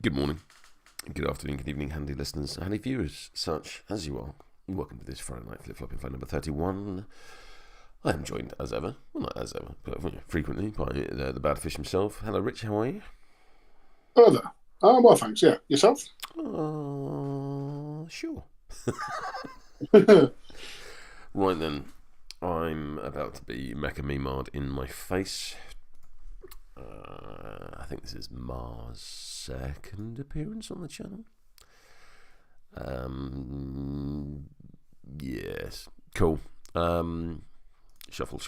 Good morning, good afternoon, good evening, handy listeners, handy viewers, such as you are. Welcome to this Friday night flip-flopping phone number 31. I am joined as ever, well not as ever, but frequently by the bad fish himself. Hello Rich, how are you? Hello there. Well, thanks. Yeah, yourself? Sure. Right then, I'm about to be Mecha Meemaw'd in my face. I think this is Ma's second appearance on the channel. Yes, cool. Shuffle.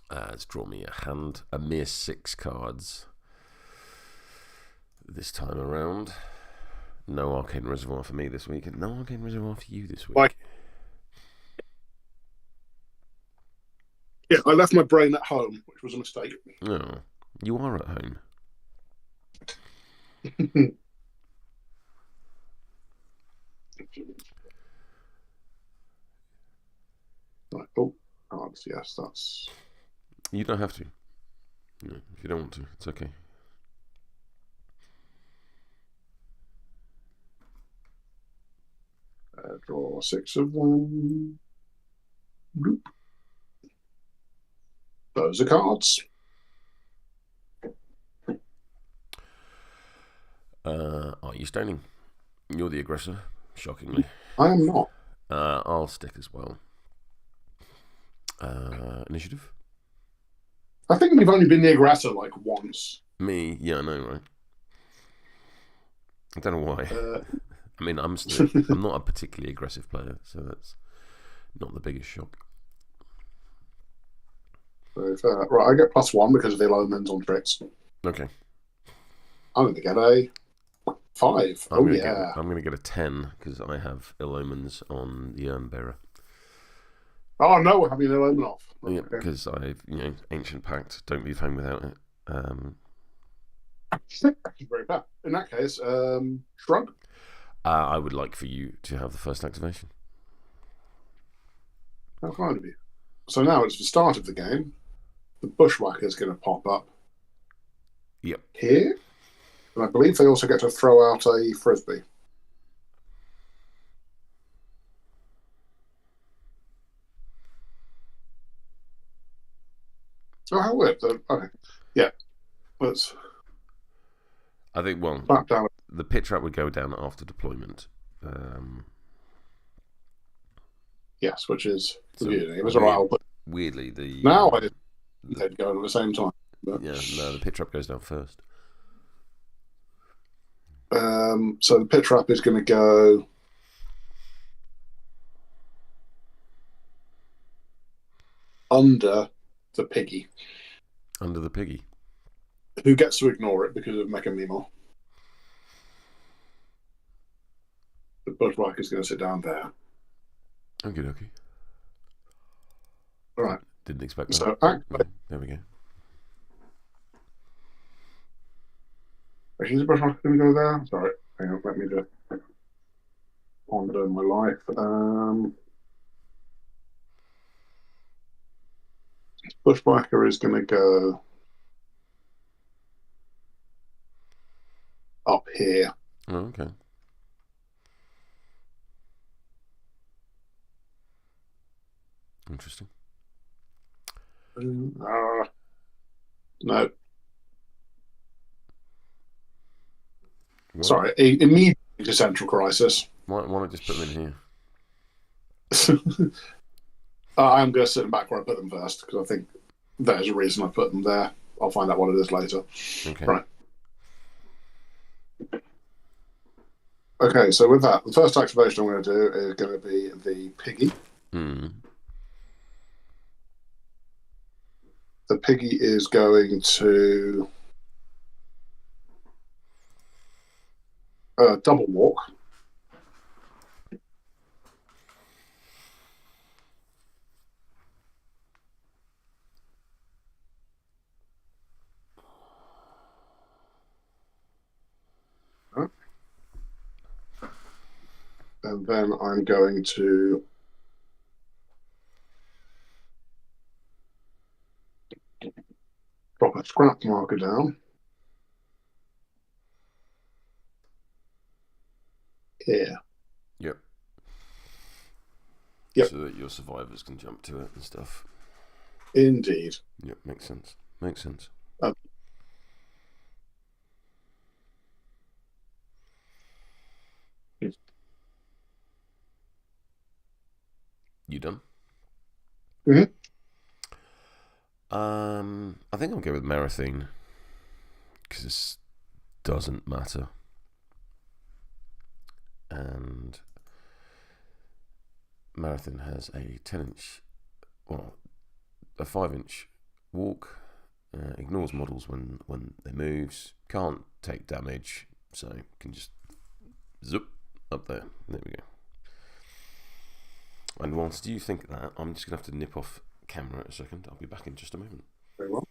Let's draw me a hand, a mere 6 cards this time around. No Arcane Reservoir for me this week, and no Arcane Reservoir for you this week. Like, yeah, I left my brain at home, which was a mistake. Oh, you are at home. Right, oh, cards. Yes, that's. You don't have to. No, if you don't want to, it's okay. Draw 6 of them. Bloop. Those are cards. Are you standing? You're the aggressor, shockingly. I am not. I'll stick as well. Initiative? I think we've only been the aggressor like once. Me? Yeah, I know, right? I don't know why. I mean, I'm not a particularly aggressive player, so that's not the biggest shock. Very fair. Right, I get +1 because of the omens on tricks. Okay. I'm going to get a 5. I'm going to get a 10 because I have ill omens on the Urnbearer. Oh no, we're having an omen off. Yeah, because I've ancient pact. Don't leave home without it. Very fair. In that case, shrug. I would like for you to have the first activation. How kind of you. So now it's the start of the game. The Bushwhacker is going to pop up. Yep. Here. And I believe they also get to throw out a frisbee. Oh, how weird. Okay. Yeah. Let's. I think, well, down. The pit trap would go down after deployment. Yes, which is confusing. It was weird, all right. I'll put. Weirdly, the. Now I they'd go at the same time. But, yeah, no, the pit trap goes down first. So the pit trap is going to go. Under the piggy. Under the piggy. Who gets to ignore it because of Mecha. The Bushwhacker is going to sit down there. Okay. All right. Didn't expect that. So, there we go. Is the Bushwhacker going to go there? Sorry. Hang on. Let me just ponder my life. Bushwhacker is going to go up here. Oh, okay. Interesting. No. What? Sorry, immediate existential crisis. Why not just put them in here? I'm going to sit them back where I put them first because I think there's a reason I put them there. I'll find out what it is later. Okay. Right. Okay, so with that, the first activation I'm going to do is going to be the piggy. The piggy is going to double walk. And then I'm going to drop a scrap marker down. here. Yep. Yep. So that your survivors can jump to it and stuff. Indeed. Yep, makes sense. Makes sense. You done? Mm-hmm. I think I'll go with Marathine because this doesn't matter, and Marathine has a 10-inch, well, a 5-inch walk. Ignores models when they moves. Can't take damage, so can just zip up there. There we go. And whilst you think that, I'm just going to have to nip off camera a second. I'll be back in just a moment. Very well.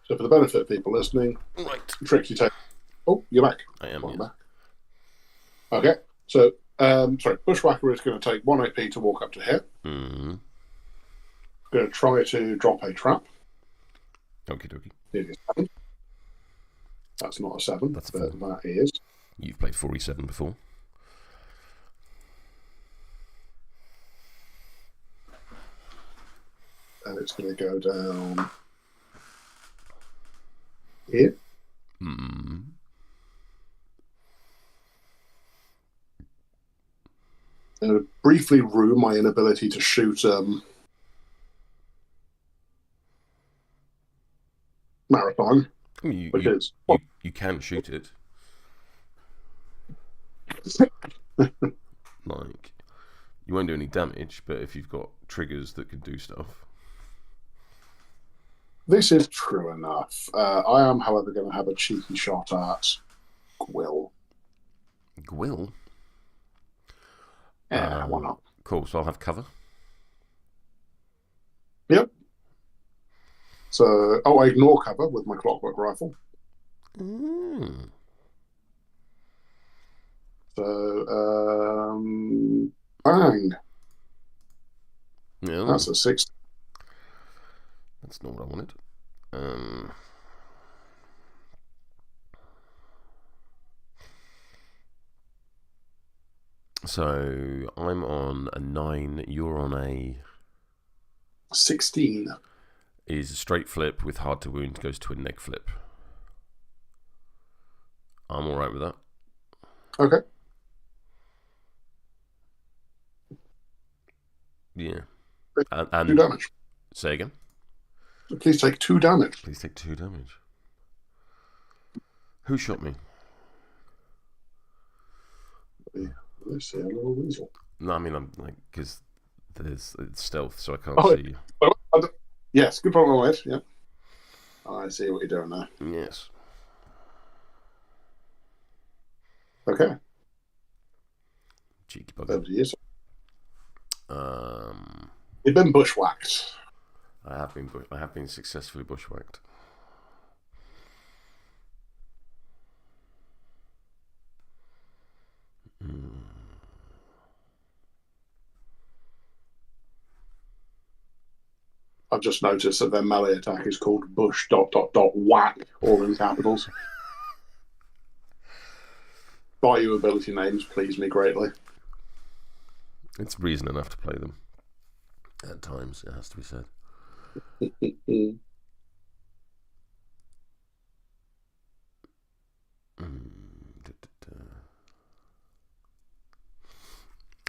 So for the benefit of people listening, Right. Tricksy take. Oh, you're back. I am. Yes. Back. Okay. So, sorry, Bushwhacker is going to take 1 AP to walk up to here. Mm-hmm. Going to try to drop a trap. Okie dokie. It is 7. That's not a 7, That's a but 4. that is. You've played 47 before. And it's going to go down here. Mm-hmm. And briefly rue my inability to shoot Marathine. I mean, because you can shoot it. Like, you won't do any damage, but if you've got triggers that can do stuff. This is true enough. I am, however, going to have a cheeky shot at Gwyll. Gwyll? Yeah, why not? Cool. So I'll have cover. Yep. So, I ignore cover with my clockwork rifle. Mm. So, bang. No, That's a 6. that's not what I wanted. So I'm on a 9. You're on a 16. Is a straight flip with hard to wound goes to a neg flip. I'm all right with that. Okay. Yeah. And 2 damage. Say again. Please take 2 damage. Please take 2 damage. Who shot me? Let's see, a little weasel. No, I mean I'm like because it's stealth, so I can't see you. Well, yes, good problem, Wade. Yeah. I see what you're doing there. Yes. Okay. Cheeky bugger. Over to you. Um, You've been bushwhacked. I have been successfully bushwhacked. I've just noticed that their melee attack is called bush ... whack, all in capitals. Bayou ability names please me greatly. It's reason enough to play them. At times, it has to be said.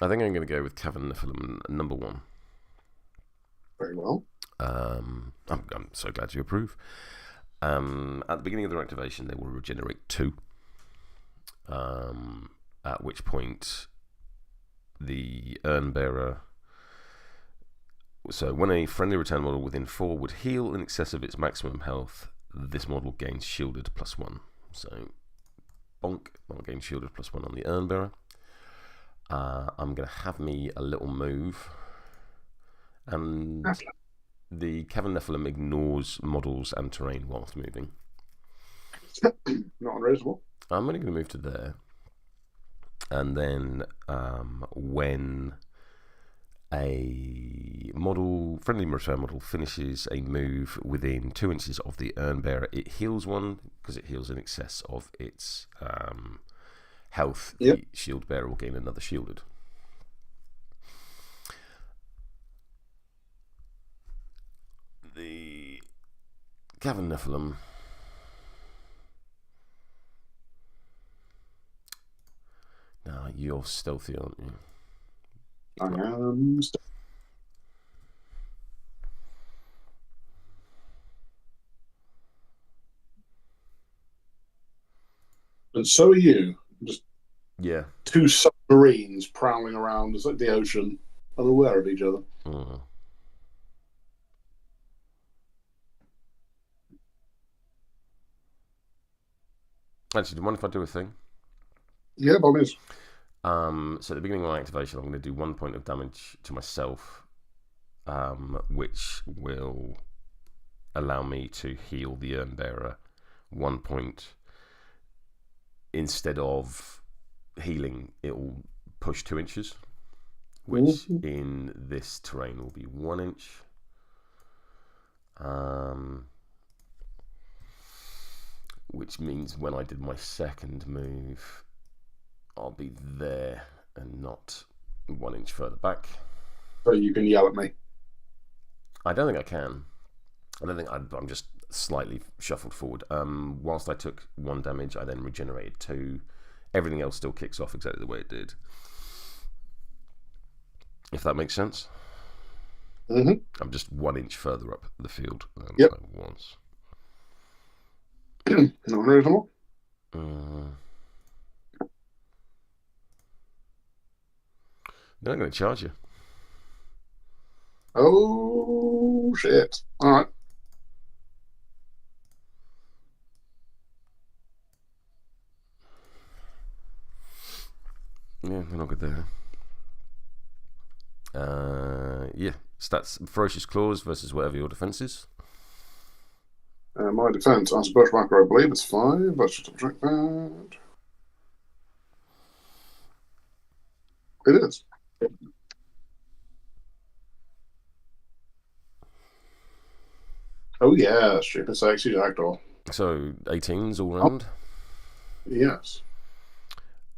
I think I'm going to go with Cavern Nephilim number 1. Very well. I'm so glad you approve. At the beginning of their activation, they will regenerate 2. At which point, the Urnbearer. So, when a friendly return model within 4 would heal in excess of its maximum health, this model gains shielded +1. So, bonk, I'll gain shielded +1 on the Urnbearer. I'm going to have me a little move. And the Cavern Nephilim ignores models and terrain whilst moving. Not unreasonable. I'm only going to move to there. And then when a friendly return model finishes a move within 2 inches of the Urnbearer, it heals 1 because it heals in excess of its health. Yep. The shield bearer will gain another shielded. The Cavern Nephilim. No, you're stealthy, aren't you? I am. And so are you. Just 2 submarines prowling around the ocean, unaware of each other. Actually, do you mind if I do a thing? Yeah, by all means. So at the beginning of my activation, I'm going to do 1 point of damage to myself, which will allow me to heal the Urnbearer 1 point. Instead of healing, it will push 2 inches, which in this terrain will be 1 inch. Which means when I did my second move, I'll be there and not 1 inch further back. So you can yell at me. I don't think I can. I don't think I'm just slightly shuffled forward. Whilst I took 1 damage, I then regenerated 2. Everything else still kicks off exactly the way it did. If that makes sense. I'm just 1 inch further up the field than I was. Not unreasonable. They're not going to charge you. Oh, shit. All right. Yeah, they're not good there. Yeah. Stats: Ferocious Claws versus whatever your defense is. My defense as a Bushwhacker, I believe it's 5. Let's just check that. It is. Oh yeah, stupid sexy jackdaw. So 18s all round. Yes.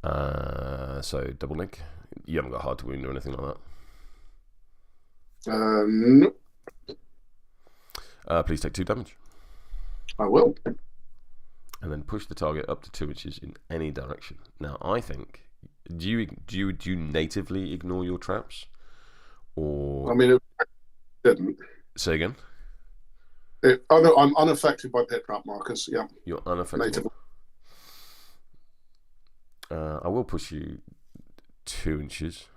So double link. You haven't got hard to wound or anything like that. Nope. Please take 2 damage. I will. And then push the target up to 2 inches in any direction. Now, I think, do you natively ignore your traps, or? I mean, it didn't. Say again. Oh no, I'm unaffected by pit trap markers. Yeah. You're unaffected. Native. I will push you 2 inches.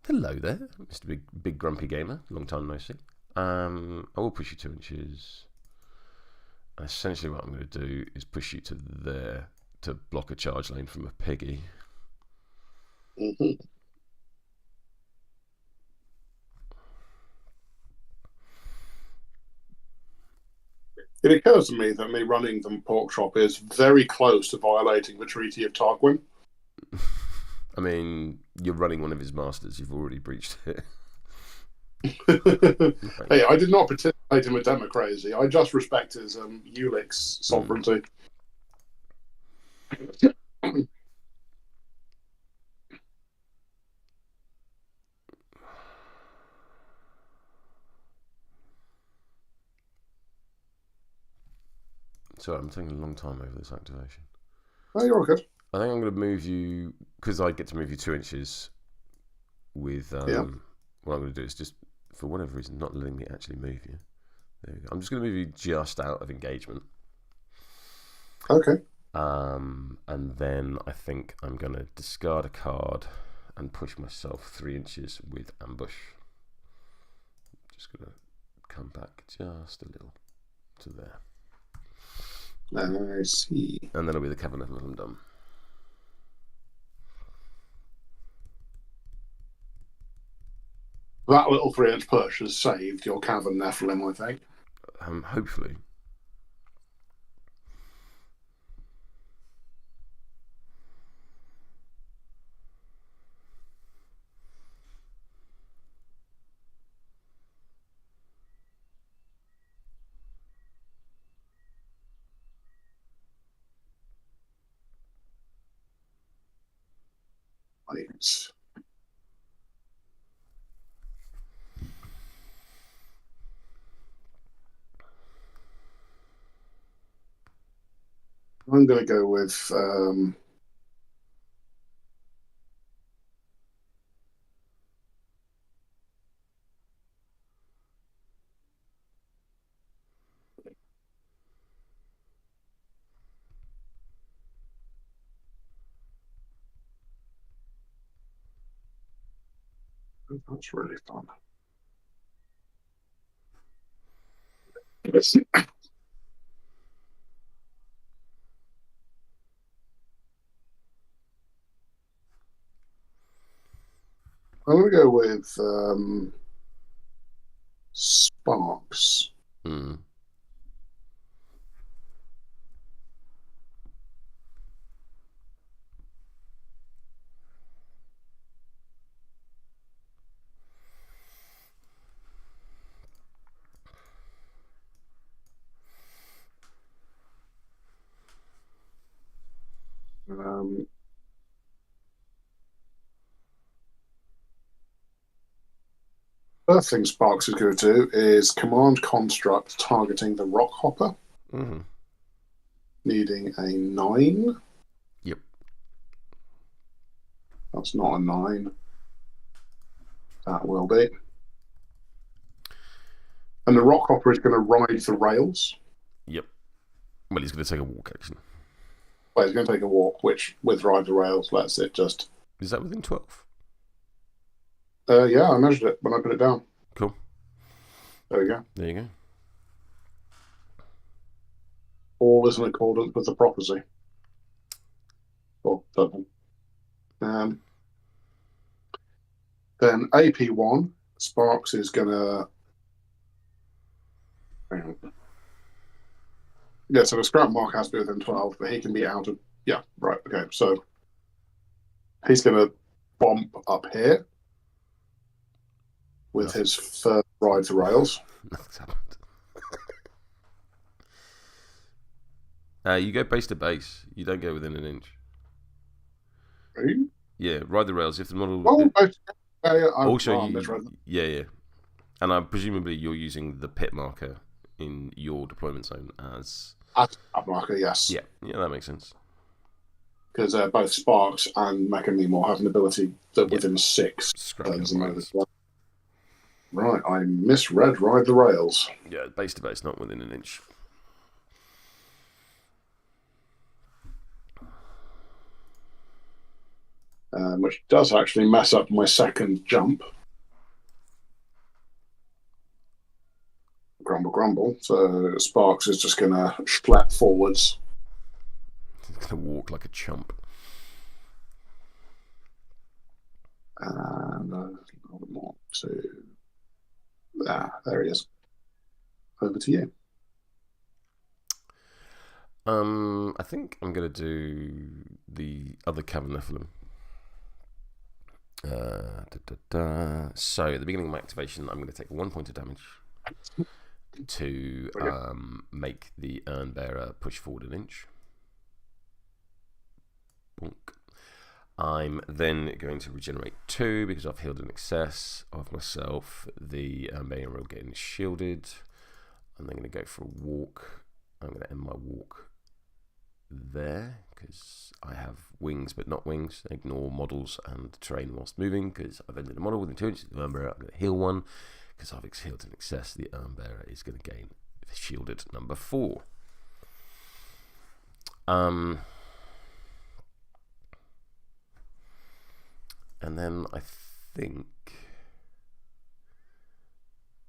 Hello there, Mr. Big Grumpy Gamer. Long time no see. I will push you 2 inches. And essentially what I'm going to do is push you to there to block a charge lane from a piggy. Mm-hmm. It occurs to me that me running the Porkchop is very close to violating the Treaty of Tarquin. I mean, you're running one of his masters. You've already breached it. Hey, I did not participate in the democracy. I just respect his Ulix sovereignty. Sorry, I'm taking a long time over this activation. Oh, you're all good. I think I'm going to move you, because I get to move you 2 inches with, what I'm going to do is just, for whatever reason, not letting me actually move you. There we go. I'm just going to move you just out of engagement. Okay. And then I think I'm going to discard a card and push myself 3 inches with ambush. Just going to come back just a little to there. I see. And then it'll be the Cavern Nephilim done. That little 3-inch push has saved your Cavern Nephilim, I think. Hopefully. Right. I'm going to go with that's really fun. I'm going to go with Sparks. Mm. First thing Sparks is going to do is command construct targeting the rock hopper. Mm-hmm. Needing a 9. Yep. That's not a 9. That will be. And the rock hopper is going to ride the rails. Yep. Well, he's going to take a walk action. Well, he's going to take a walk, which with ride the rails lets it just. Is that within 12? Yeah, I measured it when I put it down. Cool. There we go. There you go. All is in accordance with the prophecy. Or Totem. Then AP1, Sparks is going to... Hang on. Yeah, so the scrap mark has to be within 12, but he can be out of... Yeah, right, okay. So he's going to bump up here with his first ride to rails. You go base to base. You don't go within an inch. Really? Yeah, ride the rails. If the model... Yeah. And presumably you're using the pit marker in your deployment zone as a marker, yes. Yeah, that makes sense. Because both Sparks and Mecha and Meemaw have an ability that within 6 turns them over. Right, I misread ride the rails. Yeah, base to base, not within an inch. Which does actually mess up my second jump. Grumble, grumble. So Sparks is just going to schlep forwards. He's going to walk like a chump. And more to... there he is. Over to you. I think I'm going to do the other Cavern Nephilim. So at the beginning of my activation, I'm going to take 1 point of damage to make the Urnbearer push forward an inch. Bonk. I'm then going to regenerate 2 because I've healed in excess of myself. The Urnbearer will get shielded. I'm then going to go for a walk. I'm going to end my walk there because I have wings but not wings. Ignore models and terrain whilst moving because I've ended a model within 2 inches of the Urnbearer. I'm going to heal 1 because I've healed in excess. The Urnbearer is going to gain shielded number 4. And then I think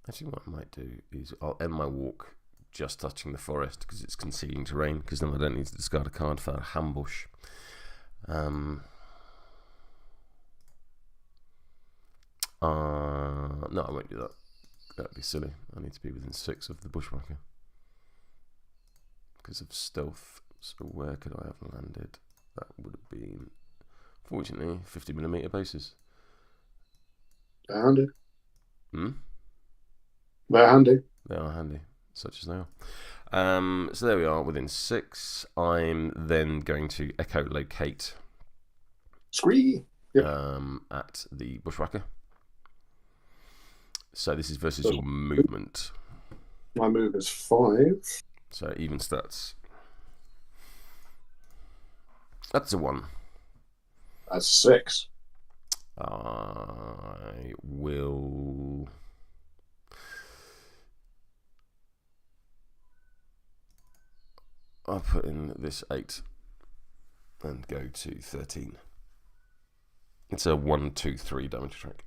actually what I might do is I'll end my walk just touching the forest because it's concealing terrain, because then I don't need to discard a card for a ambush. No, I won't do that. That'd be silly. I need to be within 6 of the Bushwhacker because of stealth. So where could I have landed? That would have been, fortunately, 50mm bases. They're handy. Hmm? They're handy. They are handy, such as they are. So there we are, within 6. I'm then going to echolocate Scree. Yep. At the Bushwhacker. So this is versus your movement. My move is 5. So even stats. That's a 1. That's 6. I will... I'll put in this 8 and go to 13. It's a 1, 2, 3 damage track.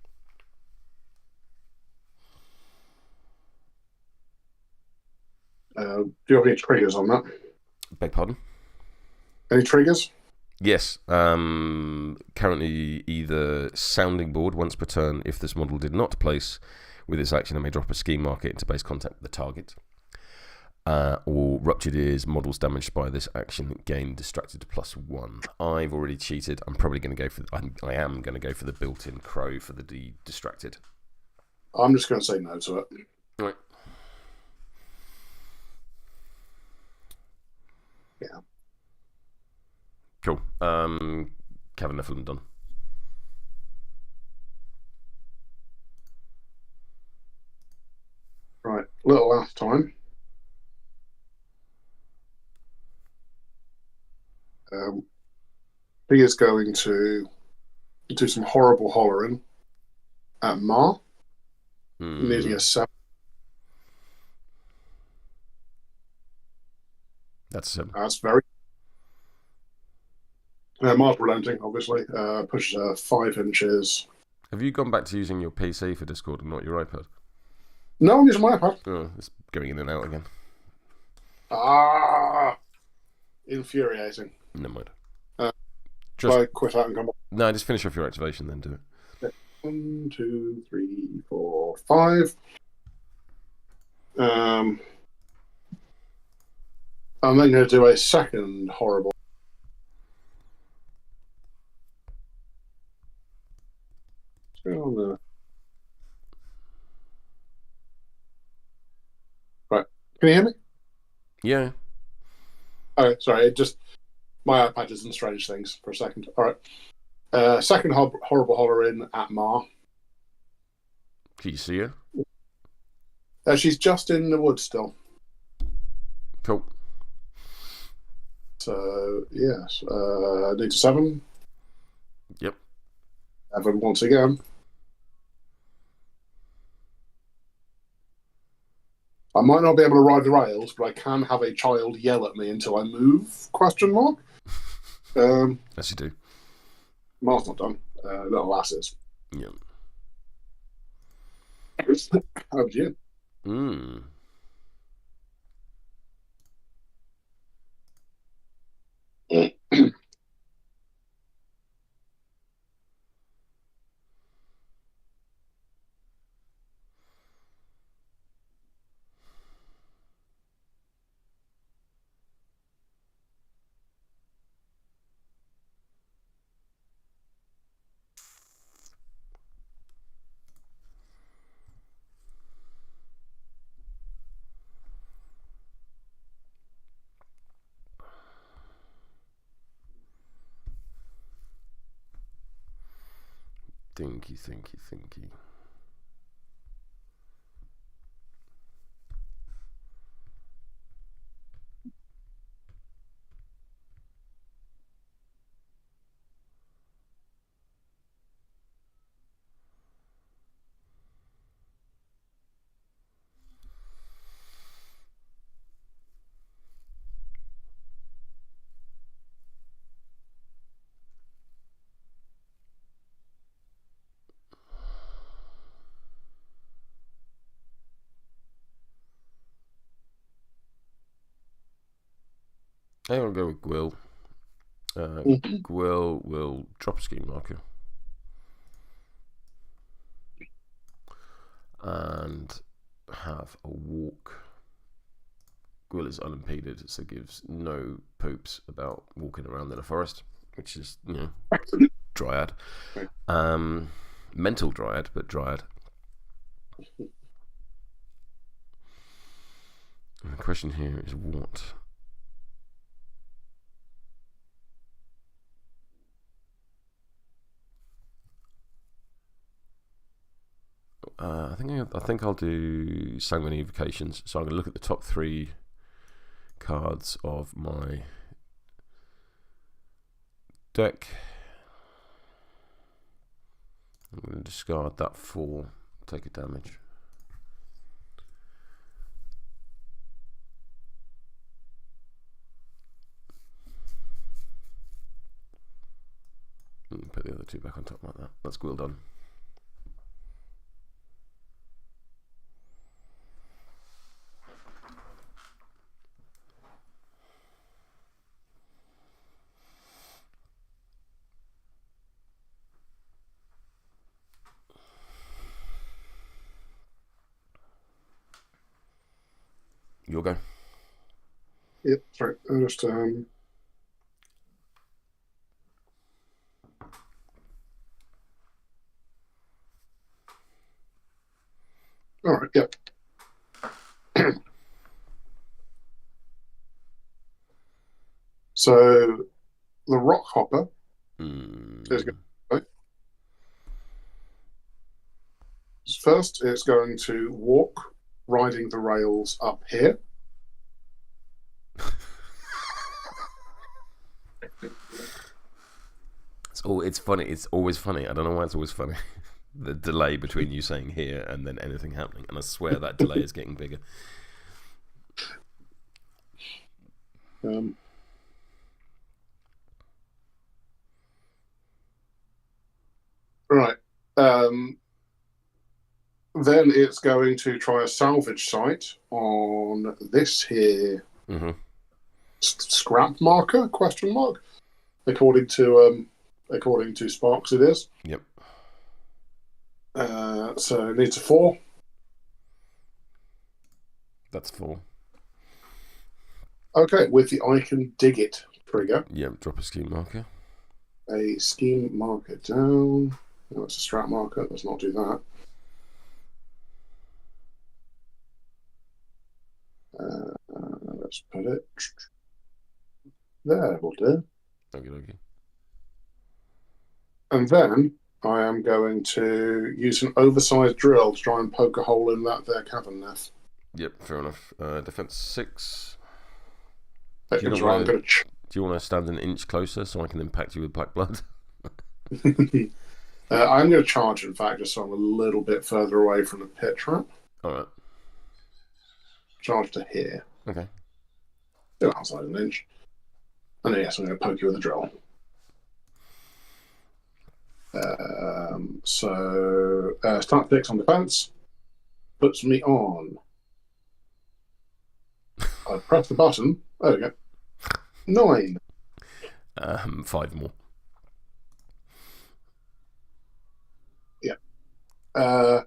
Do you have any triggers on that? Beg pardon? Any triggers? Yes. Currently either sounding board once per turn if this model did not place with its action and may drop a scheme marker into base contact with the target. Or ruptured ears, models damaged by this action gain distracted to +1. I've already cheated. I'm probably going to go for... I am going to go for the built-in crow for the distracted. I'm just going to say no to it. Right. Yeah. Cool. Cavern Nephilim done. Right. Little last time. He is going to do some horrible hollering at Ma, needing a 7. That's very... Ma's relenting, obviously. Pushes 5 inches. Have you gone back to using your PC for Discord and not your iPad? No, I'm using my iPad. Oh, it's going in and out again. Infuriating. Never mind. Just I quit out and come back. No, just finish off your activation, then do it. 1, 2, 3, 4, 5. I'm then going to do a second horrible. Let's go on there. Right. Can you hear me? Yeah. Oh, sorry. It just my iPad does some strange things for a second. All right. Second horrible holler in at Ma. Can you see her? She's just in the woods still. Cool. So yes, need to 7. Yep. 7 once again. I might not be able to ride the rails, but I can have a child yell at me until I move? ? Yes, you do. Mar's not done. Little lasses. Yeah. Over to you. Thinky. I'm going to go with Gwyll. Gwyll will drop a scheme marker. And have a walk. Gwyll is unimpeded, so gives no poops about walking around in a forest, which is, dryad. Mental dryad, but dryad. And the question here is what? I think I'll do Sanguine Evocations. So I'm going to look at the top 3 cards of my deck. I'm going to discard that 4, take a damage. Put the other 2 back on top like that. That's Gwyll done. You'll go. Yep, sorry. I just all right, yep. So the rock hopper is going to first it's going to walk riding the rails up here. It's funny. It's always funny. I don't know why it's always funny. The delay between you saying here and then anything happening, and I swear that delay is getting bigger. Right. Then it's going to try a salvage site on this here scrap marker ? According to Sparks, it is. Yep. So it needs a 4. That's 4. Okay, with the I can dig it trigger. Yeah, drop a scheme marker. A scheme marker down. No, it's a strat marker. Let's not do that. Let's put it there. Will do. Okay. And then I am going to use an oversized drill to try and poke a hole in that there Cavern Neph. Yep, fair enough. Defense 6. Do you want to stand an inch closer so I can impact you with black blood? I'm going to charge, in fact, just so I'm a little bit further away from the pit trap. Alright. Charge to here. Okay. Still outside an inch. And then, yes, I'm going to poke you with a drill. Start 6 on defense. Puts me on. I press the button. There we go. 9. 5 more. Yeah.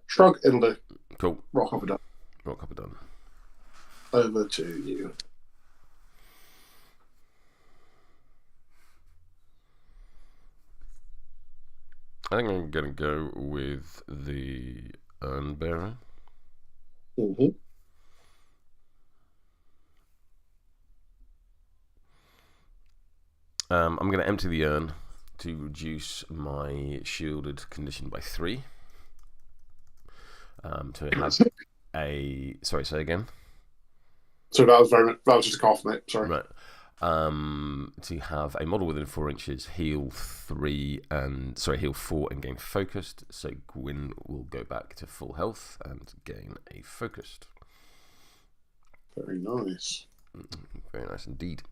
Shrug, it'll do. Cool. Rock up a done. Over to you. I think I'm going to go with the Urnbearer. Mm-hmm. I'm going to empty the urn to reduce my shielded condition by 3. To have a... Sorry, say again? So that was just a cough, mate. Sorry. Right. To have a model within 4 inches heal 4 and gain focused. So Gwyll will go back to full health and gain a focused. Very nice. Very nice indeed.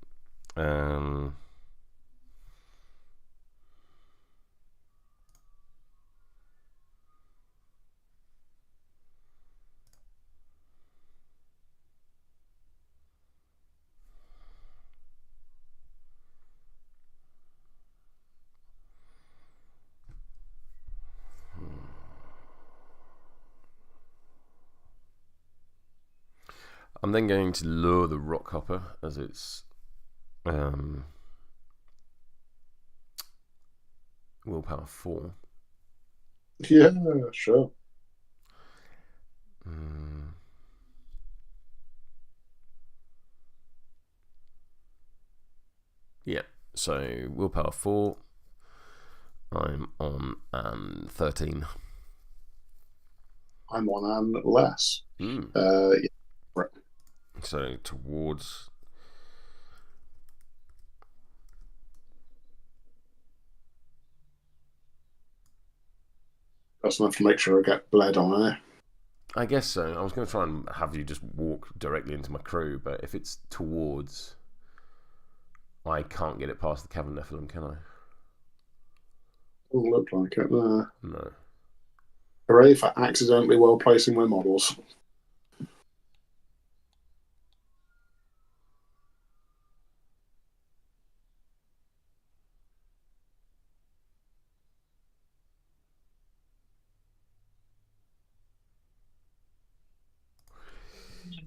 I'm then going to lure the rock hopper as it's willpower 4. Yeah, sure. Yeah, so willpower 4. I'm on an 13. I'm on an less. Yeah. Right. So towards... That's enough to make sure I get bled on there. I guess so. I was going to try and have you just walk directly into my crew, but if it's towards... I can't get it past the Cavern Nephilim, can I? Doesn't look like it, no. No. Hooray for accidentally well placing my models.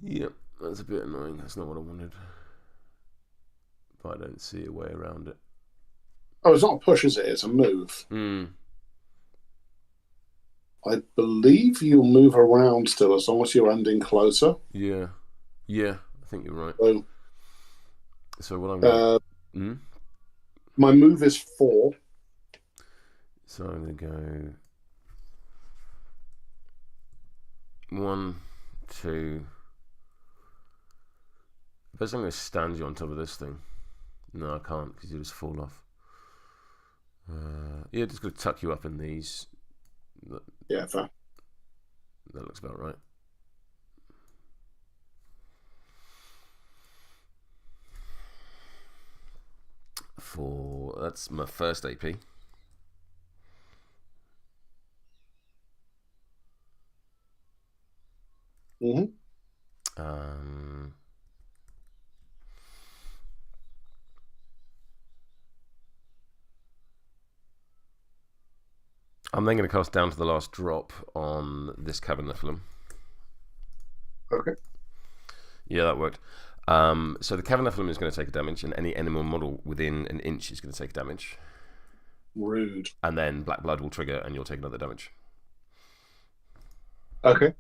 Yep, that's a bit annoying. That's not what I wanted. But I don't see a way around it. Oh, it's not a push, is it? It's a move. I believe you'll move around still as long as you're ending closer. Yeah, I think you're right. So what I'm going to... My move is 4. So I'm going to go 1, 2... First I'm going to stand you on top of this thing. No, I can't because you just fall off. Yeah, just going to tuck you up in these. Yeah, fair. That looks about right. That's my first AP. I'm then going to cast Down to the Last Drop on this Cavern Nephilim. Okay. Yeah, that worked. So the Cavern Nephilim is going to take a damage, and any animal model within an inch is going to take damage. Rude. And then Black Blood will trigger, and you'll take another damage. Okay.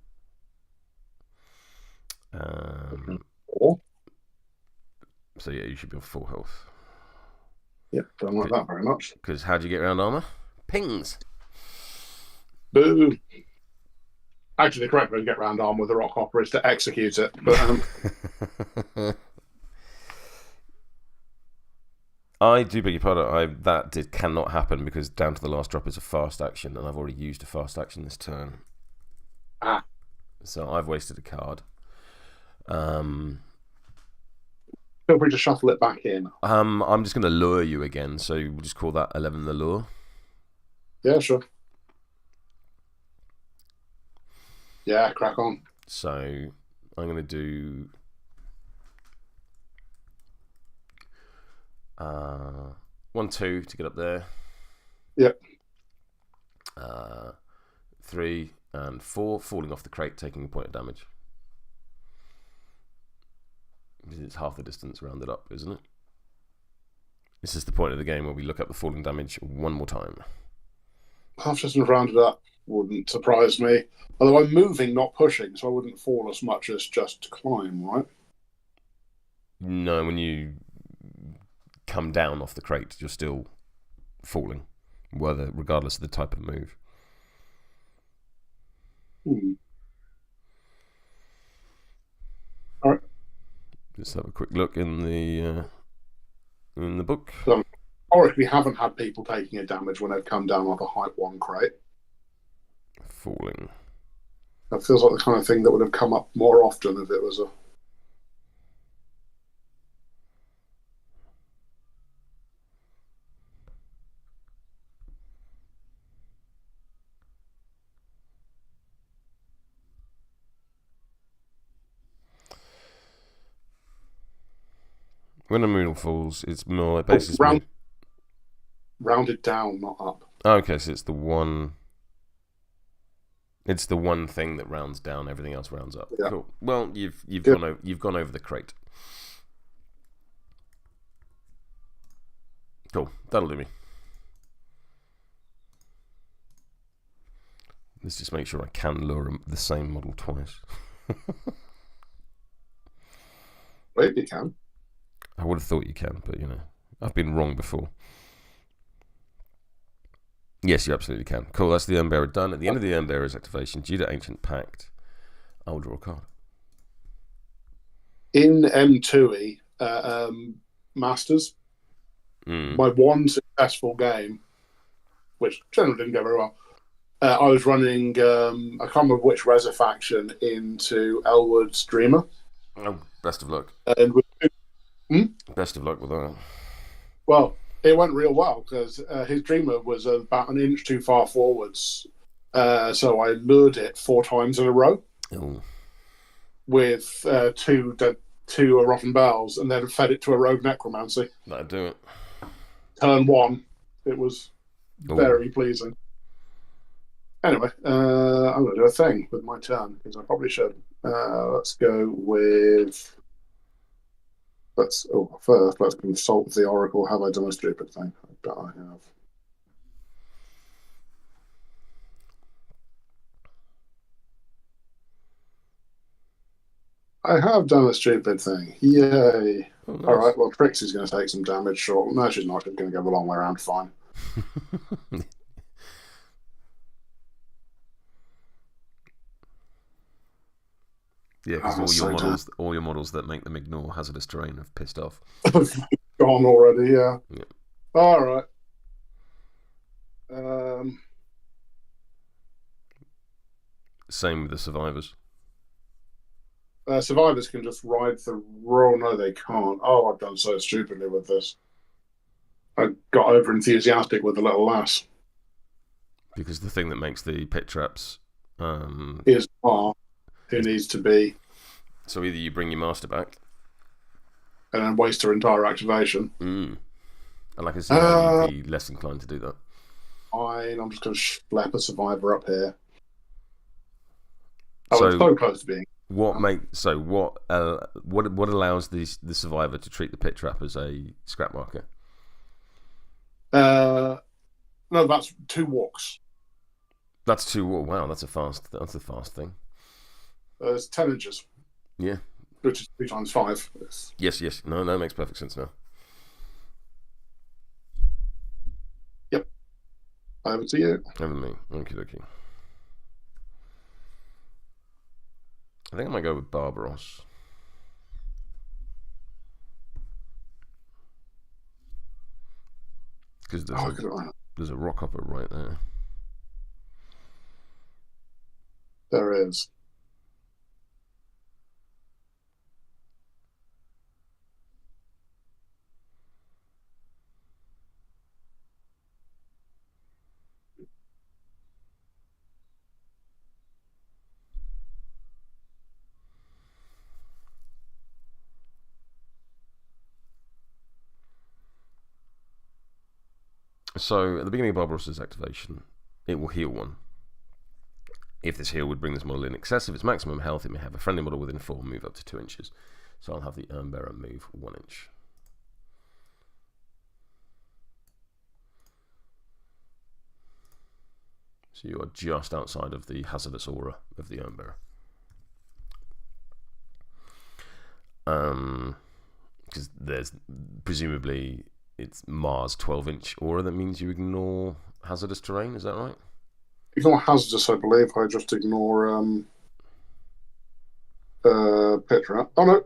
So yeah, you should be on full health. Yep, don't like that very much. Because how do you get around armor? Pings. Boom. Actually, the correct way to get around armor with a rock hopper is to execute it. But I do beg your pardon. That cannot happen because Down to the Last Drop is a fast action, and I've already used a fast action this turn. So I've wasted a card. Feel free to shuffle it back in. I'm just going to lure you again, so we'll just call that 11 the lure. Yeah, sure. Yeah, crack on. So I'm going to do 1, 2 to get up there. Yep. 3 and 4, falling off the crate, taking a point of damage. It's half the distance rounded up, isn't it? This is the point of the game where we look up the falling damage one more time. Half distance rounded up wouldn't surprise me. Although I'm moving, not pushing, so I wouldn't fall as much as just climb, right? No, when you come down off the crate, you're still falling, regardless of the type of move. All right. Let's have a quick look in the book. Or if we haven't had people taking a damage when they've come down off a height 1 crate. Falling. That feels like the kind of thing that would have come up more often if it was a... When a model falls, it's more basis. Rounded down, not up. Oh, okay, so it's the one. It's the one thing that rounds down. Everything else rounds up. Yeah. Cool. Well, you've gone over the crate. Cool. That'll do me. Let's just make sure I can lure the same model twice. Wait, you can. I would have thought you can, but I've been wrong before. Yes, you absolutely can. Cool, that's the Urnbearer done. At the end of the Urnbearer's activation, due to Ancient Pact, I will draw a card. In M2E Masters, my one successful game, which generally didn't go very well, I was running, I can't remember which Reza faction, into Elwood's Dreamer. Oh, best of luck. And Best of luck with that. Well, it went real well because his Dreamer was about an inch too far forwards. So I lured it 4 times in a row with two Rotten Bells and then fed it to a Rogue Necromancy. That'd do it. Turn 1. It was very pleasing. Anyway, I'm going to do a thing with my turn because I probably should. Let's go with... First, let's consult the Oracle. Have I done a stupid thing? I bet I have. I have done a stupid thing. Yay. Oh, nice. All right, well, Trixie's going to take some damage. Sure. No, she's not. She's going to go the long way around fine. Yeah, because all your models that make them ignore hazardous terrain have pissed off. Gone already, yeah. All right. Same with the survivors. Survivors can just ride the roll. No, they can't. Oh, I've done so stupidly with this. I got over enthusiastic with the little lass. Because the thing that makes the pit traps is R. Who needs to be. So either you bring your master back. And then waste her entire activation. And I can see how you'd be less inclined to do that. fine. I'm just going to schlep a survivor up here. Oh, So it's so close to being. what allows the survivor to treat the pit trap as a scrap marker? No, that's 2 walks. That's 2. Wow, that's a fast thing. It's 10 inches. Yeah. Which is 3 times 5. Yes. No, that makes perfect sense now. Yep. Over to you. Over to me. Okie. I think I might go with Barbaros. Because there's a rock hopper right there. There is. So at the beginning of Barbaros' activation, it will heal 1. If this heal would bring this model in excess of its maximum health, it may have a friendly model within 4 move up to 2 inches. So I'll have the Urnbearer move 1 inch. So you are just outside of the hazardous aura of the Urnbearer. Because there's presumably it's Mars 12-inch aura that means you ignore hazardous terrain, is that right? Ignore hazardous, I believe. I just ignore pit trap. Oh no.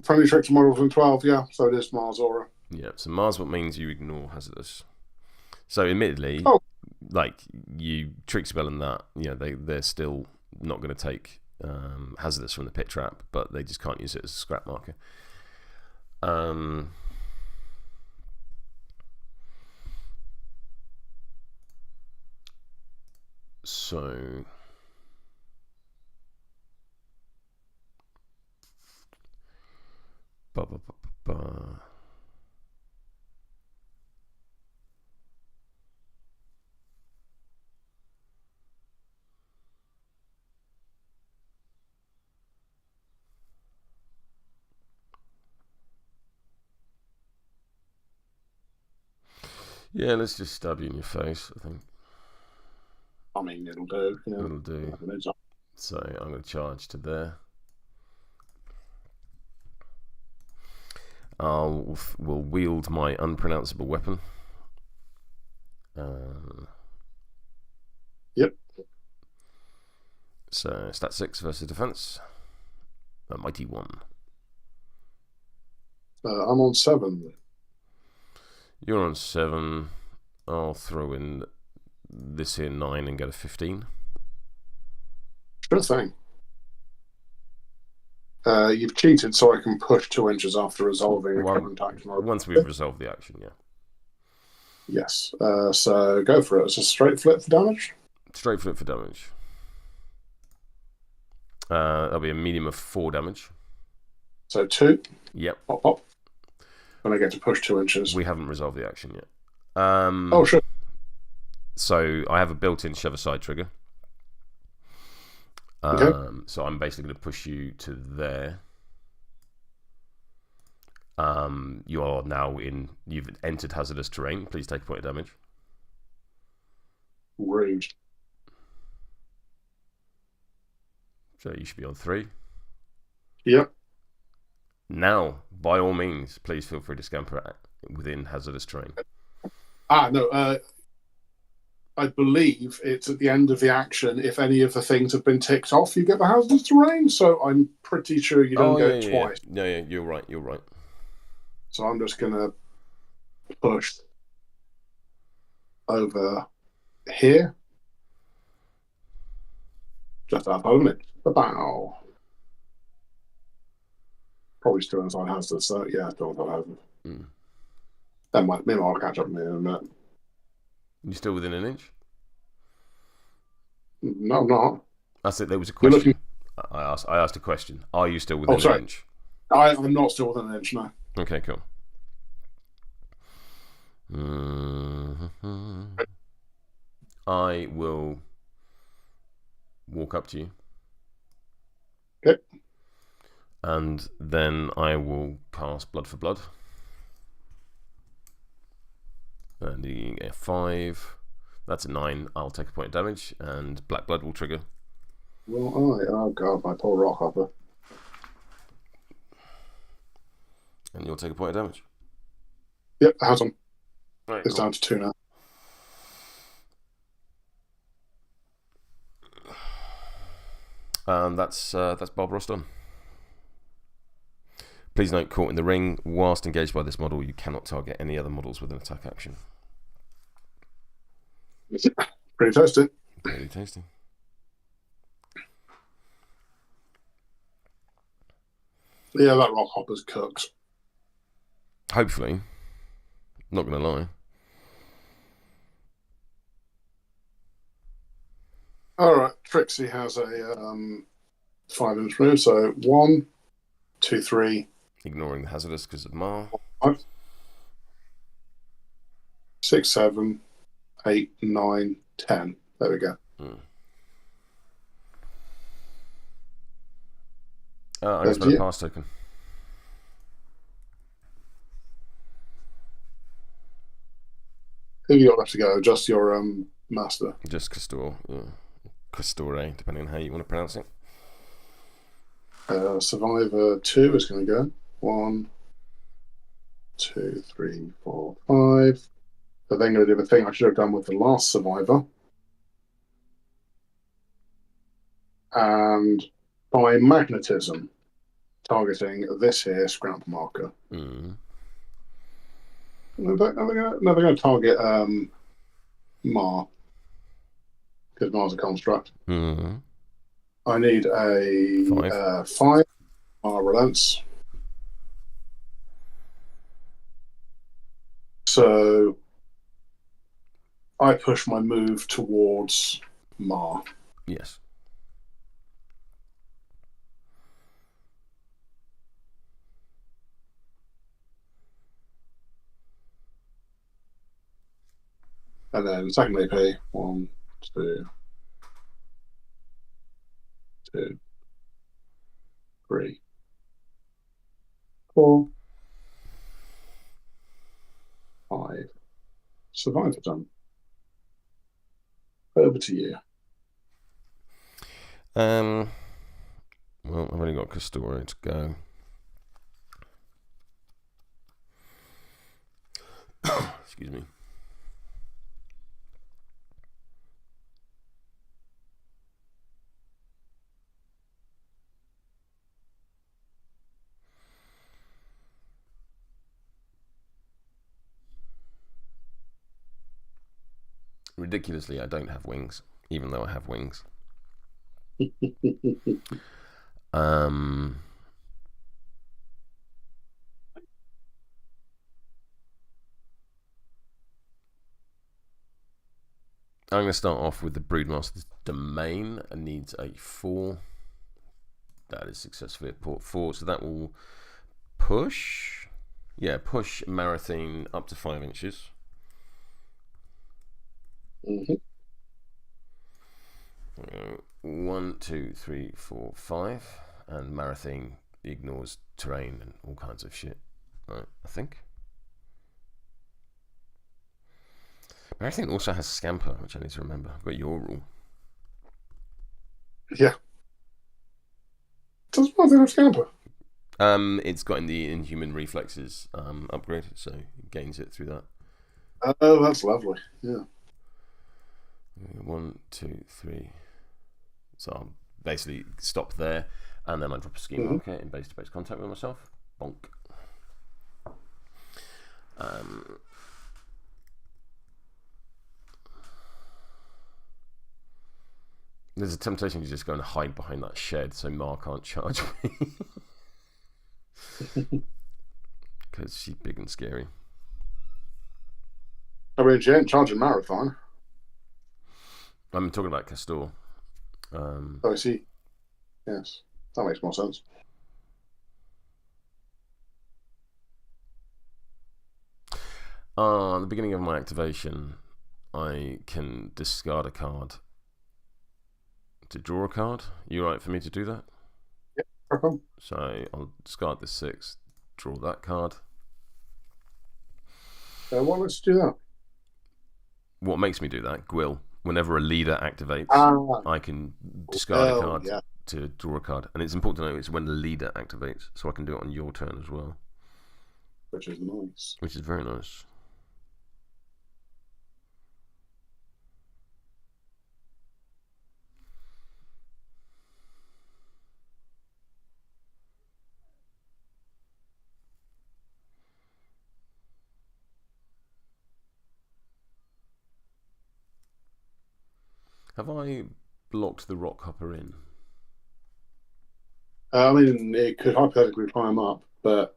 Friendly Trixiebelle models in 12, yeah. So it is Mars aura. Yeah, so Mars what means you ignore hazardous. So admittedly, like you Trixiebelle and that, they're still not going to take hazardous from the pit trap, but they just can't use it as a scrap marker. So yeah, let's just stab you in your face, I think. I mean, it'll do. It'll do. So I'm going to charge to there. We'll wield my unpronounceable weapon. Yep. So stat 6 versus defense. A mighty 1. I'm on 7. You're on 7. I'll throw in this here 9 and get a 15. Sure thing. You've cheated, so I can push 2 inches after resolving a current action. Once we've resolved the action, yeah. Yes. So go for it. It's a straight flip for damage. Straight flip for damage. That'll be a medium of 4 damage. So 2. Yep. Pop, pop. And I get to push 2 inches. We haven't resolved the action yet. Oh, sure. So I have a built-in shove aside trigger. Okay. So I'm basically going to push you to there. You are now you've entered hazardous terrain. Please take a point of damage. Rude. So you should be on 3. Yep. Now, by all means, please feel free to scamper within hazardous terrain. No. I believe it's at the end of the action. If any of the things have been ticked off, you get the hazardous terrain. So I'm pretty sure you don't get it twice. Yeah, you're right. So I'm just going to push over here. Just up on it. Bow. Probably still inside hazardous, so yeah, still inside hazardous. Then Meemaw will catch up with me in a minute. You still within an inch? No, I'm not. That's it. There was a question. I asked a question. Are you still within an inch? I'm not still within an inch, no. Okay, cool. I will walk up to you. Okay. And then I will cast Blood for Blood. And you get 5. That's a 9. I'll take a point of damage, and Black Blood will trigger. Well, oh god, my poor rock hopper. And you'll take a point of damage. Yep, has on. Right, It's down to 2 now. And that's Barbaros done. Please note, caught in the ring, whilst engaged by this model, you cannot target any other models with an attack action. Pretty tasty. Pretty tasty. Yeah, that rock hopper's cooked. Hopefully. Not going to lie. Alright, Tricksy has a 5-inch move, so 1, 2, 3. Ignoring the hazardous because of Mah. 5, 6, 7, 8, 9, 10. There we go. I'm going to spend a pass token. Who have you got left to go? Just your master? Just Kastore. Yeah. Kastore, depending on how you want to pronounce it. Survivor 2 is going to go. 1, 2, 3, 4, 5. So then going to do the thing I should have done with the last survivor. And by magnetism, targeting this here scrap marker. Mm. No, they're going to target Mah, because Mah's a construct. Mm-hmm. I need a 5. Mah relents. So I push my move towards Mah. Yes. And then second AP, 1, 2, 2, 3, 4, 5. Survivor done. Over to you. Well, I've only got Kastore to go. Excuse me. Ridiculously, I don't have wings, even though I have wings. I'm going to start off with the Broodmaster's Domain. It needs a 4. That is successfully at port 4, so that will push. Yeah, push Marathine up to 5 inches. Mm-hmm. 1, 2, 3, 4, 5, and Marathine ignores terrain and all kinds of shit. Right, I think. Marathine also has Scamper, which I need to remember. I've got your rule. Yeah. Does Marathine have Scamper? It's got in the Inhuman Reflexes upgrade, so it gains it through that. Oh, that's lovely. Yeah. 1, 2, 3. So I'll basically stop there, and then I drop a scheme marker in base-to-base contact with myself. Bonk. There's a temptation to just go and hide behind that shed so Mah can't charge me. Because she's big and scary. I mean, she ain't charging Marathon. I'm talking about Kastore. Oh, I see. Yes, that makes more sense. At the beginning of my activation, I can discard a card to draw a card. You right for me to do that? Yeah, no problem. So I'll discard this 6, draw that card. Why let's do that? What makes me do that? Gwyll. Whenever a leader activates, I can discard a card to draw a card. And it's important to know it's when the leader activates, so I can do it on your turn as well. Which is nice. Which is very nice. Have I blocked the rock hopper in? I mean, it could hypothetically climb up, but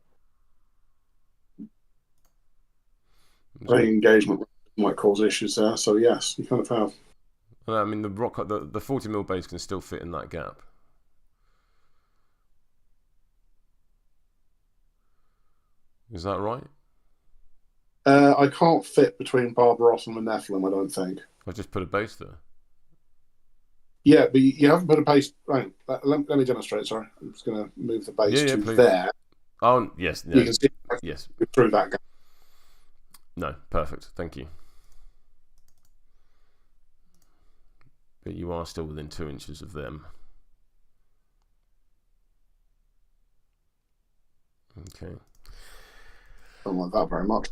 engagement might cause issues there. So yes, you kind of have. I mean, the 40mm base can still fit in that gap. Is that right? I can't fit between Barbaros and the Nephilim, I don't think. I just put a base there. Yeah, but you haven't put a base. Right, let me demonstrate. Sorry, I'm just going to move the base to please. there. Oh yes, you can see yes through that gap. No, perfect. Thank you. But you are still within 2 inches of them. Okay. Don't like that very much.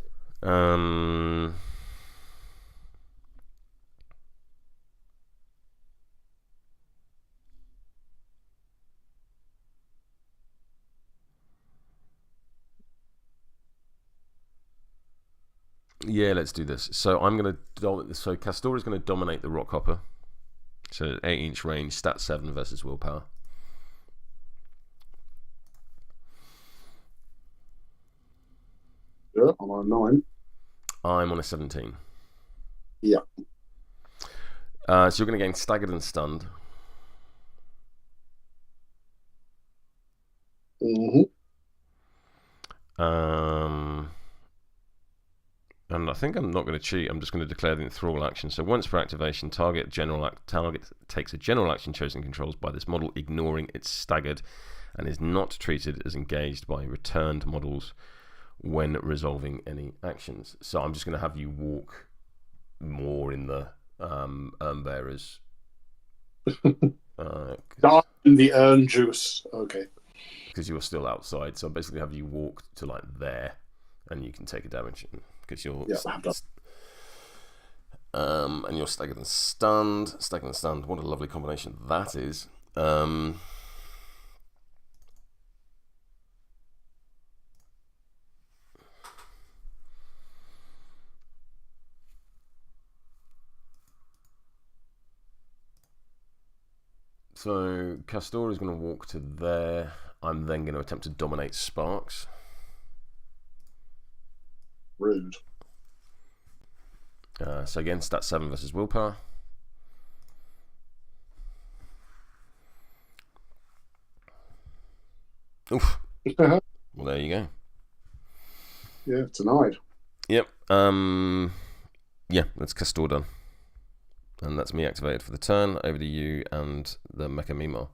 Yeah, let's do this. So I'm going to so Kastore is going to dominate the rock hopper. So 8-inch range, stat 7 versus willpower. Yeah, I'm on a 9. I'm on a 17. Yeah. So you're going to gain staggered and stunned. And I think I'm not going to cheat. I'm just going to declare the enthrall action. So once per activation, target takes a general action chosen controls by this model, ignoring its staggered, and is not treated as engaged by returned models when resolving any actions. So I'm just going to have you walk more in the Urnbearers. Die in the urn juice. Okay. Because you're still outside, so I basically have you walk to like there, and you can take a damage because you're and you're staggered and stunned. Staggered and stunned. What a lovely combination that is. So Kastore is going to walk to there. I'm then going to attempt to dominate Sparks. Rude. So again, stat 7 versus willpower. Oof. Well, there you go. Yeah, denied. Yep. Yeah, that's Kastore done. And that's me activated for the turn. Over to you and the Mecha Meemaw.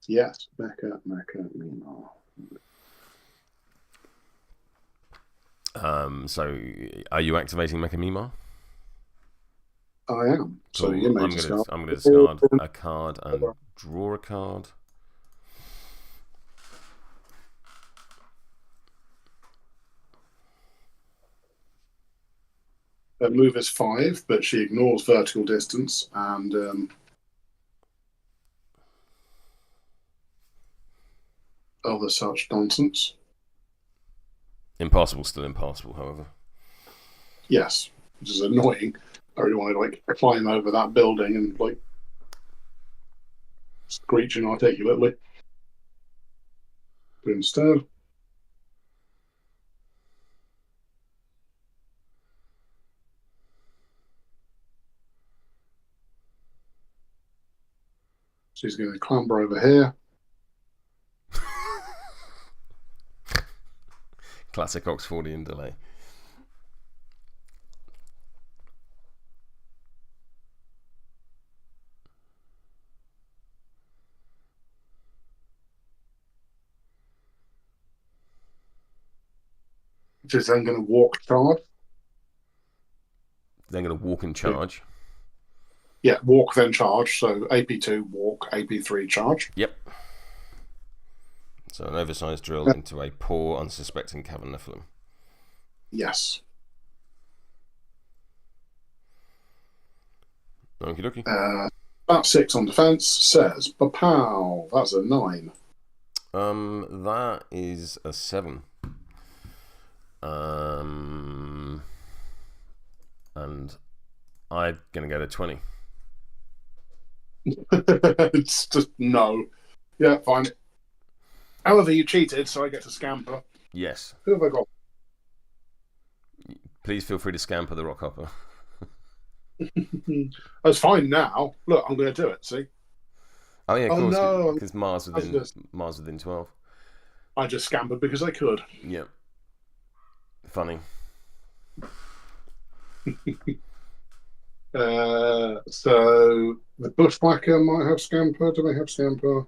Yes, Mecha Meemaw. So are you activating Mecha Meemaw? I am. Cool. So you may I'm going to discard a card and draw a card. Her move is 5, but she ignores vertical distance and other such nonsense. Impassable, still impassable, however. Yes, which is annoying. I really want to like climb over that building and like screeching articulately. But instead, she's going to clamber over here Classic Oxfordian delay. Which is then going to walk charge. Then going to walk and charge. Yeah, walk then charge. So AP2 walk, AP3 charge. Yep. So an oversized drill into a poor, unsuspecting Cavern Nephilim. Yes. Okie dokie. That 6 on defense says, "Pow!" That's a 9. That is a 7. And I'm gonna go to 20. It's just no. Yeah, fine. However, you cheated, so I get to scamper. Yes. Who have I got? Please feel free to scamper the Rockhopper. That's fine now. Look, I'm going to do it. See? Oh yeah, of course. No, because Mars within 12. I just scampered because I could. Yep. Funny. So the Bushwhacker might have scamper. Do they have scamper?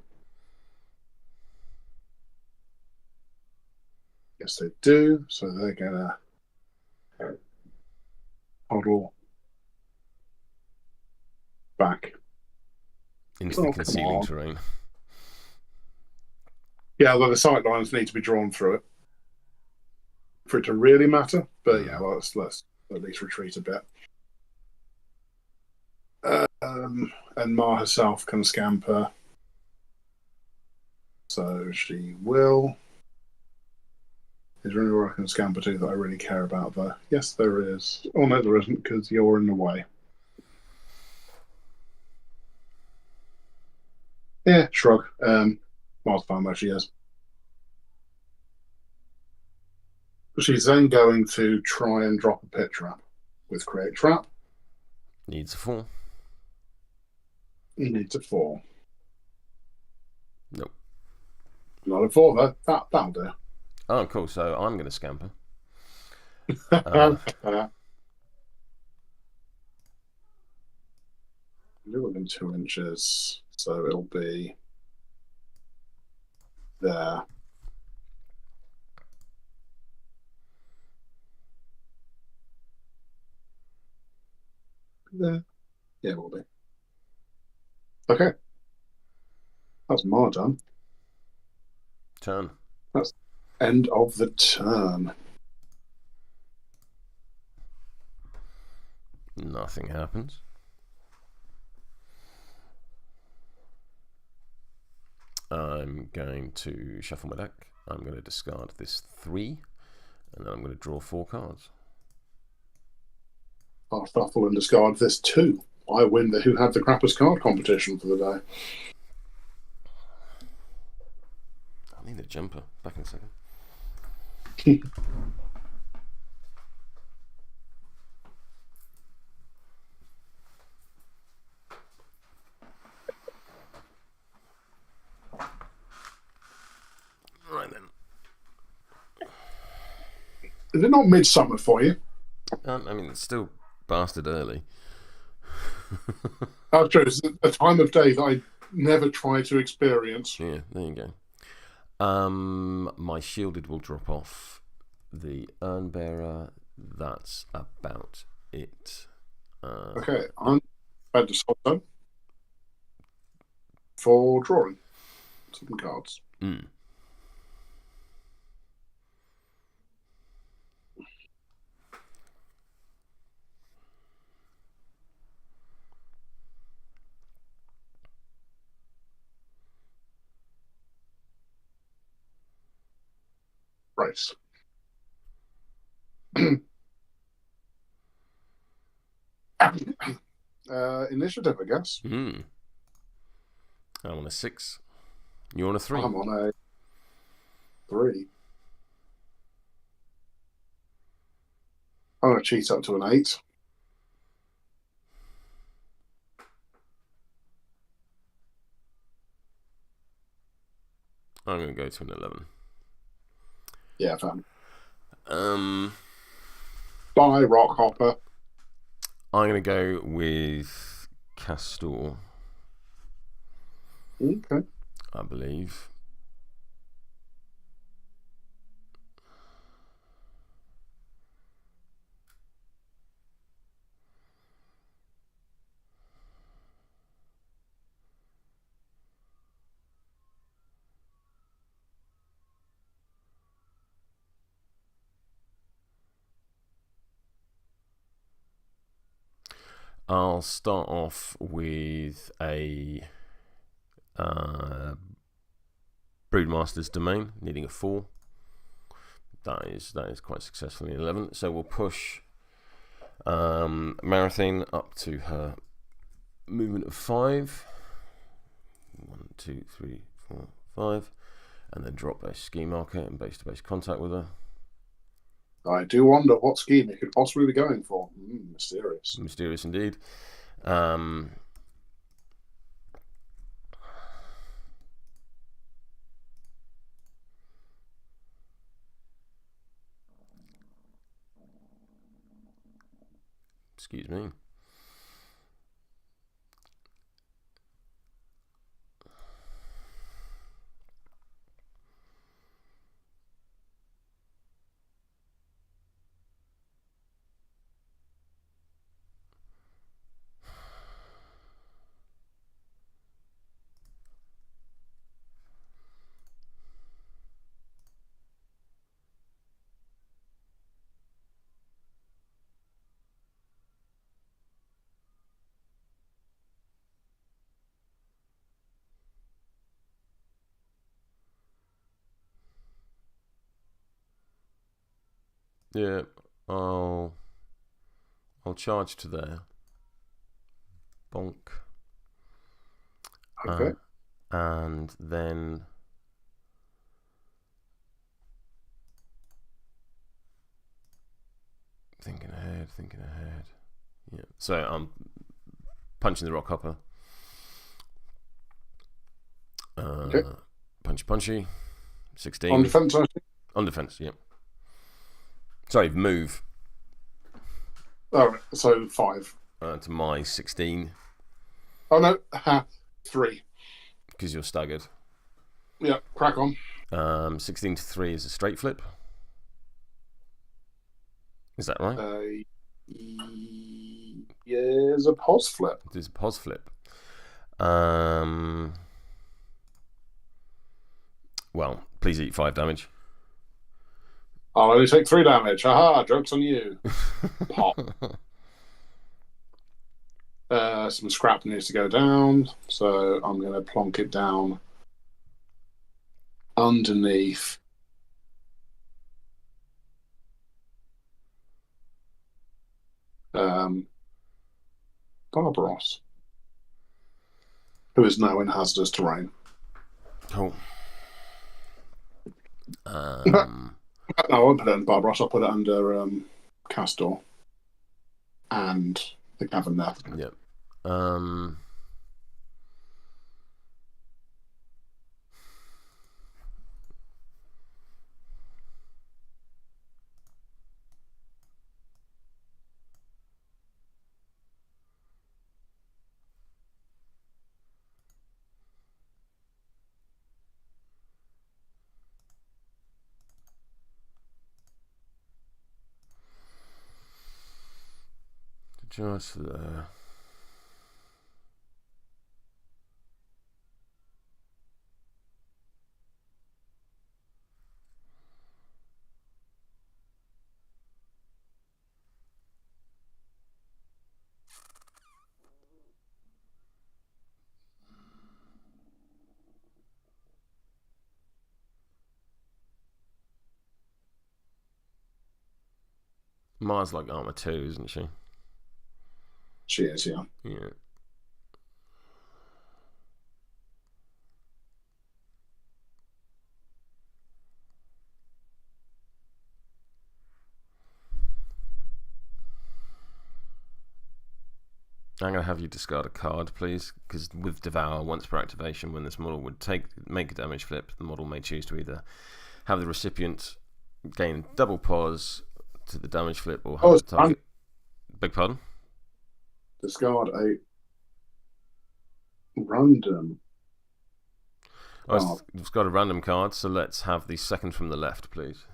Yes, they do. So they're gonna huddle back into the concealing terrain. Yeah, well, the sight lines need to be drawn through it for it to really matter. But yeah, well, let's at least retreat a bit. And Ma herself can scamper. So she will. Is there anywhere I can scamper to that I really care about there? Yes, there is. Oh, no, there isn't, because you're in the way. Yeah, shrug. Ma's fine where she is. She's then going to try and drop a pit trap with Create Trap. Needs a 4. Needs a 4. Nope. Not a 4, though. That'll do. Oh, cool. So I'm going to scamper. Within 2 inches, so it'll be there. There. Yeah, it will be. Okay. That's my done. Turn. That's end of the turn. Nothing happens. I'm going to shuffle my deck. I'm going to discard this 3, and then I'm going to draw 4 cards. I'll shuffle and discard this 2. I win the Who Had the Crappest card competition for the day. I need a jumper. Back in a second. Right then. Is it not midsummer for you? I mean, it's still bastard early. That's true. It's a time of day that I never try to experience. Yeah, there you go. My shielded will drop off. The Urnbearer, that's about it. Okay, I'm about to stop them for drawing some cards. Right. Initiative, I guess. I'm on a 6. You're on a 3. I'm on a 3. I'm going to cheat up to an 8. I'm going to go to an 11. Yeah, fam. By Rockhopper. I'm going to go with Kastore. Okay. I believe. I'll start off with a Broodmaster's Domain, needing a 4. That is quite successful in 11. So we'll push Marathine up to her movement of 5. 1, 2, 3, 4, 5. And then drop a ski marker in base-to-base contact with her. I do wonder what scheme it could possibly be going for. Mysterious. Mysterious indeed. Excuse me. Yeah, I'll charge to there. Bonk. Okay. And then thinking ahead. Yeah. So I'm punching the Rockhopper. Okay. Punchy. 16. On defense, I think. On defense, yeah. Sorry, move. Oh, so 5. To my 16. Oh no, 3. Because you're staggered. Yeah, crack on. 16 to 3 is a straight flip. Is that right? Yeah, it's a pos flip. It is a pos flip. Well, please eat 5 damage. I'll only take 3 damage. Haha, joke's on you. Pop. Some scrap needs to go down, so I'm going to plonk it down underneath Barbaros, who is now in hazardous terrain. Cool. No, I won't put it under Barbaros. I'll put it under Kastore and the Cavern Nephilim. Yep. Just there. Mars like armor 2, isn't she? She is, yeah. Yeah. I'm going to have you discard a card, please, because with Devour, once per activation, when this model would make a damage flip, the model may choose to either have the recipient gain double pause to the damage flip or Oh, have it's the target. Beg pardon? Discard a random. Oh, it's got a random card, so let's have the second from the left, please.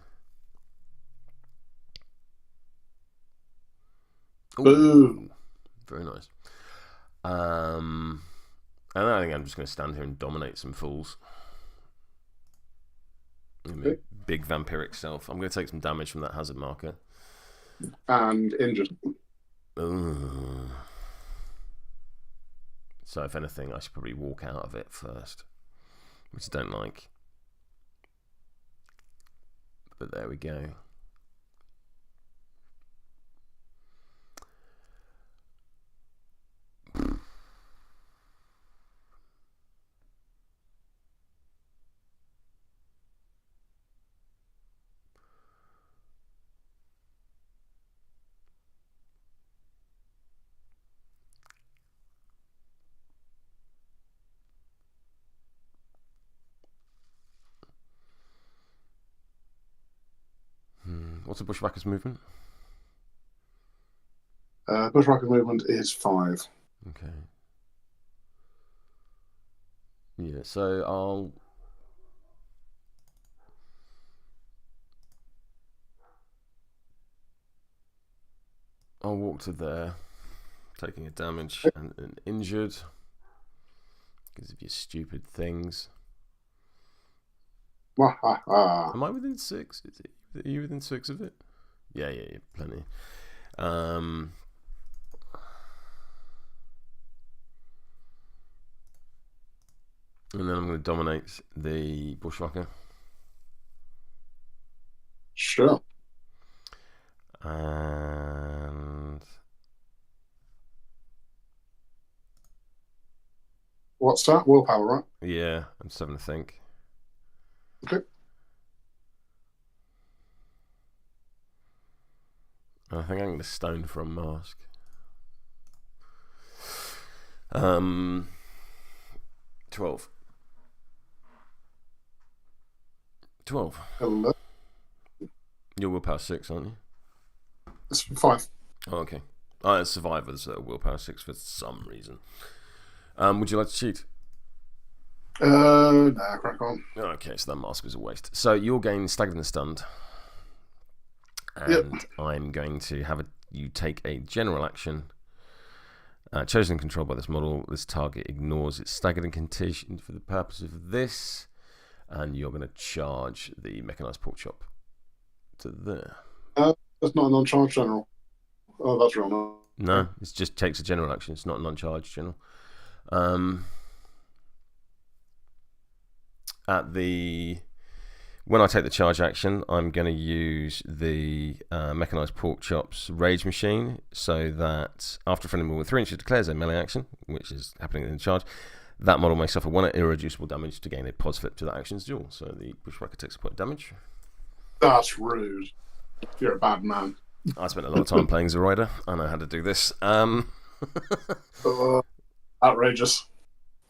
Ooh, boom. Very nice. And I think I'm just going to stand here and dominate some fools. Okay. Big vampiric self. I'm going to take some damage from that hazard marker. And injured. Ooh. So if anything, I should probably walk out of it first, which I don't like. But there we go. What's the Bushwhacker's movement? Bushwhacker movement is 5. Okay. Yeah, so I'll walk to there, taking a damage and injured because of your stupid things. Am I within 6? Are you within 6 of it? Yeah, plenty. And then I'm going to dominate the Bushwhacker. Sure. And What's that? Willpower, right? yeah, I'm 7, I think. Okay. I think I'm going to stone for a mask. 12. 12. Hello. You're willpower 6, aren't you? It's 5. Oh, okay. Oh, it's survivors that are willpower 6 for some reason. Would you like to cheat? Nah, crack on. Okay, so that mask was a waste. So you'll gain staggered and stunned. And Yep. I'm going to have you take a general action. Chosen and controlled by this model, this target ignores its staggered incantation for the purpose of this. And you're going to charge the Mechanized Porkchop to there. That's not a non-charge general. Oh, that's wrong. No, it just takes a general action. It's not a non-charge general. When I take the charge action, I'm going to use the Mechanized Porkchop's Rage Machine, so that after a friendly model with 3 inches declares a melee action, which is happening in the charge, that model may suffer 1 irreducible damage to gain a pause flip to that action's duel. So the Bushwhacker takes a point of damage. That's rude. You're a bad man. I spent a lot of time playing Zoraida. I know how to do this. Outrageous.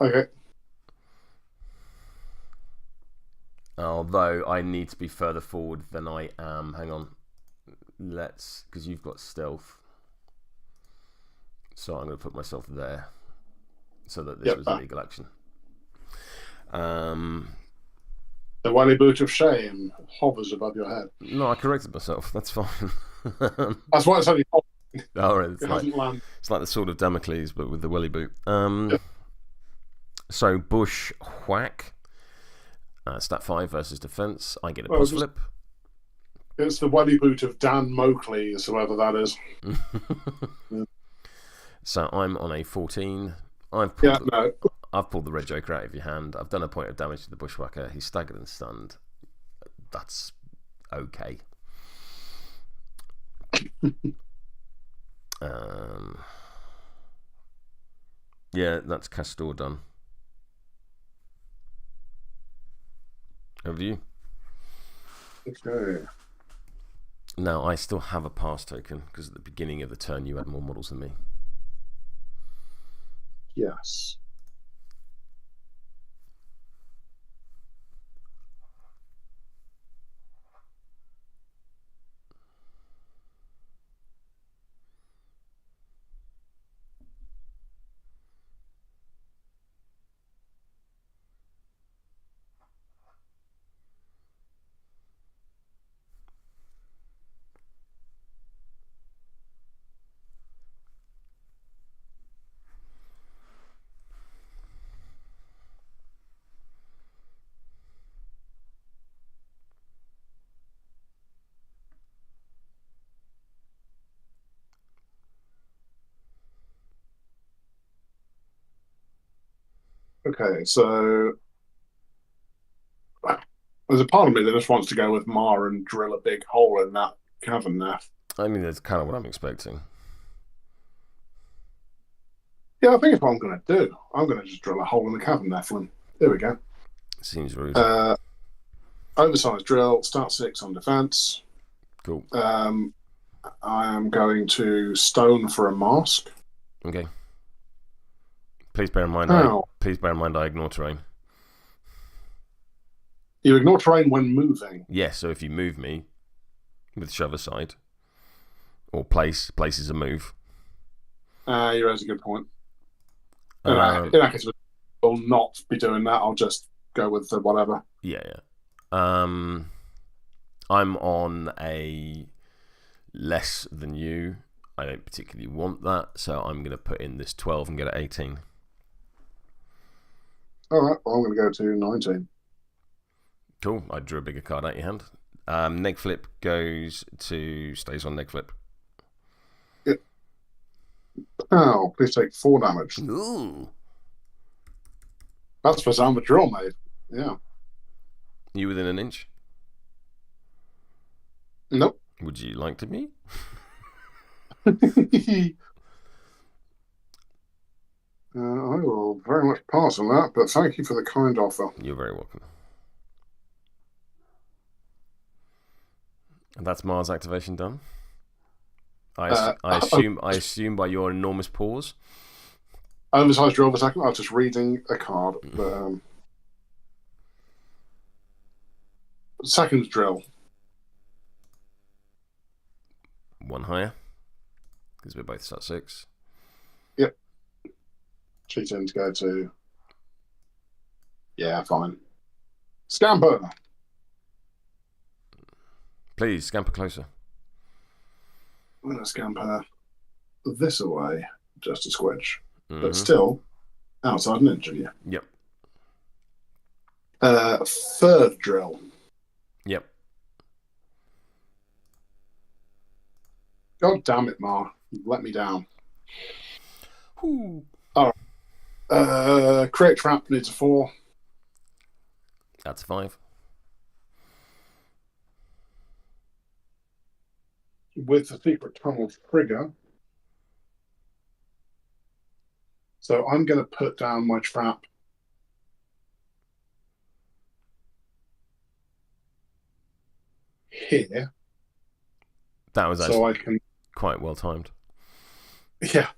Okay. Although I need to be further forward than I am. Hang on. Because you've got stealth. So I'm going to put myself there. So that this was a legal action. The Wally Boot of Shame hovers above your head. No, I corrected myself. That's fine. That's why it's only hovering. All right, it's like the Sword of Damocles, but with the welly boot. So Bushwhack. Stat 5 versus defense. I get a pause flip. It's the Wally Boot of Dan Mokleys, whoever that is. Yeah. So I'm on a 14. I've pulled the Red Joker out of your hand. I've done a point of damage to the Bushwhacker. He's staggered and stunned. That's okay. Yeah, that's Kastore done. Over to you. Okay. Now, I still have a pass token, because at the beginning of the turn you had more models than me. Yes. Okay, so there's a part of me that just wants to go with Mar and drill a big hole in that cavern there. I mean, that's kind of what I'm expecting. Yeah, I think it's what I'm going to do. I'm going to just drill a hole in the Cavern Nephilim. There we go. Seems rude. Oversized drill, start 6 on defense. Cool. I am going to stone for a mask. Okay. Please bear in mind, I ignore terrain. You ignore terrain when moving. Yes, so if you move me with shove aside, or place is a move. You raise a good point. In that case, we'll not be doing that. I'll just go with the whatever. Yeah. I'm on a less than you. I don't particularly want that, so I'm going to put in this 12 and get an 18. All right, well, I'm going to go to 19. Cool. I drew a bigger card out your hand. Neg flip stays on neg flip. Yep. Oh, please take 4 damage. Ooh. That's for sound the drill made. Yeah. You within an inch? Nope. Would you like to be? I will very much pass on that, but thank you for the kind offer. You're very welcome. And that's Mars activation done. I assume by your enormous pause. Oversized drill attack. I was just reading a card. But, second drill. 1 higher. Because we're both start 6. Yep. Cheating to go to. Yeah, fine. Scamper. Please, scamper closer. I'm going to scamper this away just a squidge. But still outside an inch of you. Yep. Third drill. Yep. God damn it, Mar. You've let me down. Ooh. All right. Create trap needs a 4. That's 5. With the secret tunnel trigger. So I'm going to put down my trap here. That was actually quite well timed. Yeah.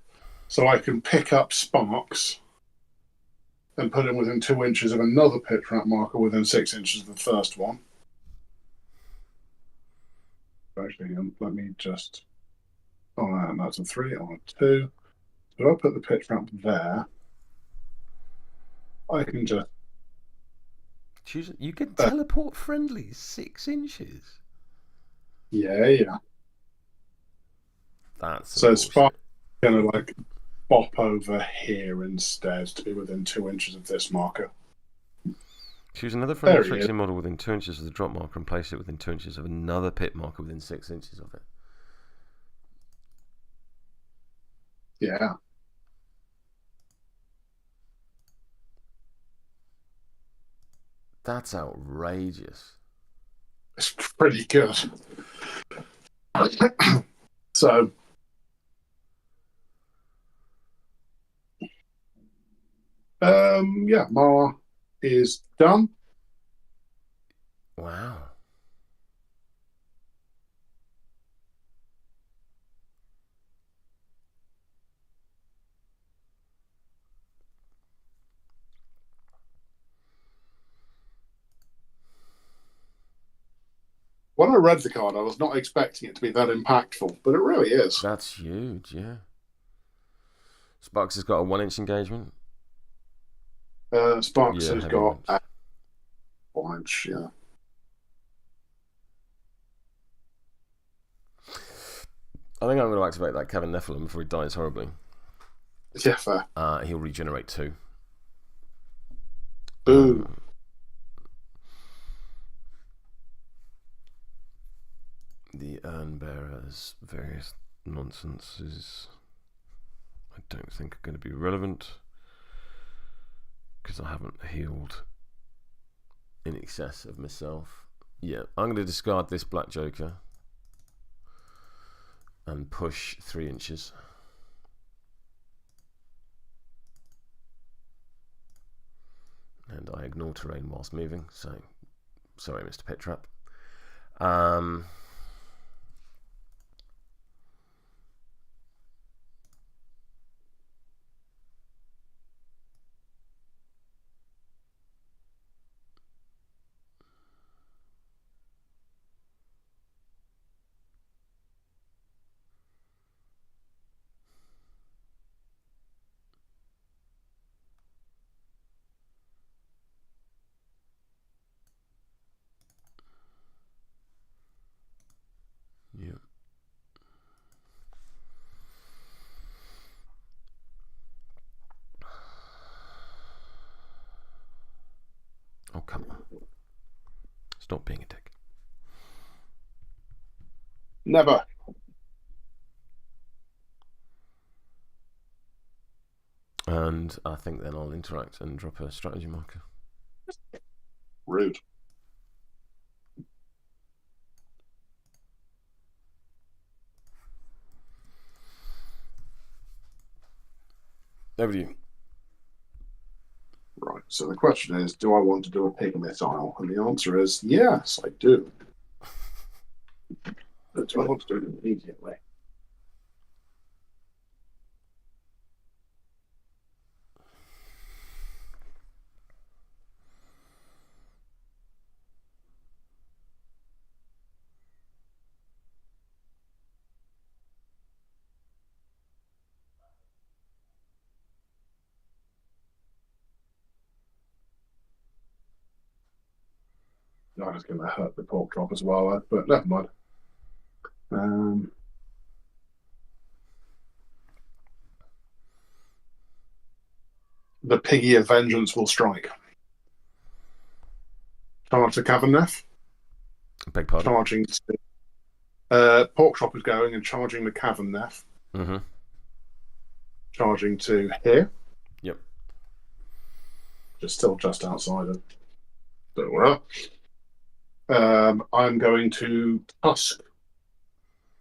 So I can pick up sparks and put them within 2 inches of another pit trap marker within 6 inches of the first one. Actually, let me just... Oh, that's a 3 on a 2. So I put the pit trap there. I can just... You can teleport friendly 6 inches. Yeah. That's so Spark's going to bop over here instead to be within 2 inches of this marker. Choose another friendly Tricksy model within 2 inches of the drop marker and place it within 2 inches of another pit marker within 6 inches of it. Yeah. That's outrageous. It's pretty good. So, Mar is done. Wow. When I read the card, I was not expecting it to be that impactful, but it really is. That's huge, yeah. Sparks has got a 1 inch engagement. Sparks has got a 1 inch, yeah. I think I'm going to activate that Cavern Nephilim before he dies horribly. Yeah, fair. He'll regenerate 2. Boom. The Urnbearer's various nonsenses I don't think are going to be relevant. because I haven't healed in excess of myself. Yeah, I'm going to discard this black joker and push 3 inches. And I ignore terrain whilst moving, so sorry, Mr. Pit Trap. Yeah. Oh, come on. Stop being a dick. Never. And I think then I'll interact and drop a strategy marker. Rude. Over to you. Right, so the question is, do I want to do a pig missile? And the answer is yes, I do. But do I want to do it immediately? No, I'm just going to hurt the pork chop as well, but never mind. The piggy of vengeance will strike. Charge the Cavern Neph. Beg pardon? Charging. Pork chop is going and charging the Cavern Neph. Mm-hmm. Charging to here. Yep. Still just outside of the world. I'm going to tusk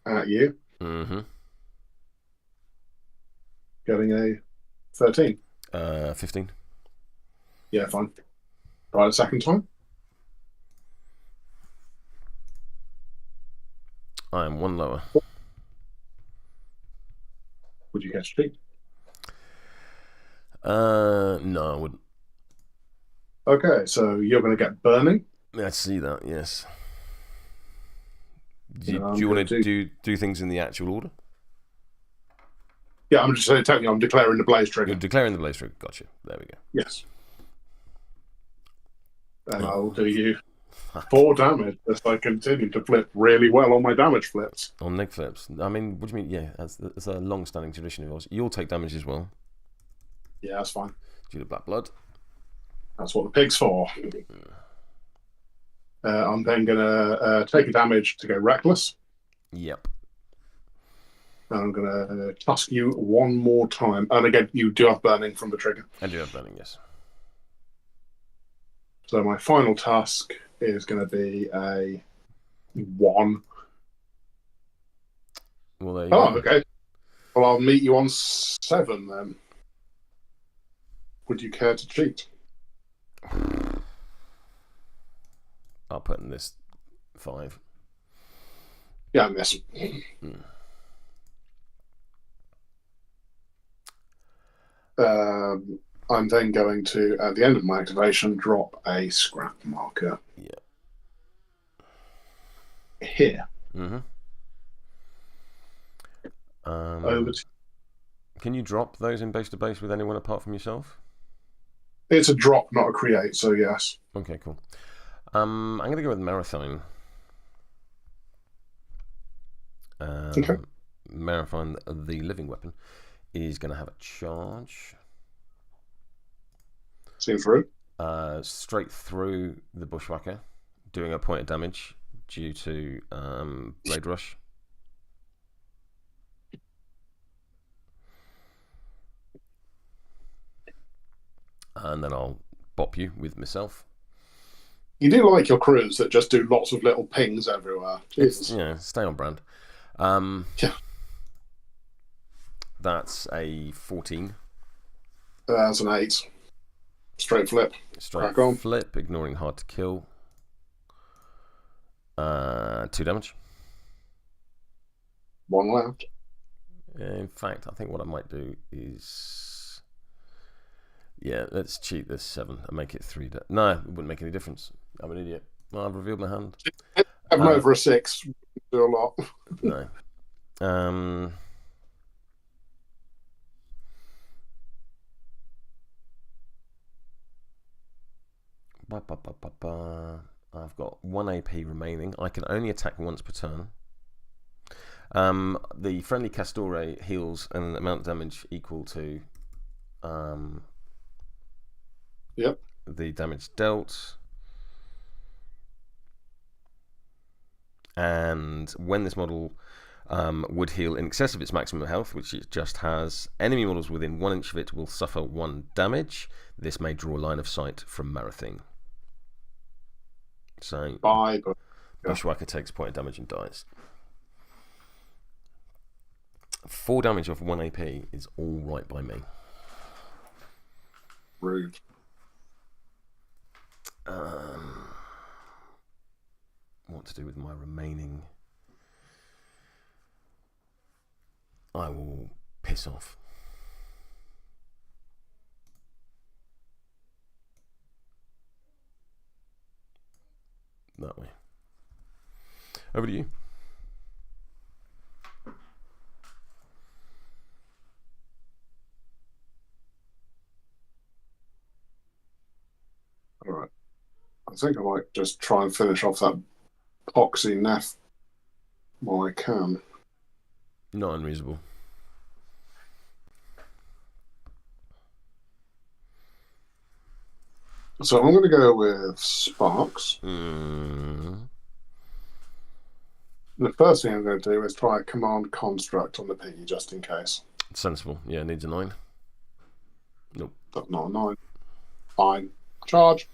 at you. Mm-hmm. Getting a 13. 15. Yeah, fine. Try a second time. I am 1 lower. Would you catch cheat? No, I wouldn't. Okay, so you're going to get burning. Let's see that, yes. Do No, you want to do things in the actual order? Yeah, I'm just telling you, I'm declaring the blaze trigger. You're declaring the blaze trigger. Gotcha. There we go. Yes. And I will do you 4 damage as I continue to flip really well on my damage flips. On neg flips. I mean, what do you mean? Yeah, that's a long-standing tradition of yours. You'll take damage as well. Yeah, that's fine. Due to black blood. That's what the pig's for. I'm then going to take a damage to go reckless. Yep. And I'm going to tusk you 1 more time. And again, you do have burning from the trigger. I do have burning, yes. So my final tusk is going to be a 1. Well, there you go. Okay. Well, I'll meet you on 7 then. Would you care to cheat? I'll put in this 5. Yeah, I miss. I'm then going to, at the end of my activation, drop a scrap marker. Yeah. Here. Mm-hmm. Over to... Can you drop those in base to base with anyone apart from yourself? It's a drop, not a create, so yes. Okay, cool. I'm going to go with Marathine. Okay. Marathine, the living weapon, is going to have a charge. See through? Straight through the Bushwhacker, doing a point of damage due to Blade Rush. and then I'll bop you with myself. You do like your crews that just do lots of little pings everywhere. Jesus. Stay on brand. Yeah. That's a 14. That's an 8. Straight flip. Straight flip, ignoring hard to kill. 2 damage. 1 left. In fact, I think what I might do is... Yeah, let's cheat this 7 and make it 3. No, it wouldn't make any difference. I'm an idiot. Well, I've revealed my hand. 7 over a 6 do a lot. No. I've got 1 AP remaining. I can only attack once per turn. The friendly Kastore heals an amount of damage equal to the damage dealt. And when this model would heal in excess of its maximum health, which it just has, enemy models within 1 inch of it will suffer 1 damage. This may draw line of sight from Marathine. So Bushwhacker takes a point of damage and dies. 4 damage off 1 AP is all right by me. Rude. What to do with my remaining? I will piss off. That way. Over to you. All right. I think I might just try and finish off that Poxy Neph while I can. Not unreasonable. So I'm going to go with Sparks. Mm. The first thing I'm going to do is try a command construct on the piggy just in case. Sensible. Yeah, it needs a 9. Nope. That's not a 9. Fine. Charge.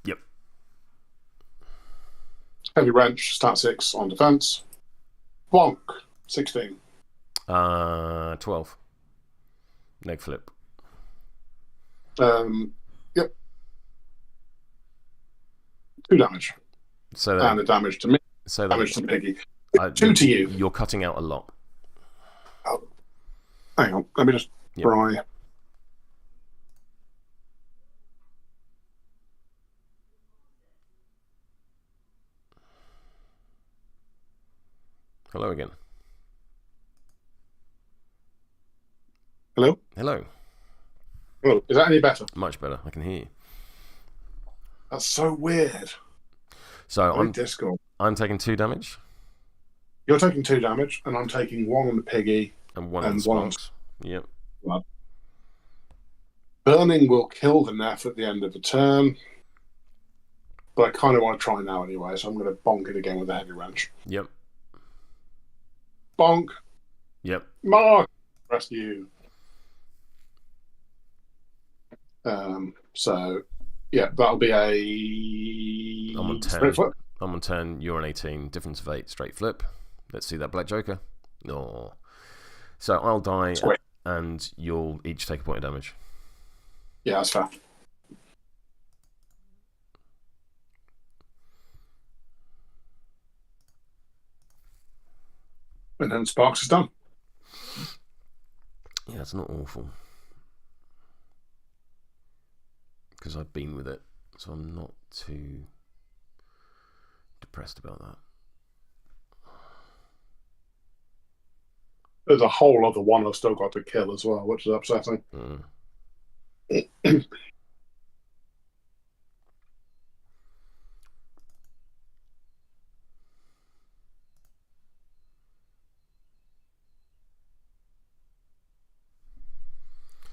Yep. Heavy wrench, stat 6 on defense. Bonk. 16. 12. Neg flip. Yep. 2 damage. So and the damage to me. So damage to Piggy. 2 to you. You're cutting out a lot. Oh. Hang on. Let me just try. Hello again. Hello? Hello. Hello. Is that any better? Much better. I can hear you. That's so weird. So I'm taking 2 damage. You're taking 2 damage, and I'm taking 1 on the piggy and 1 on Sparks. Yep. Blood. Burning will kill the Neph at the end of the turn, but I kind of want to try now anyway, so I'm going to bonk it again with a heavy wrench. Yep. Bonk. Yep. Mark. Rescue. So, yeah, that'll be a... I'm on 10. Straight flip. I'm on 10. You're on 18. Difference of 8. Straight flip. Let's see that Black Joker. No. So I'll die, and you'll each take a point of damage. Yeah, that's fair. And then Sparks is done. Yeah, it's not awful. Because I've been with it, so I'm not too depressed about that. There's a whole other one I've still got to kill as well, which is upsetting.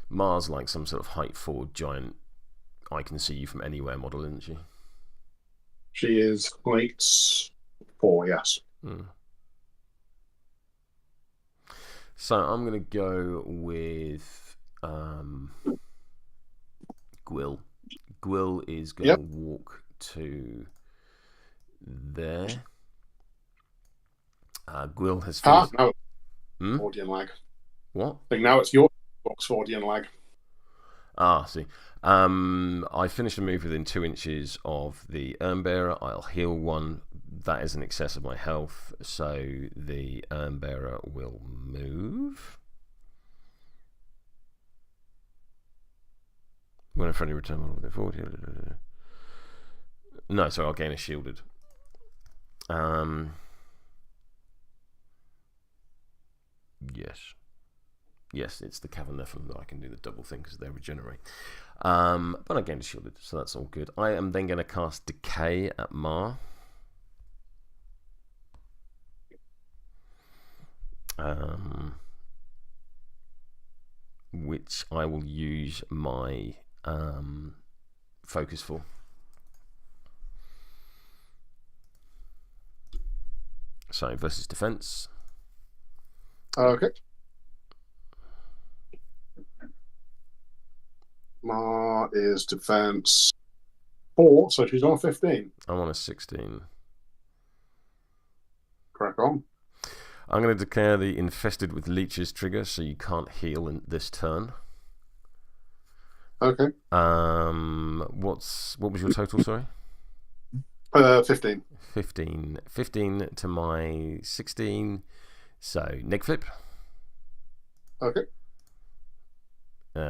Mars like some sort of height 4 giant I can see you from anywhere model, isn't she? She is height 4, yes. So I'm going to go with Gwyll. Gwyll is going to walk to there. Gwyll has finished. No. Fordian lag. What? I think now it's your Fordian lag. See. I finished a move within 2 inches of the Urnbearer. I'll heal one. That is in excess of my health, so the Urnbearer will move. When a friendly return will go forward. No, sorry, I'll gain a shielded. Yes, it's the Cavern Nephilim that I can do the double thing because they regenerate. But I gained a shielded, so that's all good. I am then going to cast Decay at Mah. Which I will use my focus for. So versus defense. Okay. Mah is defense 4, so she's on a 15. I'm on a 16. Crack on. I'm going to declare the infested with leeches trigger, so you can't heal in this turn. Okay. What was your total? Sorry. 15. 15 to my 16. So neg flip. Okay.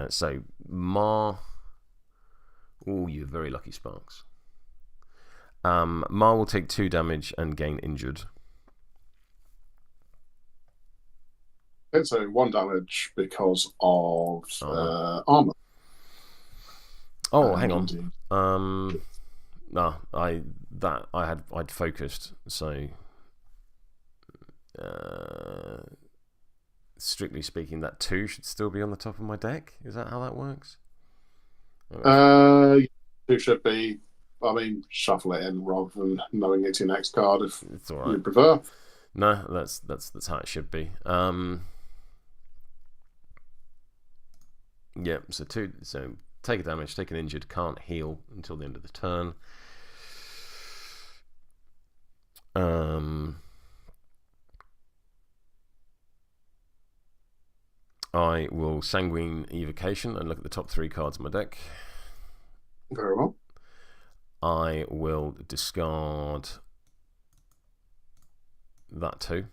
So Mah. Oh, you're very lucky, Sparks. Mah will take 2 damage and gain injured. It's a 1 damage because of armor. Oh, hang on. No, I'd focused, so strictly speaking, that 2 should still be on the top of my deck. Is that how that works? 2 should be. I mean, shuffle it in rather than knowing it's your next card if it's all right. you prefer. No, that's how it should be. Yeah, so 2. So take a damage, take an injured, can't heal until the end of the turn. I will Sanguine Evocation and look at the top 3 cards of my deck. Very well. I will discard that 2.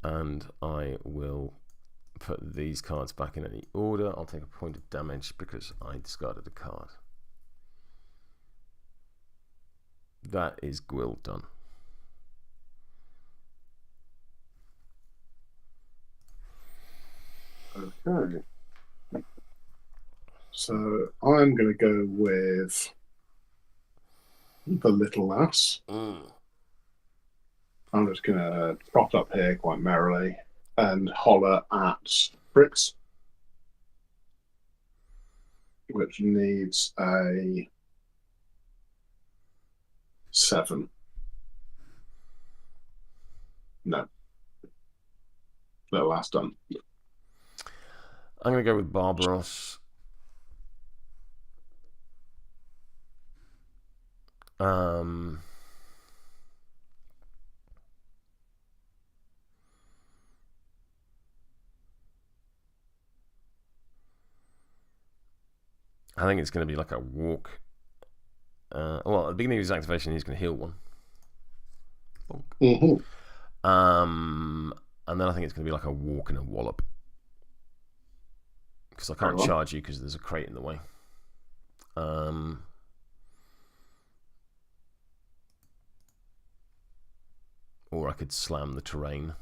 And I will put these cards back in any order. I'll take a point of damage because I discarded a card. That is Gwyll done. Okay. So I'm going to go with the little lass. I'm just going to trot up here quite merrily and holler at Trix, which needs a 7. No. Little lass done. I'm going to go with Barbaros. I think it's going to be like a walk. Well, at the beginning of his activation, he's going to heal 1. Mm-hmm. And then I think it's going to be like a walk and a wallop. Because I can't charge you because there's a crate in the way. Or I could slam the terrain.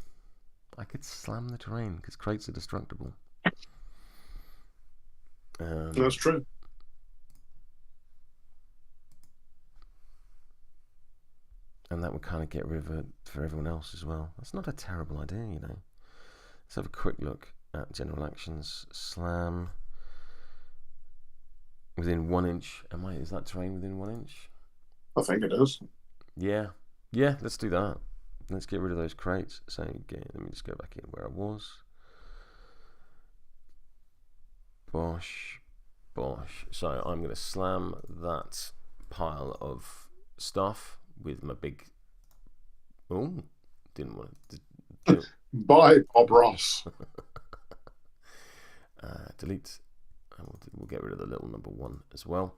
Because crates are destructible. That's true. And that would kind of get rid of it for everyone else as well. That's not a terrible idea, you know. Let's have a quick look at general actions. Slam. Within 1 inch. Is that terrain within 1 inch? I think it is. Yeah, let's do that. Let's get rid of those crates. So again, let me just go back in where I was. Bosh. Bosh. So I'm going to slam that pile of stuff with my big. Oh, didn't want to. Bye, Bob Ross. Delete. We'll get rid of the little number 1 as well.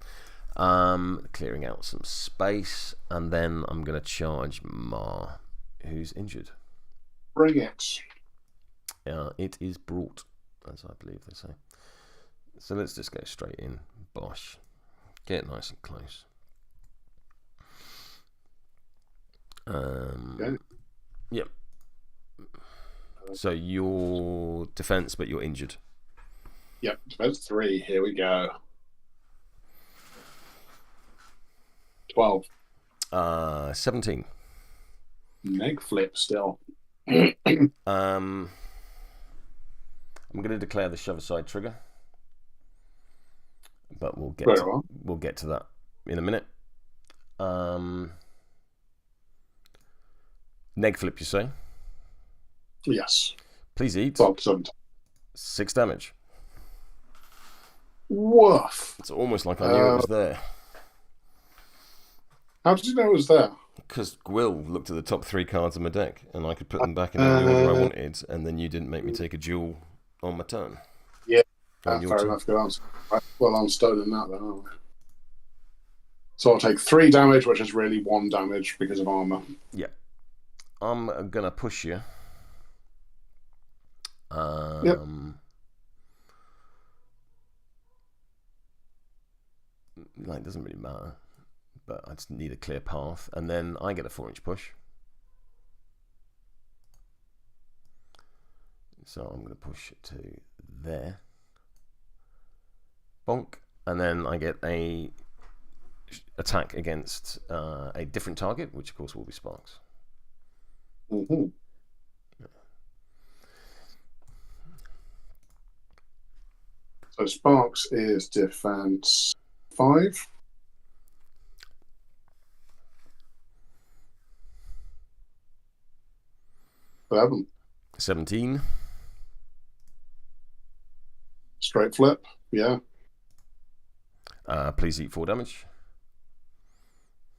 Clearing out some space, and then I'm going to charge Ma, who's injured. Bring it. It is brought, as I believe they say. So let's just go straight in. Bosh. Get nice and close. Okay. Yep. So your defense, but you're injured. Yep, defense 3. Here we go. 12. 17. Neg flip still. I'm going to declare the shove aside trigger, but we'll get to that in a minute. Neg flip, you say? Yes. Please eat. 6 damage. Woof. It's almost like I knew it was there. How did you know it was there? Because Gwyll looked at the top 3 cards of my deck, and I could put them back in any order I wanted, and then you didn't make me take a duel on my turn. Yeah, fair enough. Good answer. Right. Well, I'm stoning that then, aren't I? So I'll take 3 damage, which is really 1 damage because of armor. Yeah. I'm going to push you. Yep. It doesn't really matter, but I just need a clear path, and then I get a 4-inch push. So I'm going to push it to there. Bonk. And then I get a attack against a different target, which of course will be Sparks. Mm-hmm. So Sparks is defense 5. 11. 17. Straight flip, yeah. Please eat 4 damage.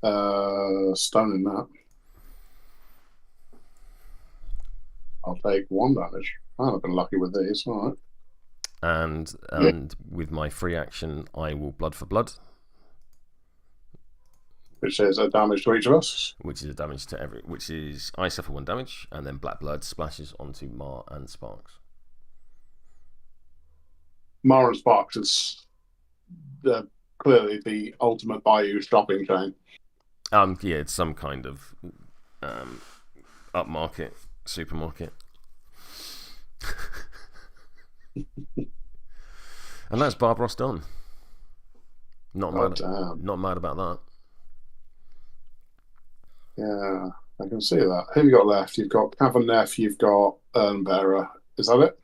Stoning that. I'll take 1 damage. I've been lucky with these, all right. And with my free action, I will blood for blood. Which is a damage to each of us. Which is a damage to every. Which is I suffer 1 damage, and then black blood splashes onto Ma and Sparks. Ma and Sparks is clearly the ultimate Bayou shopping chain. Yeah, it's some kind of upmarket supermarket. And that's Barbaros done. Not mad about that. Yeah, I can see that. Who have you got left? You've got Cavern Nephilim, you've got Urnbearer. Is that it?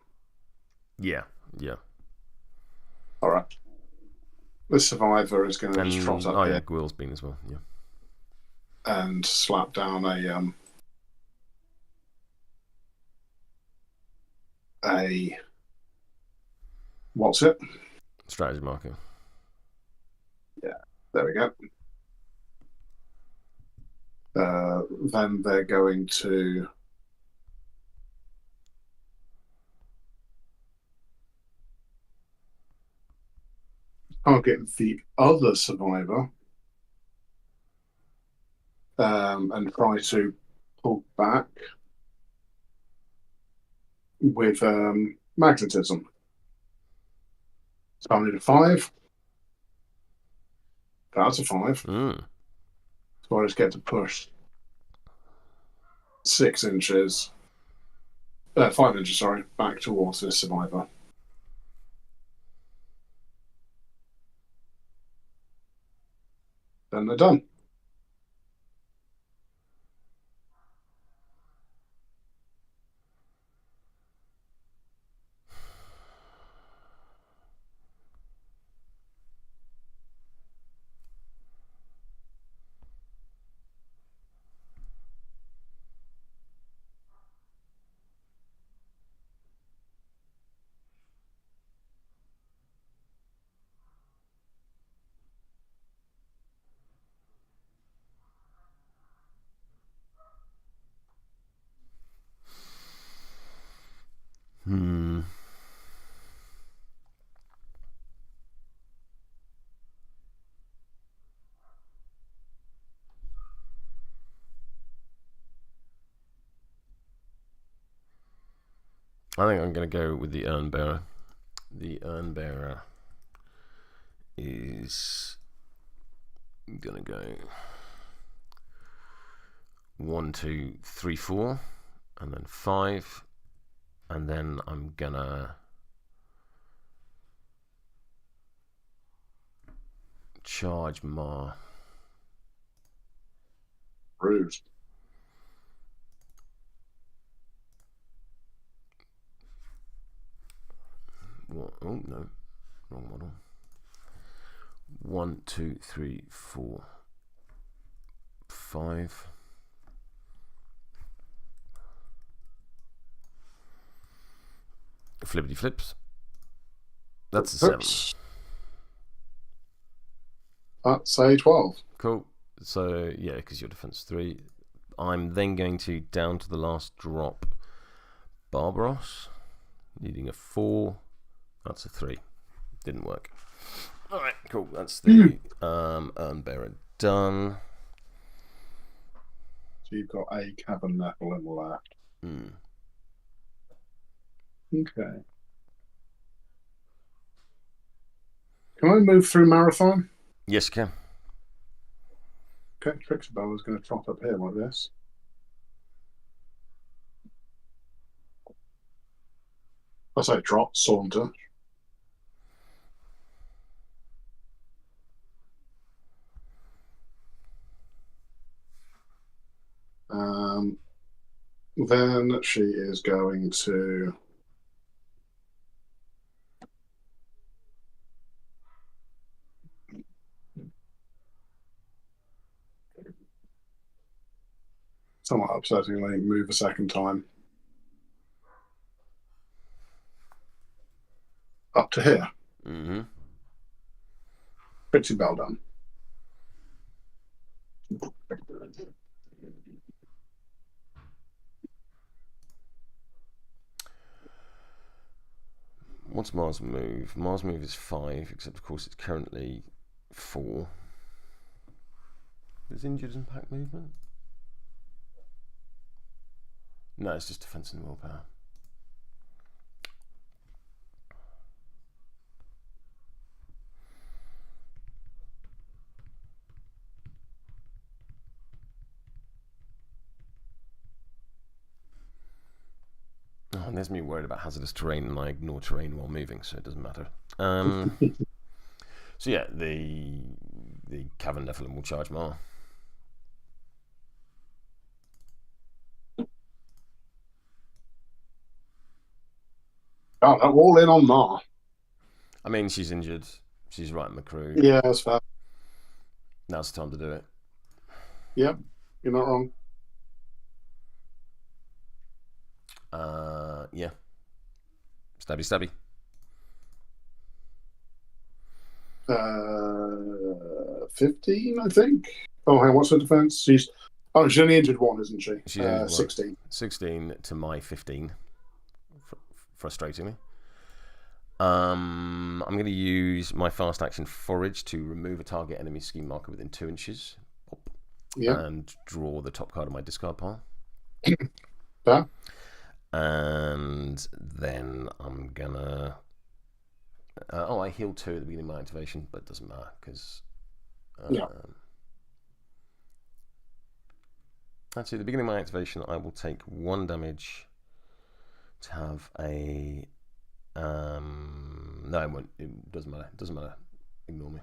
Yeah. All right. The Survivor is going to just trot up here. Yeah, Gwyl's been as well, yeah. And slap down a what's it? Strategy marker. Yeah, there we go. Then they're going to target the other survivor and try to pull back with magnetism. So I need a 5. That's a 5. So I just get to push 6 inches, 5 inches, sorry, back towards this survivor. Then they're done. I think I'm going to go with the Urnbearer. The Urnbearer is going to go 1, 2, 3, 4, and then 5, and then I'm going to charge Mah. Rude. What? Oh no, wrong model. 1, 2, 3, 4, 5. Flippity flips. That's a 7. That's a 12. Cool. So yeah, because your defense 3. I'm then going to down to the last drop. Barbaros, needing a 4. That's a 3. Didn't work. All right, cool. That's the Urnbearer done. So you've got a Cavern Nephilim left. Okay. Can I move through Marathine? Yes, you can. Okay, Trixiebelle is going to trot up here like this. I say trot, saunter. Then she is going to somewhat upsettingly move a second time up to here. Trixiebelle done. What's Mars move? Mars move is 5, except of course it's currently 4. Is injured and pack movement? No, it's just defense and willpower. Oh, and there's me worried about hazardous terrain, and I ignore terrain while moving, so it doesn't matter. So yeah, the Cavern Nephilim will charge Mah. Oh, they're all in on Mah. I mean, she's injured. She's right in the crew. Yeah, that's fair. Now's the time to do it. Yep, you're not wrong. Yeah. Stabby. 15, I think. Oh, hang on, what's her defense? She's only injured 1, isn't she? She's injured 16. 16 to my 15. Frustratingly. I'm going to use my fast action Forage to remove a target enemy scheme marker within 2 inches. Yeah. And draw the top card of my discard pile. Fair. And then I'm gonna. I healed 2 at the beginning of my activation, but it doesn't matter because. Actually, at the beginning of my activation, I will take 1 damage to have a. No, it won't. It doesn't matter. It doesn't matter. Ignore me,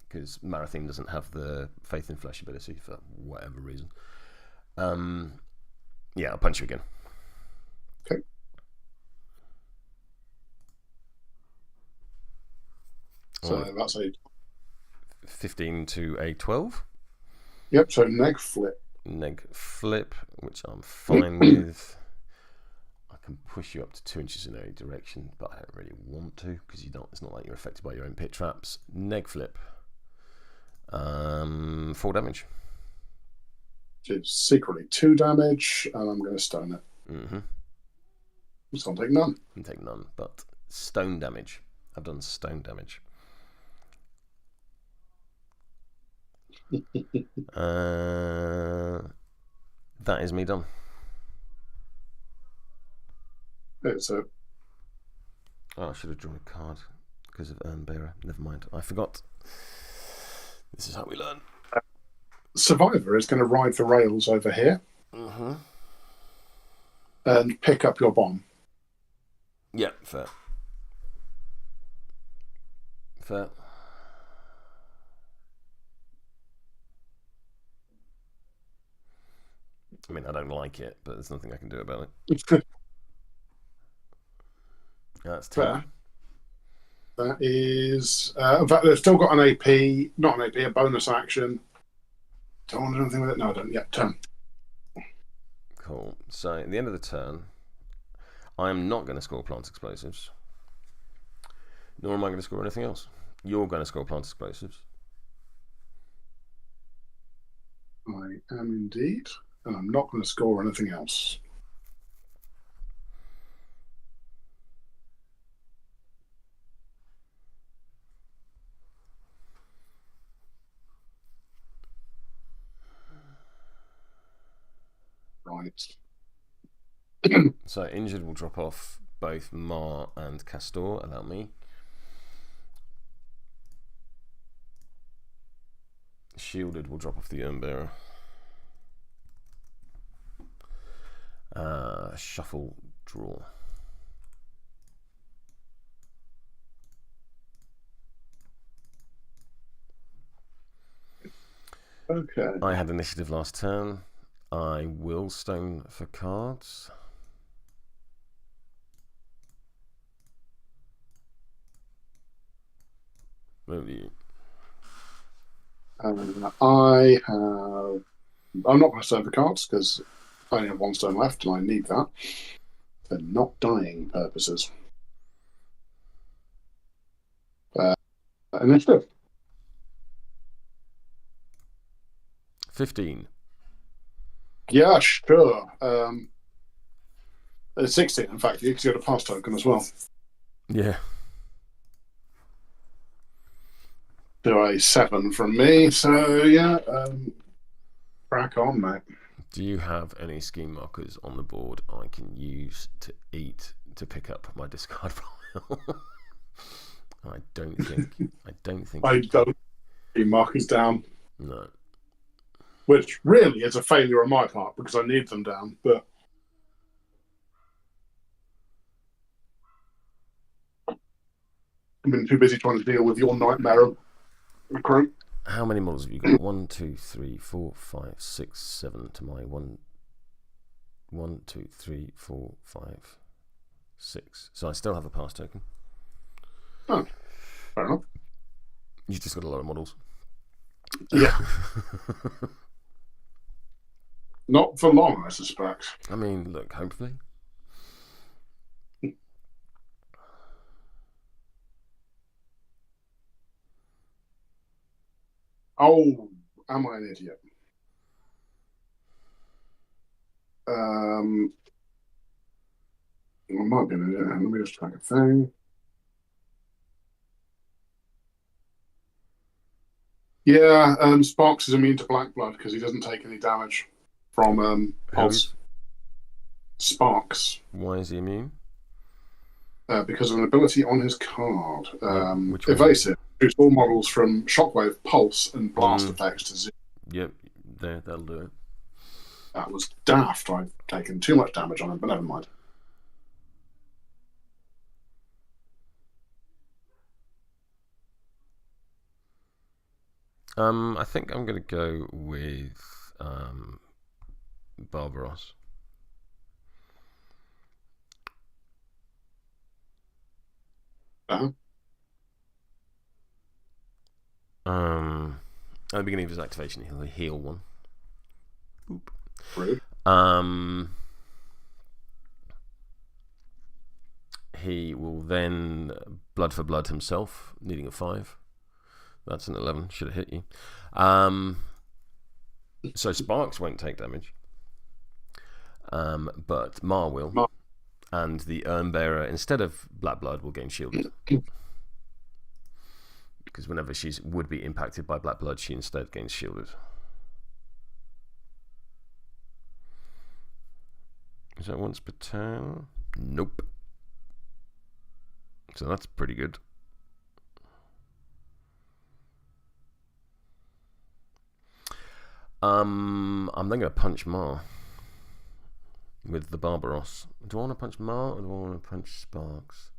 because Marathine doesn't have the Faith in Flesh ability for whatever reason. Yeah, I'll punch you again. Okay. So that's a 15 to a 12. Yep, so neg flip. Neg flip, which I'm fine with. I can push you up to 2 inches in any direction, but I don't really want to because you don't. It's not like you're affected by your own pit traps. Neg flip. 4 damage. It's secretly 2 damage, and I'm going to stone it. So I'll take none. I'll take none, but stone damage. I've done stone damage. That is me done. It's a Oh, I should have drawn a card because of Urnbearer. Never mind. I forgot. This is how we learn. Survivor is going to ride the rails over here and pick up your bomb. Yeah, fair. Fair. I mean, I don't like it, but there's nothing I can do about it. That's 10. Fair. That is... in fact, they've still got an AP, not an AP, a bonus action. Don't want to do anything with it? No, I don't. Yeah, turn. Cool. So, at the end of the turn, I am not going to score plant explosives. Nor am I going to score anything else. You're going to score plant explosives. I am indeed. And I'm not going to score anything else. Right. So injured will drop off both Meemaw and Kastore. Allow me. Shielded will drop off the Urnbearer. Shuffle, draw. Okay. I had initiative last turn. I will stone for cards. Over to you. I have... I'm not going to stone the cards because I only have one stone left and I need that for not dying purposes. Initiative. 15. Yeah, sure. 16, in fact, you got a pass token as well. Yeah. To a 7 from me, so yeah, crack on, mate. Do you have any scheme markers on the board I can use to eat to pick up my discard pile? I don't think. I don't see markers down. No. Which really is a failure on my part because I need them down, but I've been too busy trying to deal with your nightmare of recruit. How many models have you got? 1, 2, 3, 4, 5, 6, 7 to my 1, 2, 3, 4, 5, 6. So I still have a pass token. Oh, fair enough. You've just got a lot of models. Yeah. Not for long, I suspect. I mean, look, hopefully. Oh, am I an idiot? I might be an idiot. Let me just track a thing. Yeah, Sparks is immune to black blood because he doesn't take any damage from pulse. Sparks. Why is he immune? Because of an ability on his card. Which one? Evasive. Shoots all models from Shockwave, Pulse, and Blast effects to 0. Yep, that'll do it. That was daft. I've taken too much damage on him, but never mind. I think I'm going to go with Barbaros. At the beginning of his activation, he'll heal 1. Boop. Rude. He will then blood for blood himself, needing a 5. That's an 11. Should have hit you. So Sparks won't take damage, but Meemaw will, and the Urnbearer, instead of black blood, will gain shielded. Because whenever she would be impacted by black blood, she instead gains shielded. Is that once per turn? Nope. So that's pretty good. I'm then going to punch Mah with the Barbaros. Do I want to punch Mah or do I want to punch Sparks?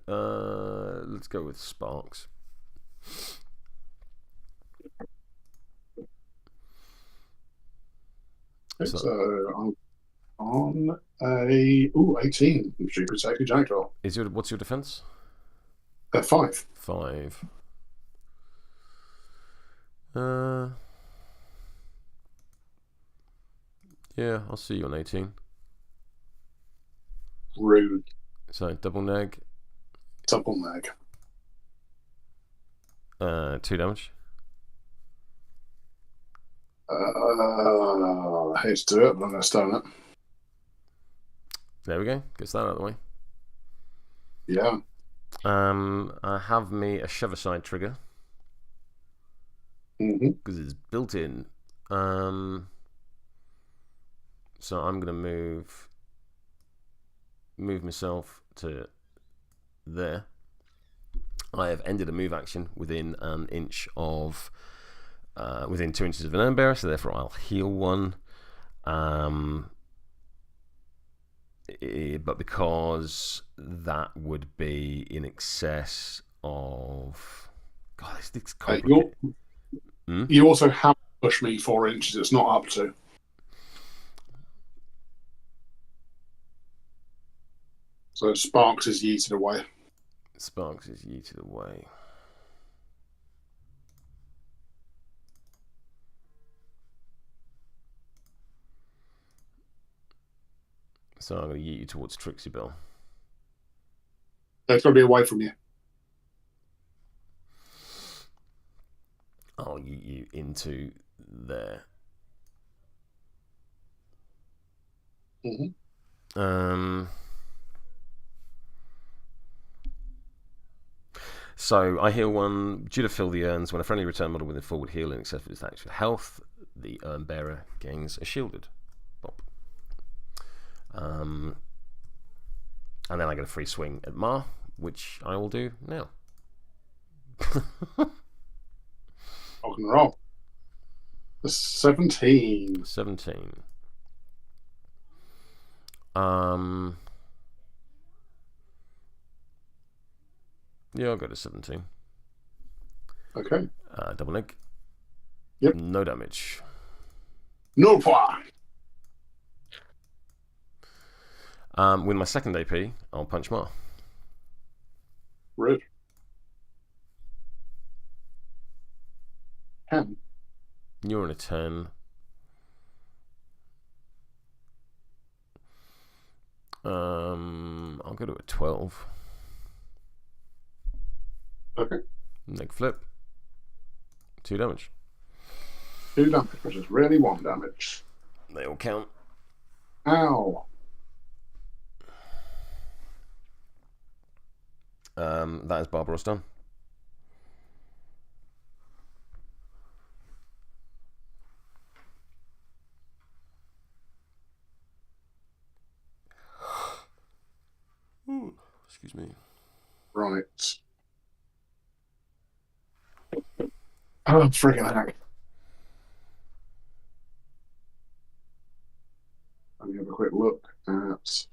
Let's go with Sparks. So I'm on a 18. Stupid safety jackdaw. What's your defense? 5. 5. Yeah, I'll see you on 18. Rude. So double neg. Double neg. 2 damage. I hate to do it, but I'm going to stone it. There we go. Gets that out of the way. Yeah. I have me a shove-aside trigger. Because it's built in. So I'm going to move myself to there. I have ended a move action within an inch of... within 2 inches of an Urnbearer, so therefore I'll heal 1. But because that would be in excess of... God, it's complicated. You also have to push me 4 inches. It's not up to. So Sparks is yeeted away. Sparks is yeeted away. So I'm going to yeet you towards Trixiebelle. It's going to be away from you. I'll yeet you into there. So I heal 1 due to fill the urns. When a friendly return model with a forward heal in excess of its actual health, the Urnbearer gains a shielded. Bop. And then I get a free swing at Mah, which I will do now. Rock and roll. 17. 17. Yeah, I'll go to 17. Okay. Double neg. Yep. No damage. No fire. With my second AP, I'll punch Mah. Rude. 10. You're on a 10. I'll go to a 12. Okay. Neg flip. 2 damage. 2 damage, which is really 1 damage. They all count. Ow. That is Barbaros done. Ooh, excuse me. Right. Oh, friggin' heck. Let me have a quick look at...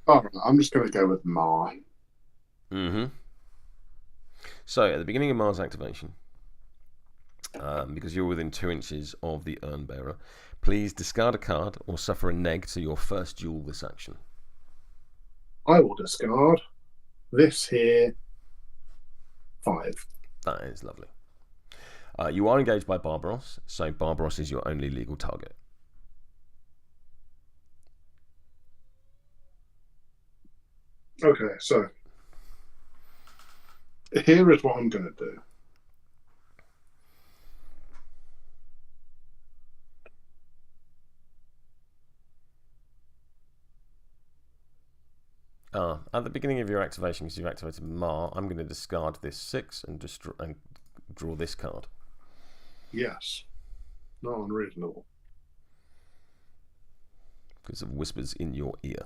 Oh, I'm just going to go with Mah. So, at the beginning of Mah's activation, because you're within 2 inches of the Urnbearer, please discard a card or suffer a neg to your first duel this action. I will discard this here 5. That is lovely. You are engaged by Barbaros, so Barbaros is your only legal target. Okay, so here is what I'm going to do. At the beginning of your activation, because you've activated Ma, I'm going to discard this 6 and draw this card. Yes. Not unreasonable. Because of whispers in your ear.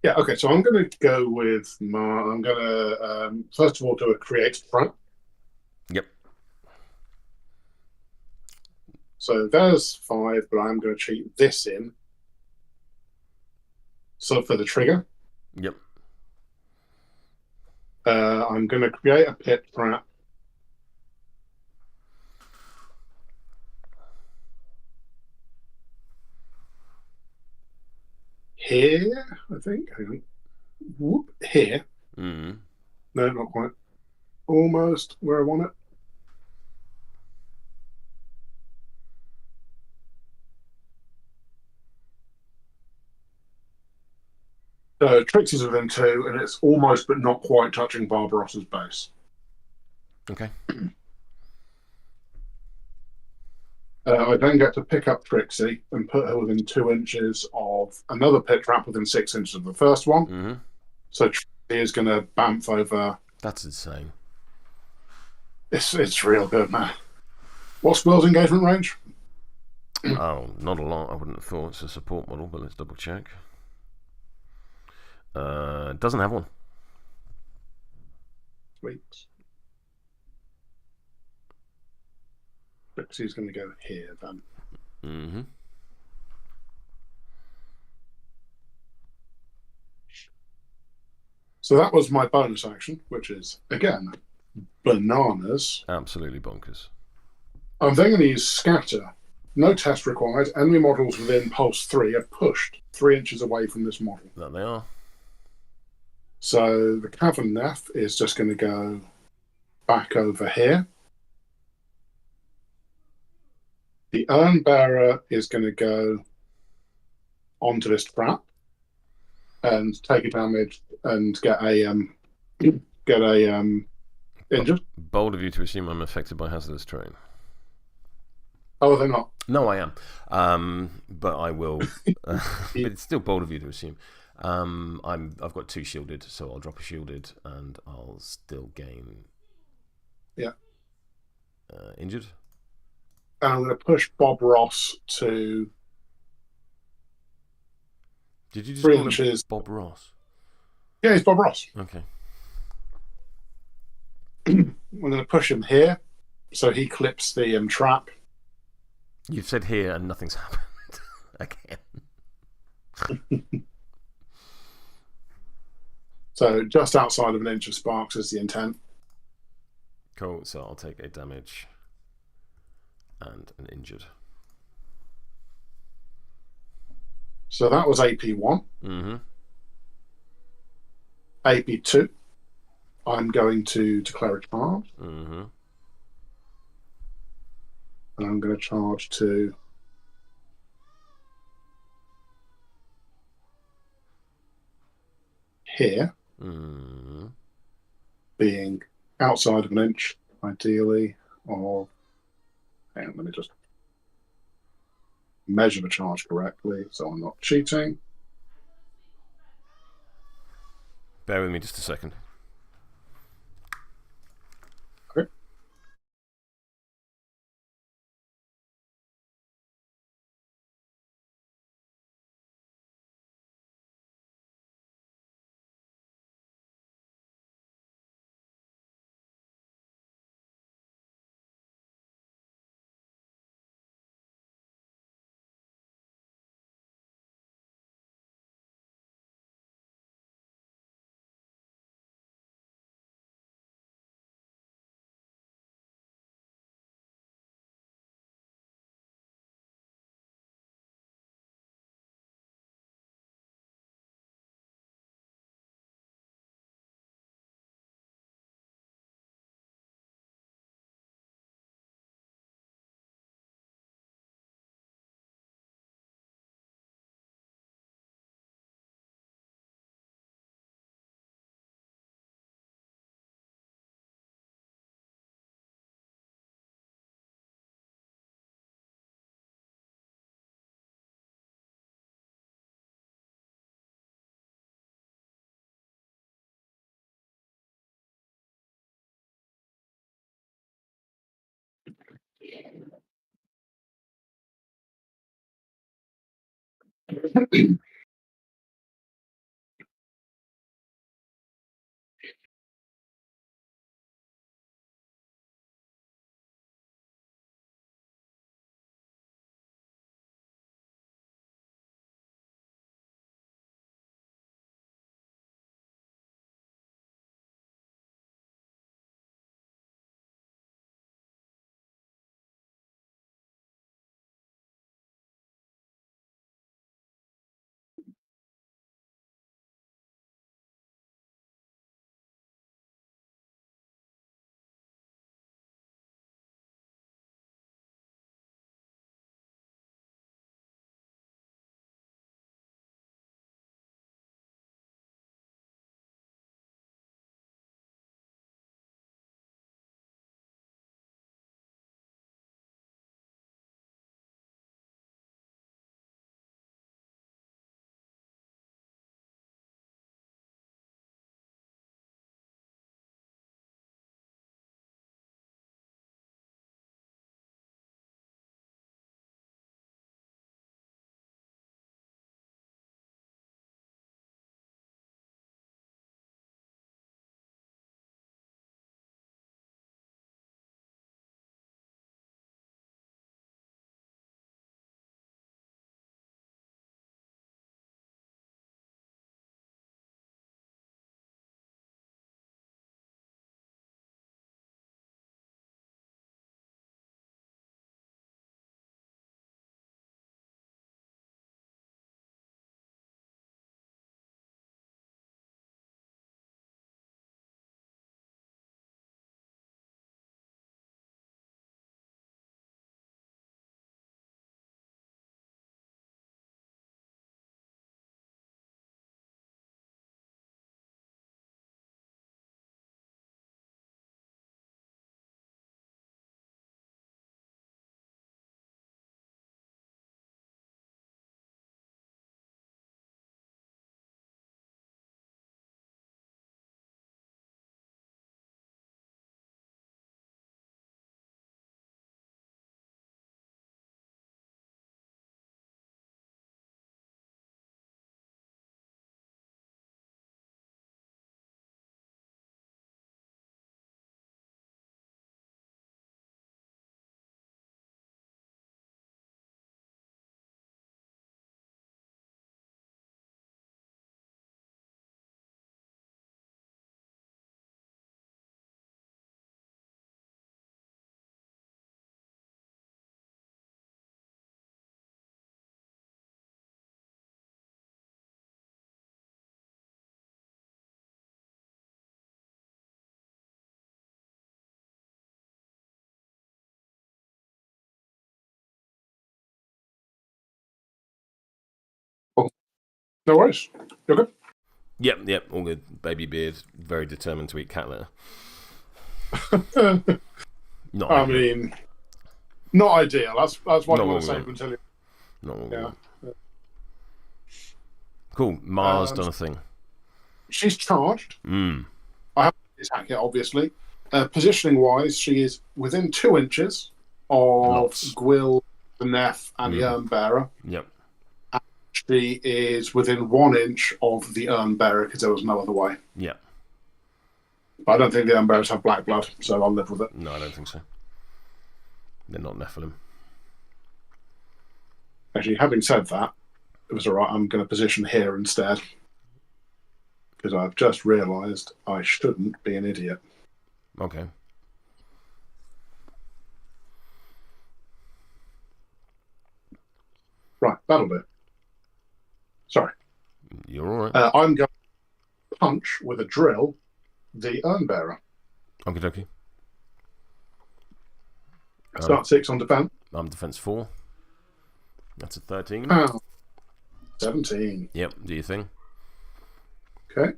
Yeah, okay, so I'm going to go with I'm going to, first of all, do a create front. Yep. So there's 5, but I'm going to cheat this in. So for the trigger. Yep. I'm going to create a pit trap. Here, I think. Hang on. Whoop, here. Mm. No, not quite. Almost where I want it. So Trixie's within 2, and it's almost but not quite touching Barbaros's base. Okay. I then get to pick up Tricksy and put her within 2 inches of another pit trap within 6 inches of the first one. Mm-hmm. So Tricksy is going to bamf over. That's insane. It's real good, man. What's Gwyl's engagement range? Oh, not a lot. I wouldn't have thought. It's a support model, but let's double check. Doesn't have one. Sweet. Trixie's going to go here then. Mm-hmm. So that was my bonus action, which is, again, bananas. Absolutely bonkers. I'm then going to use Scatter. No test required. Enemy models within Pulse 3 are pushed 3 inches away from this model. That they are. So the Cavern Neph is just going to go back over here. The Urnbearer is going to go onto this trap and take a damage and get a injured. Bold of you to assume I'm affected by hazardous terrain. Oh, they're not. No, I am. But I will. But it's still bold of you to assume. I've got 2 shielded, so I'll drop a shielded, and I'll still gain. Yeah. Injured. And I'm going to push Bob Ross to. Did you just 3 call inches. him Bob Ross? Yeah, he's Bob Ross. Okay. I'm going to push him here, so he clips the trap. You've said here, and nothing's happened again. So just outside of an inch of sparks is the intent. Cool. So I'll take a damage and an injured. So that was AP1. Mm-hmm. AP2. I'm going to declare a charge. Mm-hmm. And I'm going to charge to here, being outside of an inch, ideally, of. Hang on, let me just measure the charge correctly so I'm not cheating. Bear with me just a second. Cool. No worries. You're good? Yep, all good. Baby beard, very determined to eat cat litter. Not I ideal. mean, not ideal. That's what Not you what want we to say want. until you. Not what we Yeah. want. Cool. Mars done a thing. She's charged. Mm. I haven't attack yet, obviously. Positioning wise, she is within 2 inches of Lots. Gwyll, the Neph, and the Urnbearer. Yep. She is within 1 inch of the Urnbearer because there was no other way. Yep. But I don't think the Urnbearers have black blood, so I'll live with it. No, I don't think so. They're not Nephilim. Actually, having said that, it was alright. I'm going to position here instead. Because I've just realised I shouldn't be an idiot. Okay. Right, that'll do. Sorry. You're alright. I'm going to punch with a drill the Urnbearer. Okie dokie. Start 6 on defense. I'm defense 4. That's a 13. 17. Yep, do your thing. Okay.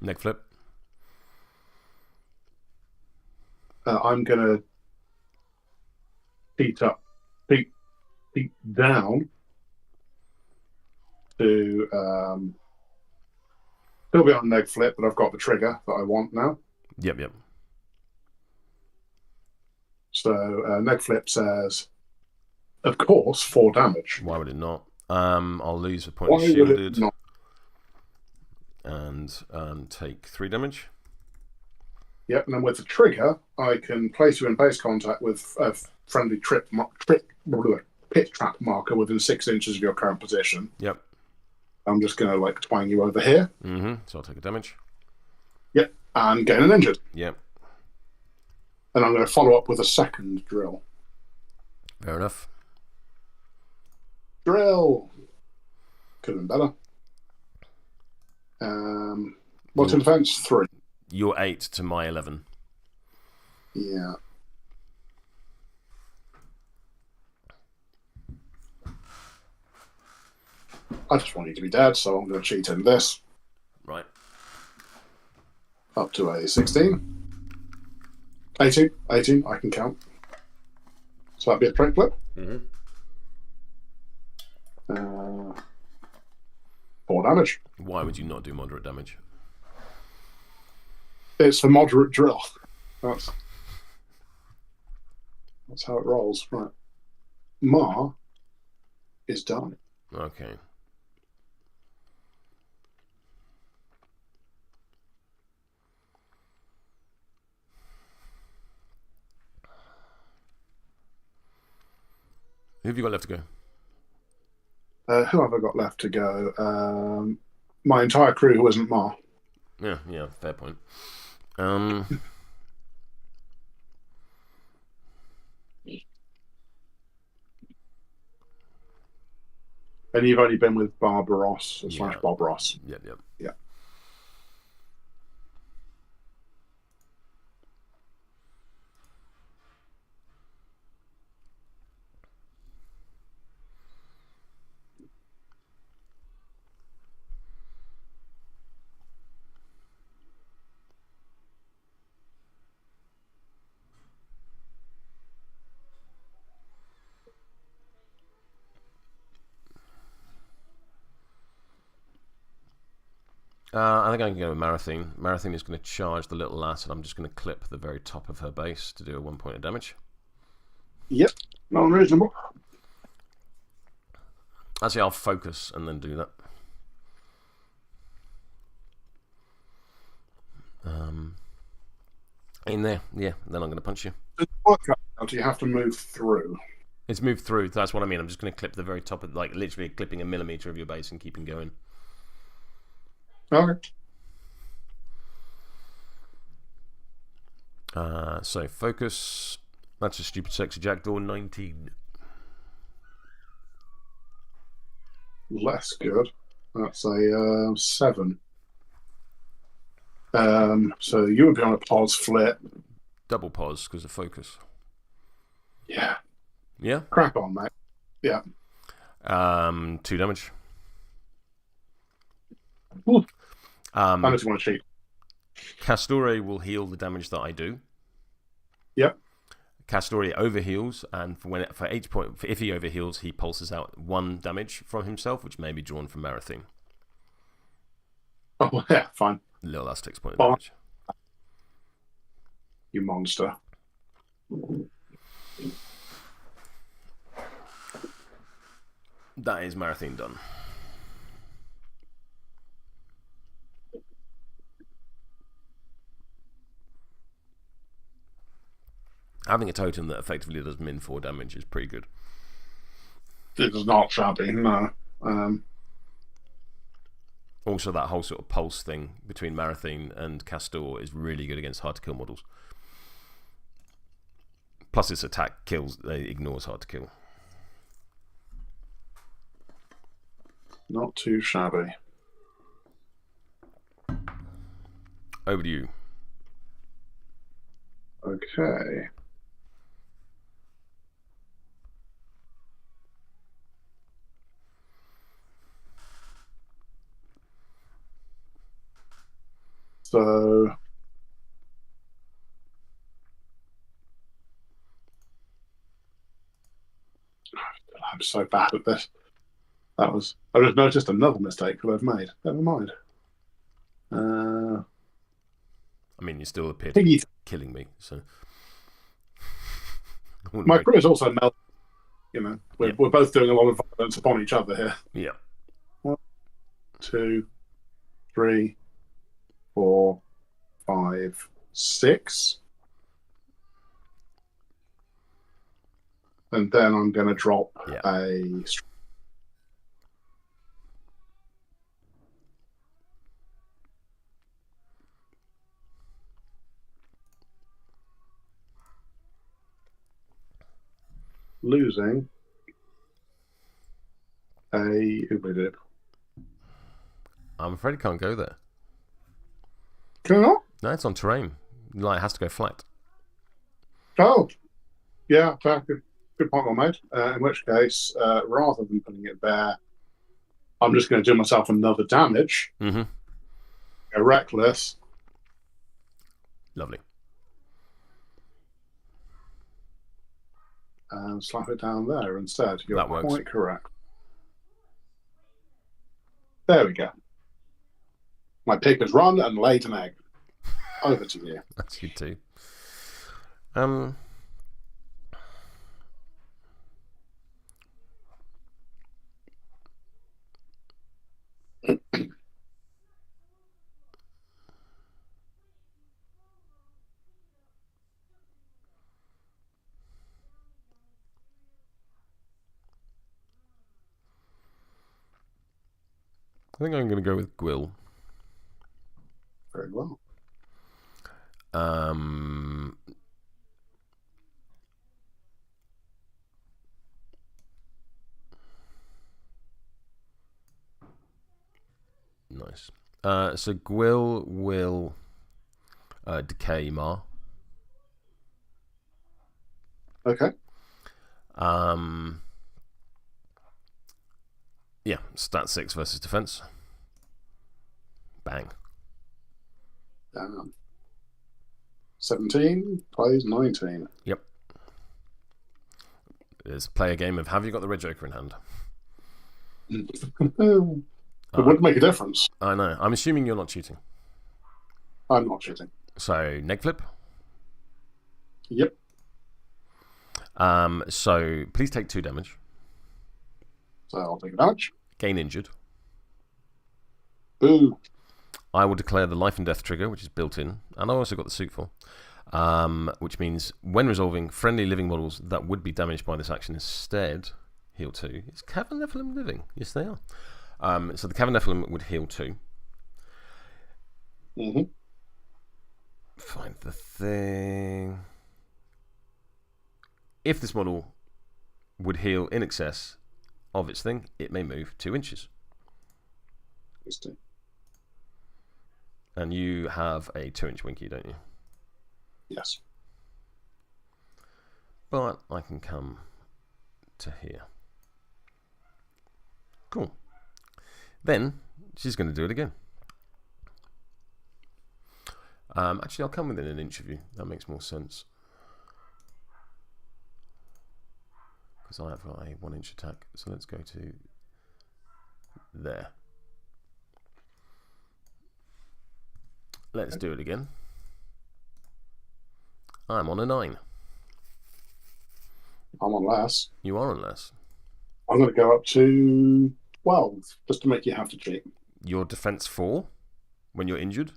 Neck flip. I'm going to feet down to still be on neck flip, but I've got the trigger that I want now. Yep. So neck flip says, of course, 4 damage. Why would it not? I'll lose a point Why of would it shielded not? and take 3 damage. Yep, and then with the trigger, I can place you in base contact with a friendly pit trap marker within 6 inches of your current position. Yep. I'm just going to like twang you over here. So I'll take a damage. Yep, and gain an injured. Yep. And I'm going to follow up with a second drill. Fair enough. Drill. Could have been better. What's in defense? 3. You're 8 to my 11. Yeah. I just want you to be dead, so I'm going to cheat in this. Right. Up to a 16. 18. 18, I can count. So that'd be a trait flip. 4 damage. Why would you not do moderate damage? It's the moderate drill. That's how it rolls. Right. Ma is done. Okay. Who have you got left to go? Who have I got left to go? My entire crew who isn't Ma. Yeah, fair point. And you've only been with Barbaros / Bob Ross. Yep. Yeah. I think I can go with Marathine. Marathine is going to charge the little lass, and I'm just going to clip the very top of her base to do a 1 point of damage. Yep, not unreasonable. Actually, I'll focus and then do that. In there, yeah. Then I'm going to punch you. Do you have to move through? It's moved through. That's what I mean. I'm just going to clip the very top of, like, literally clipping a millimeter of your base and keeping going. Okay. So focus. That's a stupid sexy jackdaw. 19. Less good. That's a 7. So you would be on a pause flip. Double pause because of focus. Yeah. Yeah. Crack on, mate. Yeah. 2 damage. Unless you want to cheat. Kastore will heal the damage that I do. Yep. Kastore overheals, and for each point, if he overheals, he pulses out 1 damage from himself, which may be drawn from Marathine. Oh yeah, fine. Little last 6 point of damage. You monster. That is Marathine done. Having a totem that effectively does min 4 damage is pretty good. It is not shabby, no. Also, that whole sort of pulse thing between Marathine and Kastore is really good against hard to kill models. Plus, its attack ignores hard to kill. Not too shabby. Over to you. Okay. So I'm so bad at this. I just noticed another mistake that I've made. Never mind. I mean, you still appear to be killing me, so my crew is also melted. we're both doing a lot of violence upon each other here. Yeah. 1, 2, 3, 4, 5, 6. And then I'm going to drop a... losing a Ublidib. I'm afraid it can't go there. Can it not? No, it's on terrain. It has to go flat. Oh, yeah, good point well made. In which case, rather than putting it there, I'm just going to do myself another damage. Mm-hmm. A reckless. Lovely. And slap it down there instead. You're quite correct. There we go. My pig has run and laid an egg. Over to you. That's good too. I think I'm going to go with Gwyll. Very well. Nice. So Gwyll will decay Meemaw. Okay. Yeah, stat 6 versus defense. Bang. Down. 17 plays 19. Yep. It's play a game of have you got the red joker in hand? It would make a difference. I know. I'm assuming you're not cheating. I'm not cheating. So neg flip. Yep. So please take 2 damage. So I'll take a damage. Gain injured. Boo. I will declare the life and death trigger, which is built in, and I also got the suit for, which means when resolving, friendly living models that would be damaged by this action instead heal 2. Is Cavern Nephilim living? Yes, they are. So the Cavern Nephilim would heal 2. Mm-hmm. Find the thing. If this model would heal in excess of its thing, it may move 2 inches. And you have a 2-inch winky, don't you? Yes. But I can come to here. Cool. Then she's going to do it again. Actually, I'll come within an inch of you. That makes more sense. Because I have a 1-inch attack. So let's go to there. Let's do it again. I'm on a 9. I'm on less. You are on less. I'm going to go up to 12, just to make you have to cheat. Your defense 4 when you're injured?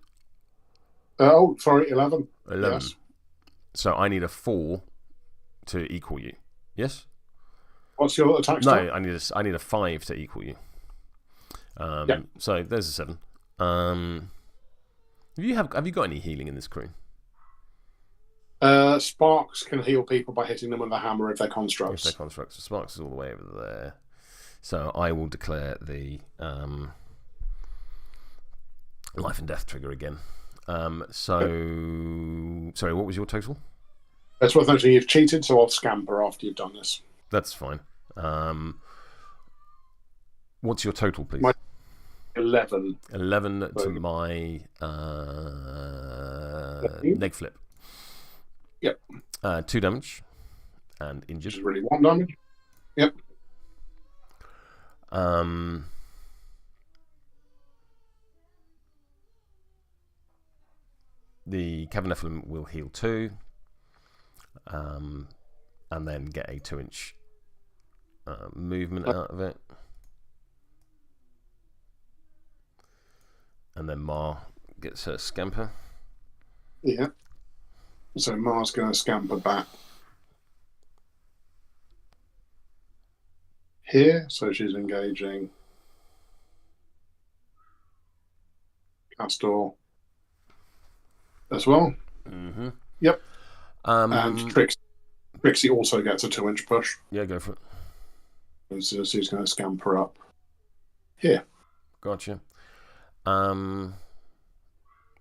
Oh, sorry, 11. 11. Yes. So I need a 4 to equal you. Yes? What's your attack No, stat? I need a 5 to equal you. Yeah. So there's a 7. Have you got any healing in this crew? Sparks can heal people by hitting them with a hammer if they're constructs. If they're constructs. So Sparks is all the way over there. So I will declare the life and death trigger again. Sorry, what was your total? That's worth noting you've cheated, so I'll scamper after you've done this. That's fine. What's your total, please? 11. 11 to my neg flip. Yep. 2 damage and injured. Which is really 1 damage. Yep. The Cavern Nephilim will heal 2, and then get a 2-inch movement out of it. And then Ma gets her scamper. Yeah. So Ma's going to scamper back here. So she's engaging Kastore as well. Mm-hmm. Yep. And Tricksy also gets a 2-inch push. Yeah, go for it. And so she's going to scamper up here. Gotcha. I'll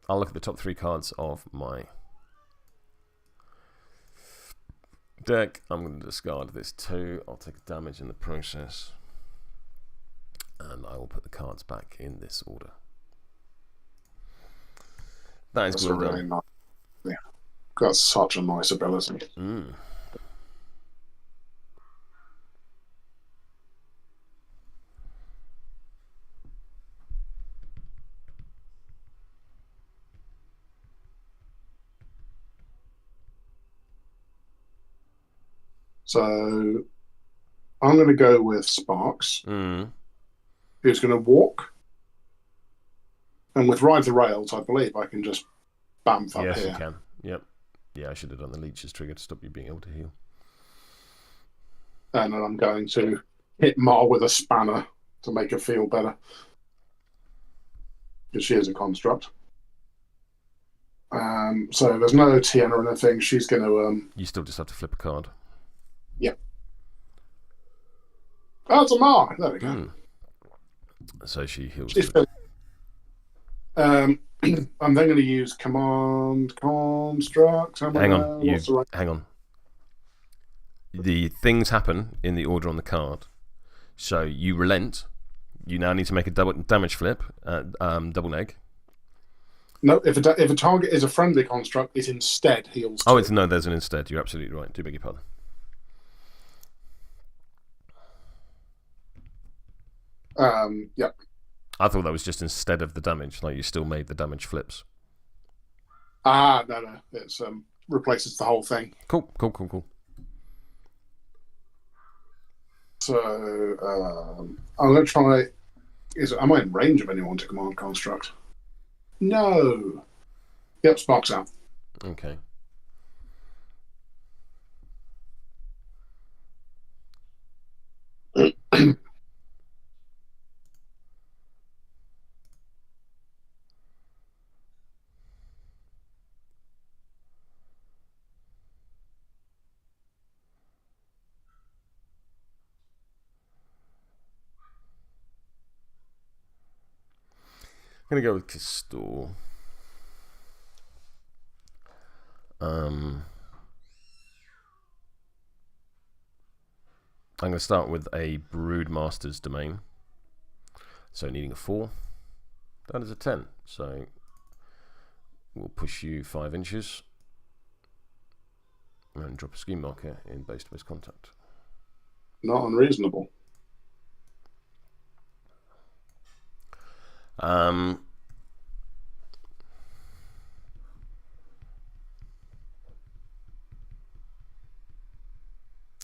look at the top 3 cards of my deck. I'm going to discard this 2. I'll take damage in the process. And I will put the cards back in this order. That's really nice. Yeah. That's such a nice ability. So I'm going to go with Sparks, who's going to walk. And with Ride the Rails, I believe I can just bamf up here. Yes, you can. Yep. Yeah, I should have done the leech's trigger to stop you being able to heal. And then I'm going to hit Ma with a spanner to make her feel better. Because she is a construct. So there's no TN or anything. She's going to... You still just have to flip a card. Yep. Oh, it's a Ma. There we go. So she heals. I'm then going to use Command Construct. Hang on. The things happen in the order on the card. So you relent. You now need to make a double damage flip, double neg. No, if a target is a friendly construct, it instead heals. Oh, there's an instead. You're absolutely right. Do beg your pardon. Yep. I thought that was just instead of the damage, like you still made the damage flips. No. It's replaces the whole thing. Cool. So I'm going to try. Am I in range of anyone to command construct? No. Yep, Sparks out. Okay. I'm going to go with Kastore. I'm going to start with a Broodmaster's Domain. So needing a 4. That is a 10. So we'll push you 5 inches. And drop a scheme marker in base-to-base contact. Not unreasonable.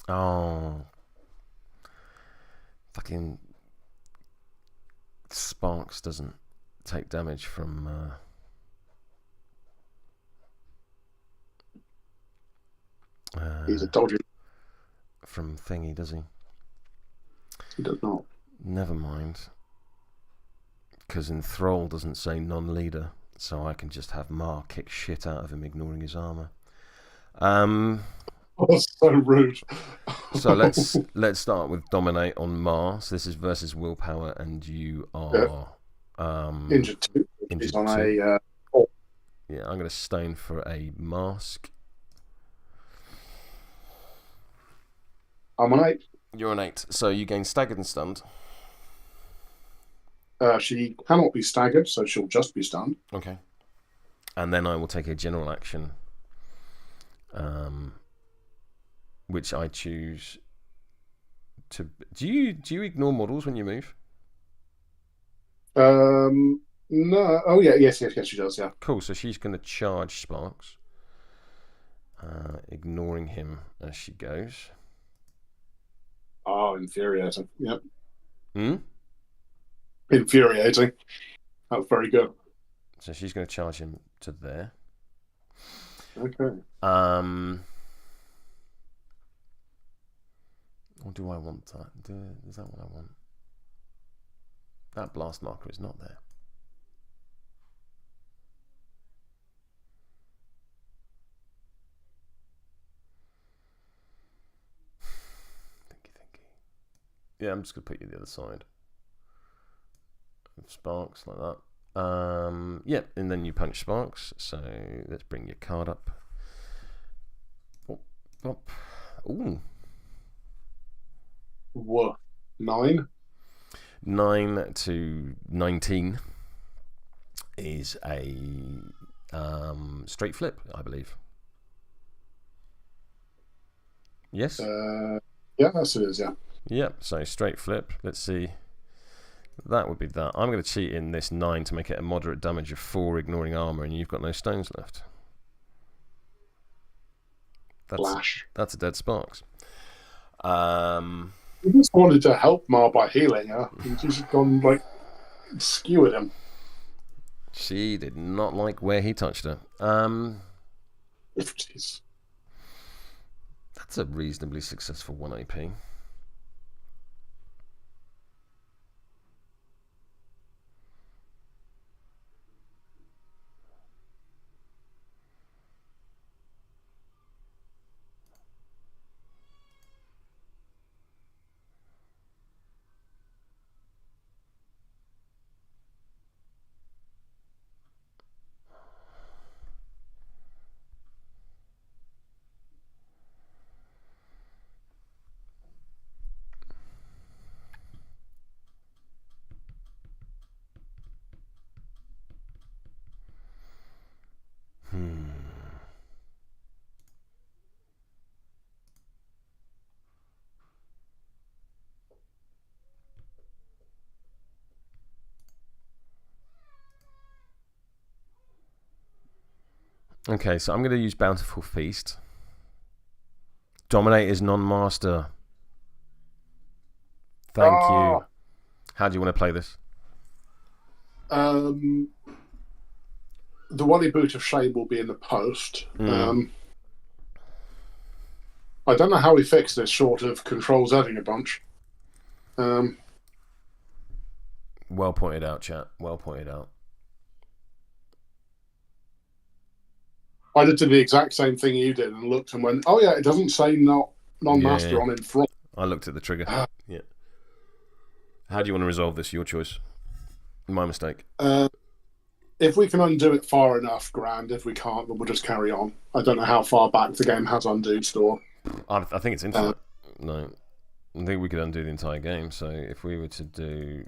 Oh, fucking Sparks doesn't take damage from he's a dodgy from thingy, does he? He does not. Never mind. Because Enthrall doesn't say non-leader, so I can just have Ma kick shit out of him, ignoring his armor. Oh, that's so rude. So let's start with Dominate on Ma. So this is versus Willpower, and you are injured 2. He's on 2. Yeah, I'm going to stone for a mask. I'm on 8. You're on 8, so you gain staggered and stunned. She cannot be staggered, so she'll just be stunned. Okay. And then I will take a general action, which I choose to. Do you ignore models when you move? No. Oh yeah. Yes. She does. Yeah. Cool. So she's going to charge Sparks, ignoring him as she goes. Oh, infuriating. Yep. Hmm? Infuriating. That's very good. So she's going to charge him to there. Okay. Or do I want that? Is that what I want? That blast marker is not there. Thinky. Yeah, I'm just going to put you the other side. Sparks, like that. Yeah, and then you punch Sparks. So let's bring your card up. Up. Ooh. What? 9? 9 to 19 is a straight flip, I believe. Yes? Yeah, that's it is, yeah. Yep, so straight flip. Let's see. That would be that. I'm going to cheat in this 9 to make it a moderate damage of 4, ignoring armor, and you've got no stones left. Flash. That's a dead Sparks. He just wanted to help Mar by healing her. He's just gone, like, skewered him. She did not like where he touched her. Jeez. That's a reasonably successful 1 AP. Okay, so I'm going to use Bountiful Feast. Dominate is non-master. Thank you. How do you want to play this? The Wally Boot of Shame will be in the post. I don't know how we fix this short of controls adding a bunch. Well pointed out, chat. Well pointed out. I did the exact same thing you did and looked and went, oh yeah, it doesn't say non-master on in front. I looked at the trigger. Yeah. How do you want to resolve this? Your choice. My mistake. If we can undo it far enough, grand. If we can't, then we'll just carry on. I don't know how far back the game has undo store. I think it's infinite. No. I think we could undo the entire game. So if we were to do...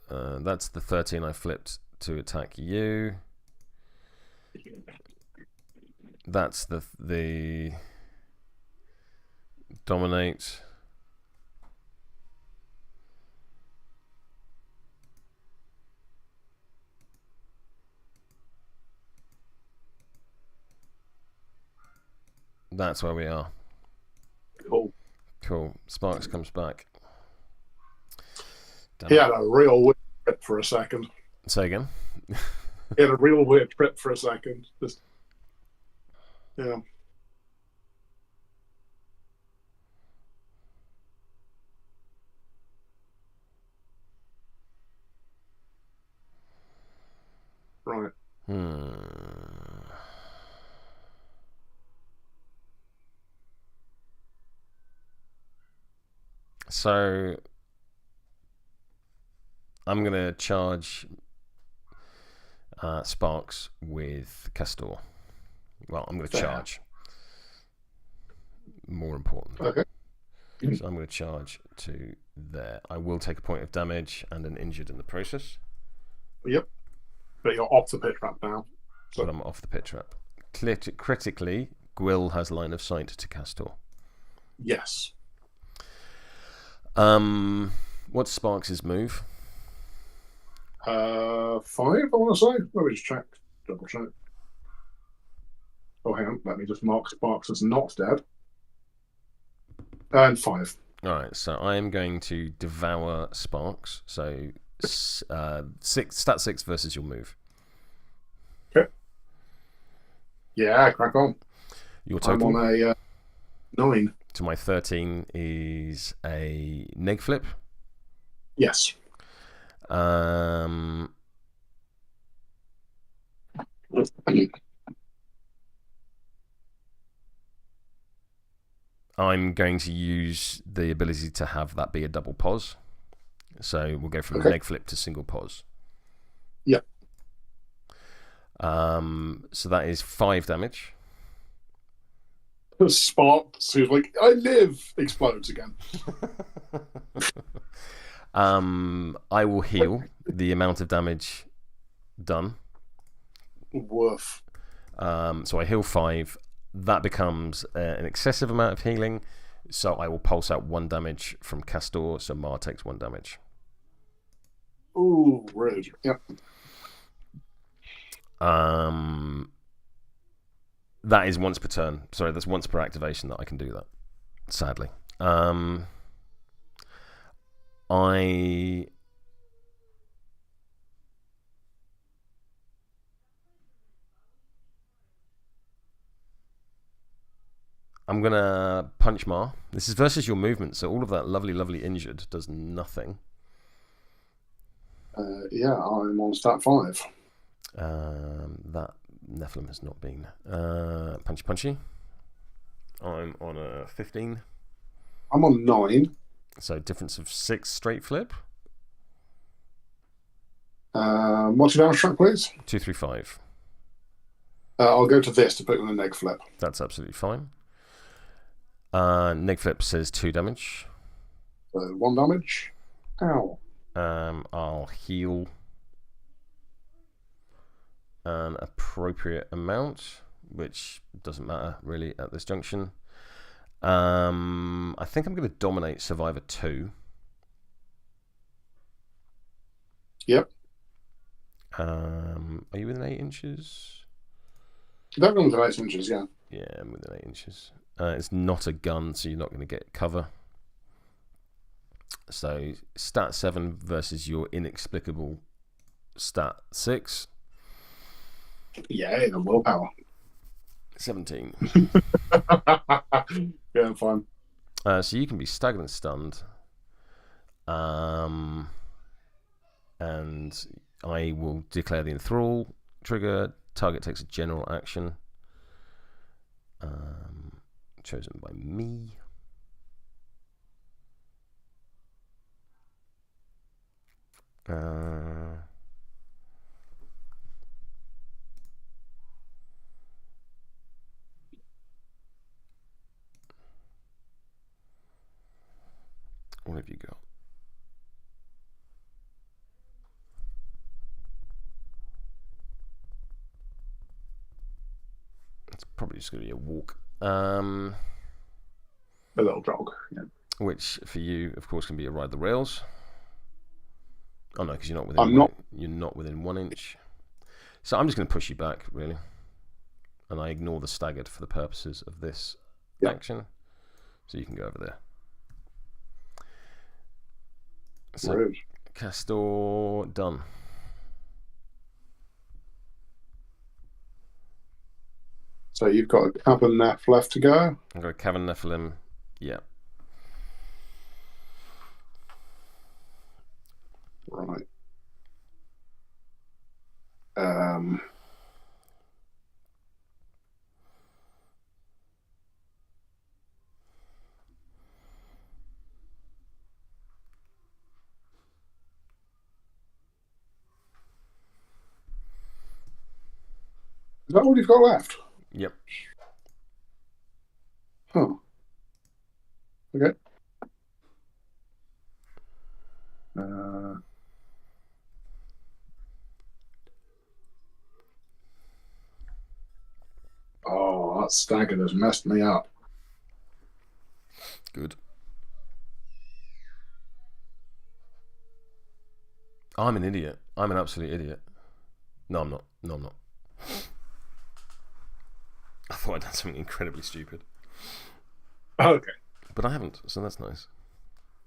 that's the 13 I flipped to attack you. That's the dominate. That's where we are. Cool. Sparks comes back. He had a real weird trip for a second. Say again? He had a real weird trip for a second. Just, yeah. Right. So I'm going to charge Sparks with Kastore. Well, I'm going to charge. More important. Okay. So I'm going to charge to there. I will take a point of damage and an injured in the process. Yep. But you're off the pit trap now. So. But I'm off the pit trap. Critically, Gwyll has line of sight to Kastore. Yes. What's Sparks' move? 5, I want to say. Let me just check. Double check. Oh, hang on. Let me just mark Sparks as not dead. And 5. Alright, so I am going to Devour Sparks. So, stat 6 versus your move. Okay. Yeah, crack on. Your total? I'm on a 9. So my 13 is a neg flip. Yes. I'm going to use the ability to have that be a double pause. So we'll go from neg flip to single pause. Yep. So that is 5 damage. Sparks, who's like, I live, explodes again. I will heal the amount of damage done. Woof. So I heal 5. That becomes an excessive amount of healing. So I will pulse out 1 damage from Kastore. So Mar takes 1 damage. Ooh, rude. Yep. That is once per turn. Sorry, that's once per activation that I can do that. Sadly. I'm gonna punch Mar. This is versus your movement, so all of that lovely injured does nothing. Yeah, I'm on stat 5. That Nephilim has not been punchy. I'm on a 15. I'm on 9. So difference of 6 straight flip. What's your damage track, please? 2, 3, 5. I'll go to this to put in a neg flip. That's absolutely fine. Neg flip says 2 damage. 1 damage. Ow. I'll heal an appropriate amount, which doesn't matter really at this junction. I think I'm going to dominate Survivor 2. Yep. Are you within 8 inches? That one's 8 inches, yeah. Yeah, I'm within 8 inches. It's not a gun, so you're not going to get cover. So, stat 7 versus your inexplicable stat 6. Yeah, the willpower. 17. Yeah, I'm fine. So you can be staggered and stunned. And I will declare the enthrall trigger. Target takes a general action. Chosen by me. What have you got? It's probably just going to be a walk. A little jog, yeah. Which for you, of course, can be a ride the rails. Oh no, because you're not within. You're not within 1 inch. So I'm just going to push you back, really, and I ignore the staggered for the purposes of this action. So you can go over there. So Rude. Kastore done. So you've got a Cavern Neph left to go. I've got a Cavern Nephilim. Yeah. Right. Is that all you've got left? Yep. Huh. Okay. Oh, that stagger has messed me up. Good. I'm an idiot. I'm an absolute idiot. No, I'm not. No, I'm not. I thought I'd done something incredibly stupid. Okay. but I haven't, so that's nice.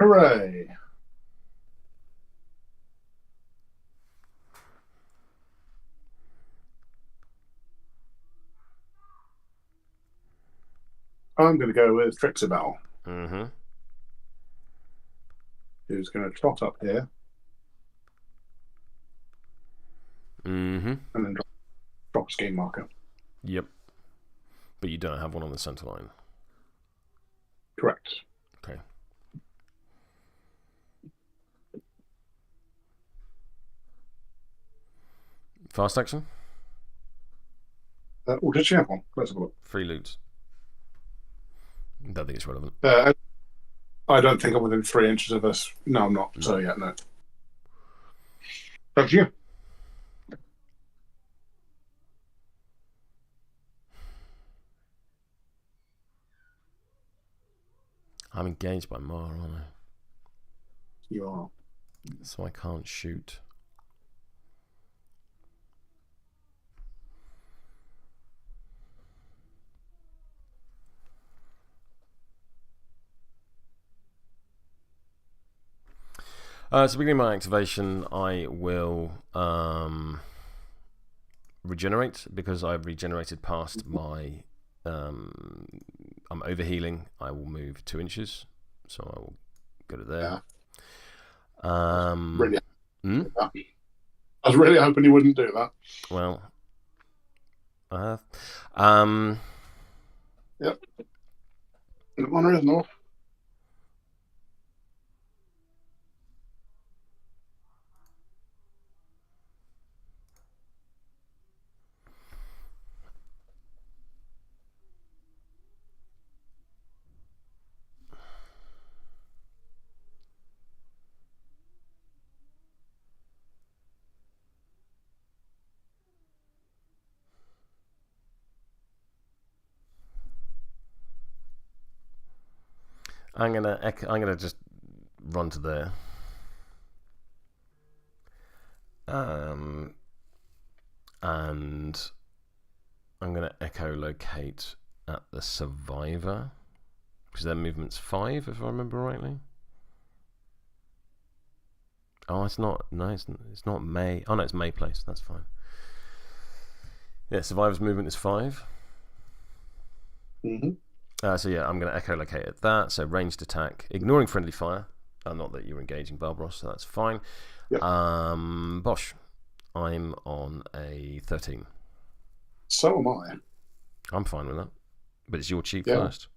Hooray! I'm going to go with Trixiebelle. Mm-hmm. Who's going to trot up here. Mm-hmm. And then drop a scheme marker. Yep. But you don't have one on the center line. Correct. Okay. Fast action? Did she have one? Let's have a look. 3 loot. Don't think it's relevant. I don't think I'm within 3 inches of us. No, I'm not. No. So, yeah, no. That's you. I'm engaged by Mara, aren't I? You are. So I can't shoot. So beginning my activation, I will regenerate, because I've regenerated past my... I'm overhealing. I will move 2 inches, so I will go to there. Yeah. I was really hoping you wouldn't do that. Well, yep. One is north. I'm gonna just run to there. And I'm gonna echolocate at the survivor, because their movement's 5, if I remember rightly. Oh, it's not. No, it's not May. Oh no, it's May place. That's fine. Yeah, survivor's movement is 5. Mm-hmm. So yeah, I'm going to echolocate at that. So ranged attack, ignoring friendly fire. Not that you're engaging Barbaros, so that's fine. Yep. Bosh, I'm on a 13. So am I. I'm fine with that. But it's your cheat Yeah. first.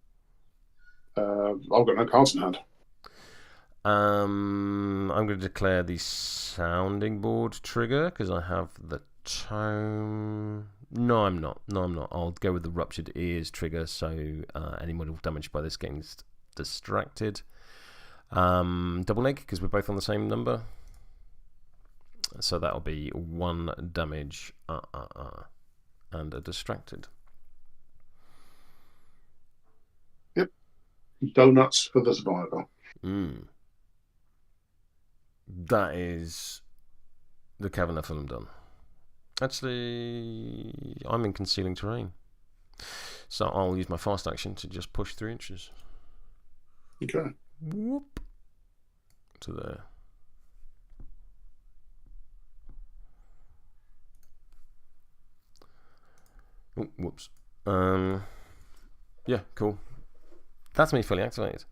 I've got no cards in hand. I'm going to declare the sounding board trigger, because I have the tome. No, I'm not. I'll go with the ruptured ears trigger, so any model damaged by this getting distracted. Double leg, because we're both on the same number. So that'll be 1 damage and a distracted. Yep. Donuts for the survivor. That is the Cavern Nephilim done. Actually, I'm in concealing terrain, so I'll use my fast action to just push 3 inches. Okay. Whoop. To there. Oh, whoops. Yeah, cool. That's me fully activated.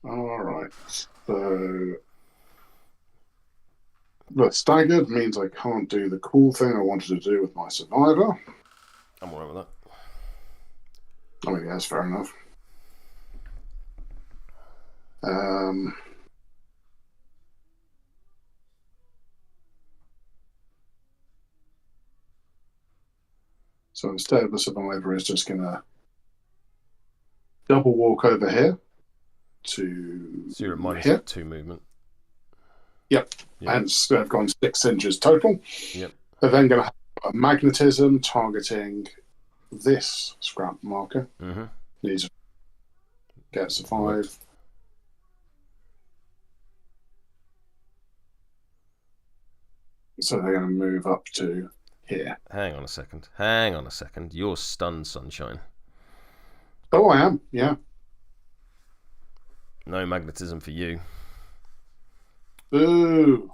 Alright, so the staggered means I can't do the cool thing I wanted to do with my survivor. I'm alright with that. I mean, that's fair enough. So instead, the survivor is just going to double walk over here to... So you're at minus 2 movement. Yep. And so I've gone 6 inches total. Yep. They're then going to have a magnetism targeting this scrap marker. Mm-hmm. These gets a 5. So they're going to move up to here. Hang on a second. You're stunned, sunshine. Oh, I am. Yeah. No magnetism for you. Ooh.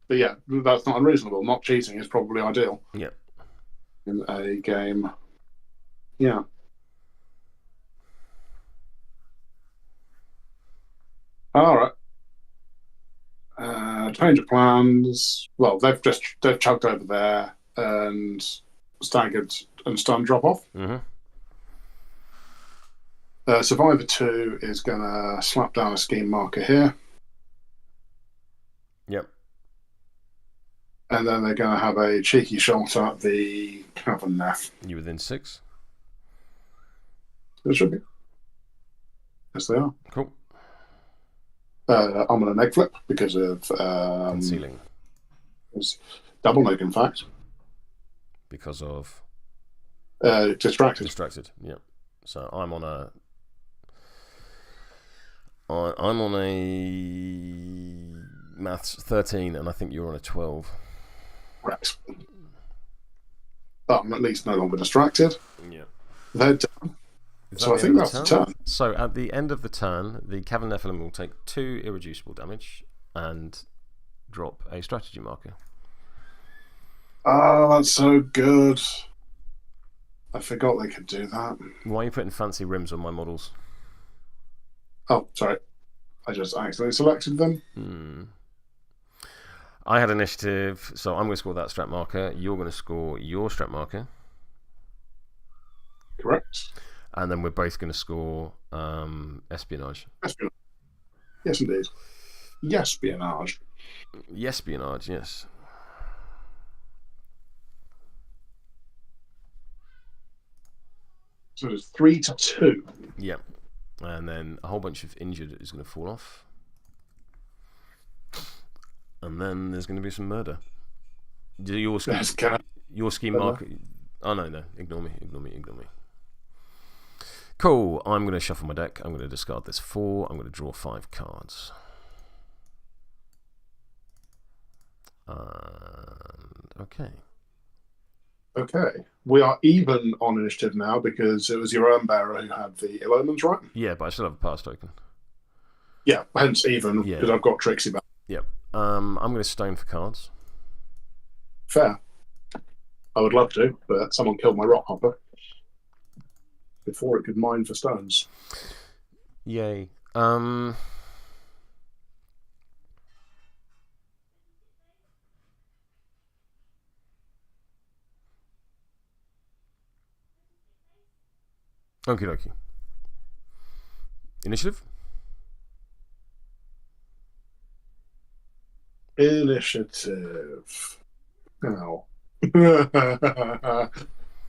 But yeah, that's not unreasonable. Not cheating is probably ideal. Yeah. In a game. Yeah. All right. Change of plans. Well, they've chugged over there and staggered and stun drop off. Mm-hmm. Survivor 2 is going to slap down a scheme marker here. Yep. And then they're going to have a cheeky shot at the Cavern Neph. You within 6? It should be. Yes, they are. Cool. I'm going to neg flip because of Concealing. It's double neg, in fact. Because of distracted. Distracted. Yep. So I'm on a maths 13, and I think you're on a 12. Correct. But I'm at least no longer distracted. Yeah. They're done. So I think that's the turn. So at the end of the turn, the Cavern Nephilim will take 2 irreducible damage and drop a strategy marker. Oh, that's so good. I forgot they could do that. Why are you putting fancy rims on my models? Oh, sorry. I just accidentally selected them. I had initiative, so I'm going to score that strat marker. You're going to score your strat marker. Correct. And then we're both going to score espionage. Espionage. Yes, indeed. Espionage. Espionage, yes. So it's 3-2. Yep. And then a whole bunch of injured is going to fall off. And then there's going to be some murder. Your scheme marker. Oh, no. Ignore me. Cool. I'm going to shuffle my deck. I'm going to discard this 4. I'm going to draw 5 cards. Okay. Okay. We are even on initiative now because it was your Urnbearer who had the ill omens, right? Yeah, but I still have a pass token. Yeah, hence even, because I've got Trixiebelle. Yep. I'm going to stone for cards. Fair. I would love to, but someone killed my rock hopper before it could mine for stones. Yay. Okie dokie. Initiative? Initiative. Now.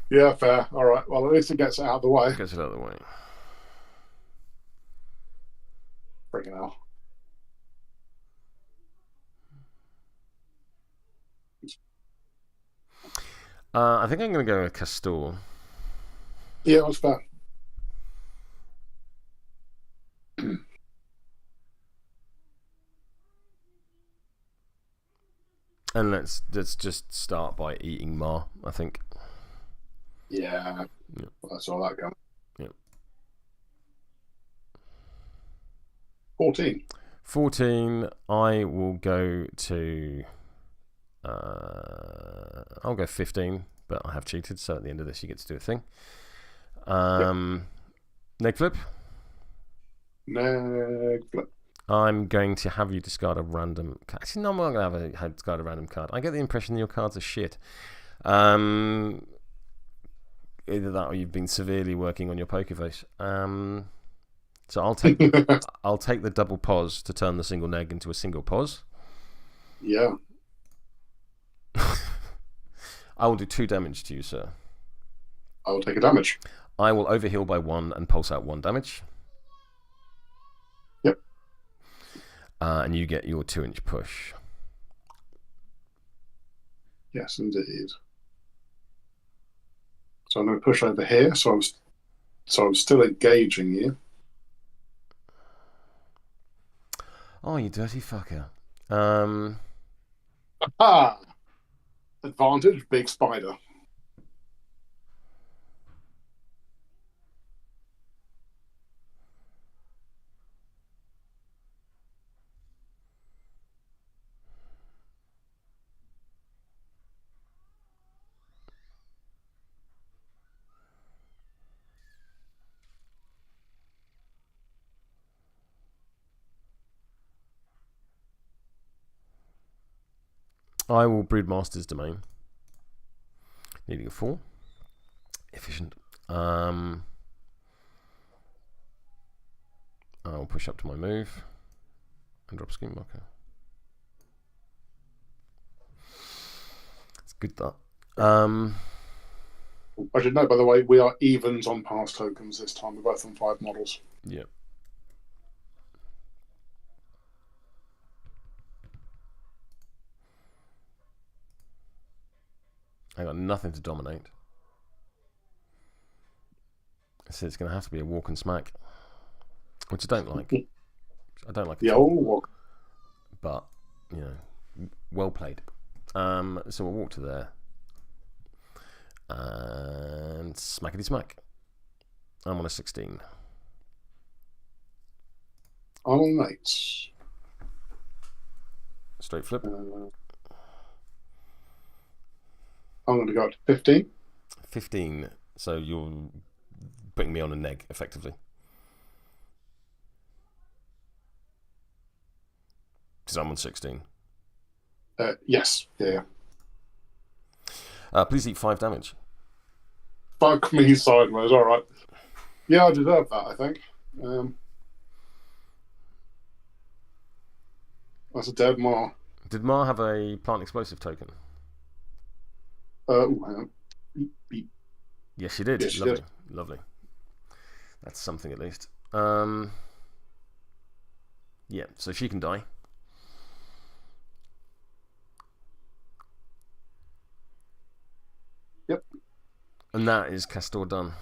Yeah, fair. All right. Well, at least it gets it out of the way. Gets it out of the way. Bring it out. I think I'm going to go with Kastore. Yeah, that's fair. And let's just start by eating Ma, I think. Yeah. Yep. That's all that comes. Yep. 14. 14. I will go to. I'll go 15, but I have cheated, so at the end of this, you get to do a thing. Neg flip. Neg flip. I'm going to have you discard a random card. Actually, no, I'm not going to have discard a random card. I get the impression that your cards are shit. Either that or you've been severely working on your poker face. So I'll take the double pos to turn the single neg into a single pos. Yeah. I will do 2 damage to you, sir. I will take a damage. I will overheal by 1 and pulse out 1 damage. Yep. And you get your 2-inch push. Yes, indeed. So I'm going to push over here. So I'm still engaging you. Oh, you dirty fucker. Ah! Advantage, big spider. I will Broodmaster's Domain. Needing a 4. Efficient. I'll push up to my move and drop Scheme Marker. It's good that. I should note, by the way, we are evens on pass tokens this time. We're both on 5 models. Yeah. I got nothing to dominate. So it's going to have to be a walk and smack, which I don't like. I don't like it. The old walk. But, you know, well played. So we'll walk to there. And smackety smack. I'm on a 16. I'm on 8. Straight flip. I'm going to go up to 15. 15. So you're putting me on a neg, effectively. Because I'm on 16. Yes. Yeah. Please eat 5 damage. Fuck me sideways. All right. Yeah, I deserve that, I think. That's a dead Maw. Did Maw have a plant explosive token? Hang on. Beep. Yes, she did. Yes, she Lovely. did. Lovely. That's something at least. Yeah, so she can die. Yep. And that is Kastore done.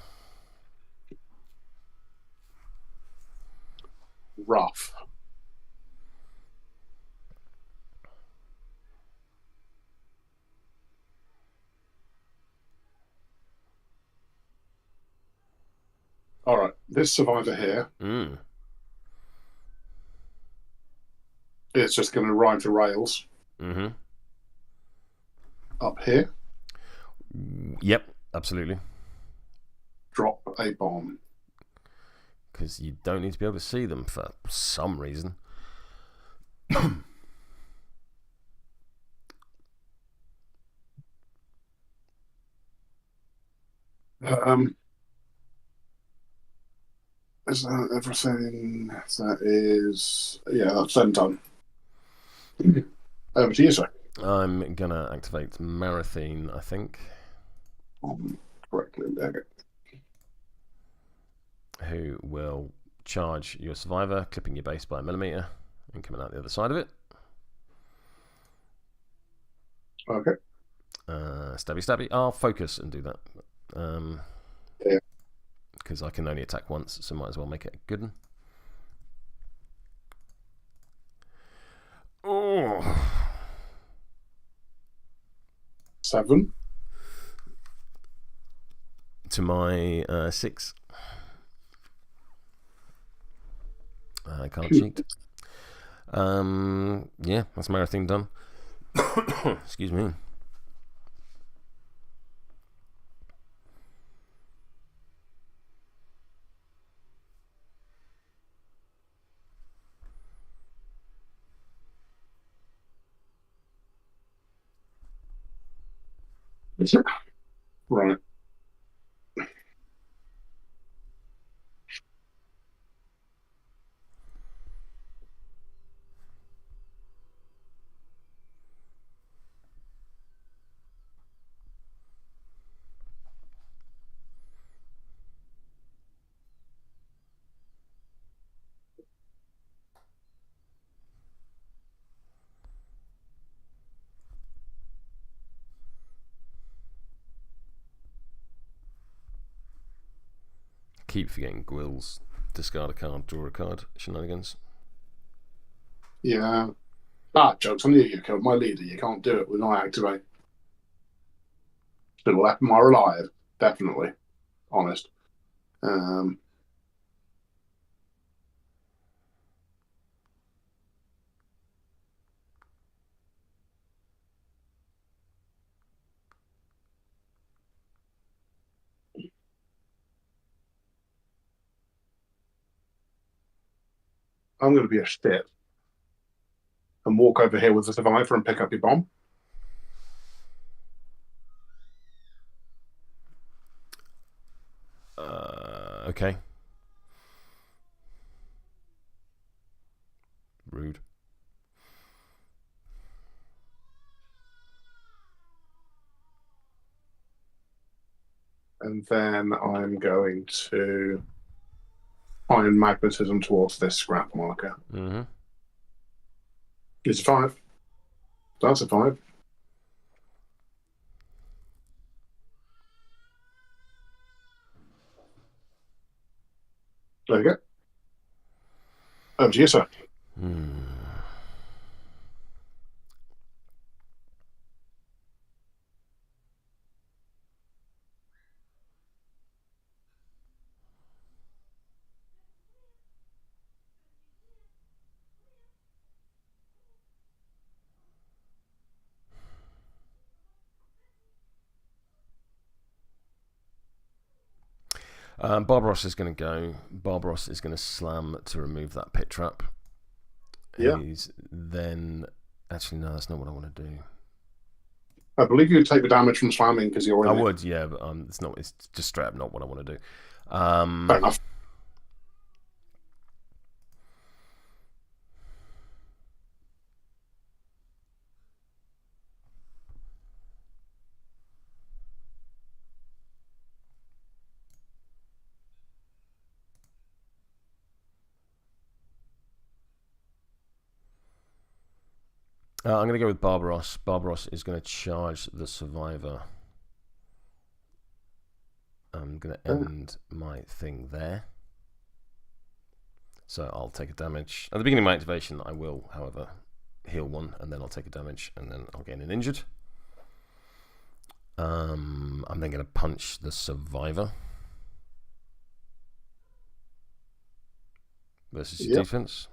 Rough. All right, this survivor here is just going to ride the rails up here. Yep, absolutely. Drop a bomb. Because you don't need to be able to see them for some reason. Is that everything? That is... Yeah, that's then done. Over to you, sir. I'm going to activate Marathine, I think. Correctly, there. Who will charge your survivor, clipping your base by a millimeter and coming out the other side of it. Okay. Stabby stabby. I'll focus and do that. Yeah. Because I can only attack once, so might as well make it a good one. Oh. 7. To my 6. I can't cheat. Yeah, that's Marathine done. Excuse me. Right. Keep forgetting Gwyl's discard a card, draw a card shenanigans. Yeah. Jokes on you. You killed my leader. You can't do it with my activate. Still left more alive. Definitely. Honest. I'm going to be a shit and walk over here with the survivor and pick up your bomb. Okay. Rude. And then I'm going to Iron Magnetism towards this scrap marker. Mm-hmm. It's a 5. That's a 5. There you go. Over to you, sir. Barbaros is going to go. Barbaros is going to slam to remove that pit trap. Yeah. He's then... Actually, no, that's not what I want to do. I believe you would take the damage from slamming because you're in I it. would, yeah, but it's not. It's just straight up not what I want to do. Fair enough. I'm going to go with Barbaros. Barbaros is going to charge the survivor. I'm going to end my thing there. So I'll take a damage. At the beginning of my activation, I will, however, heal 1, and then I'll take a damage, and then I'll gain an injured. I'm then going to punch the survivor. Versus your defense.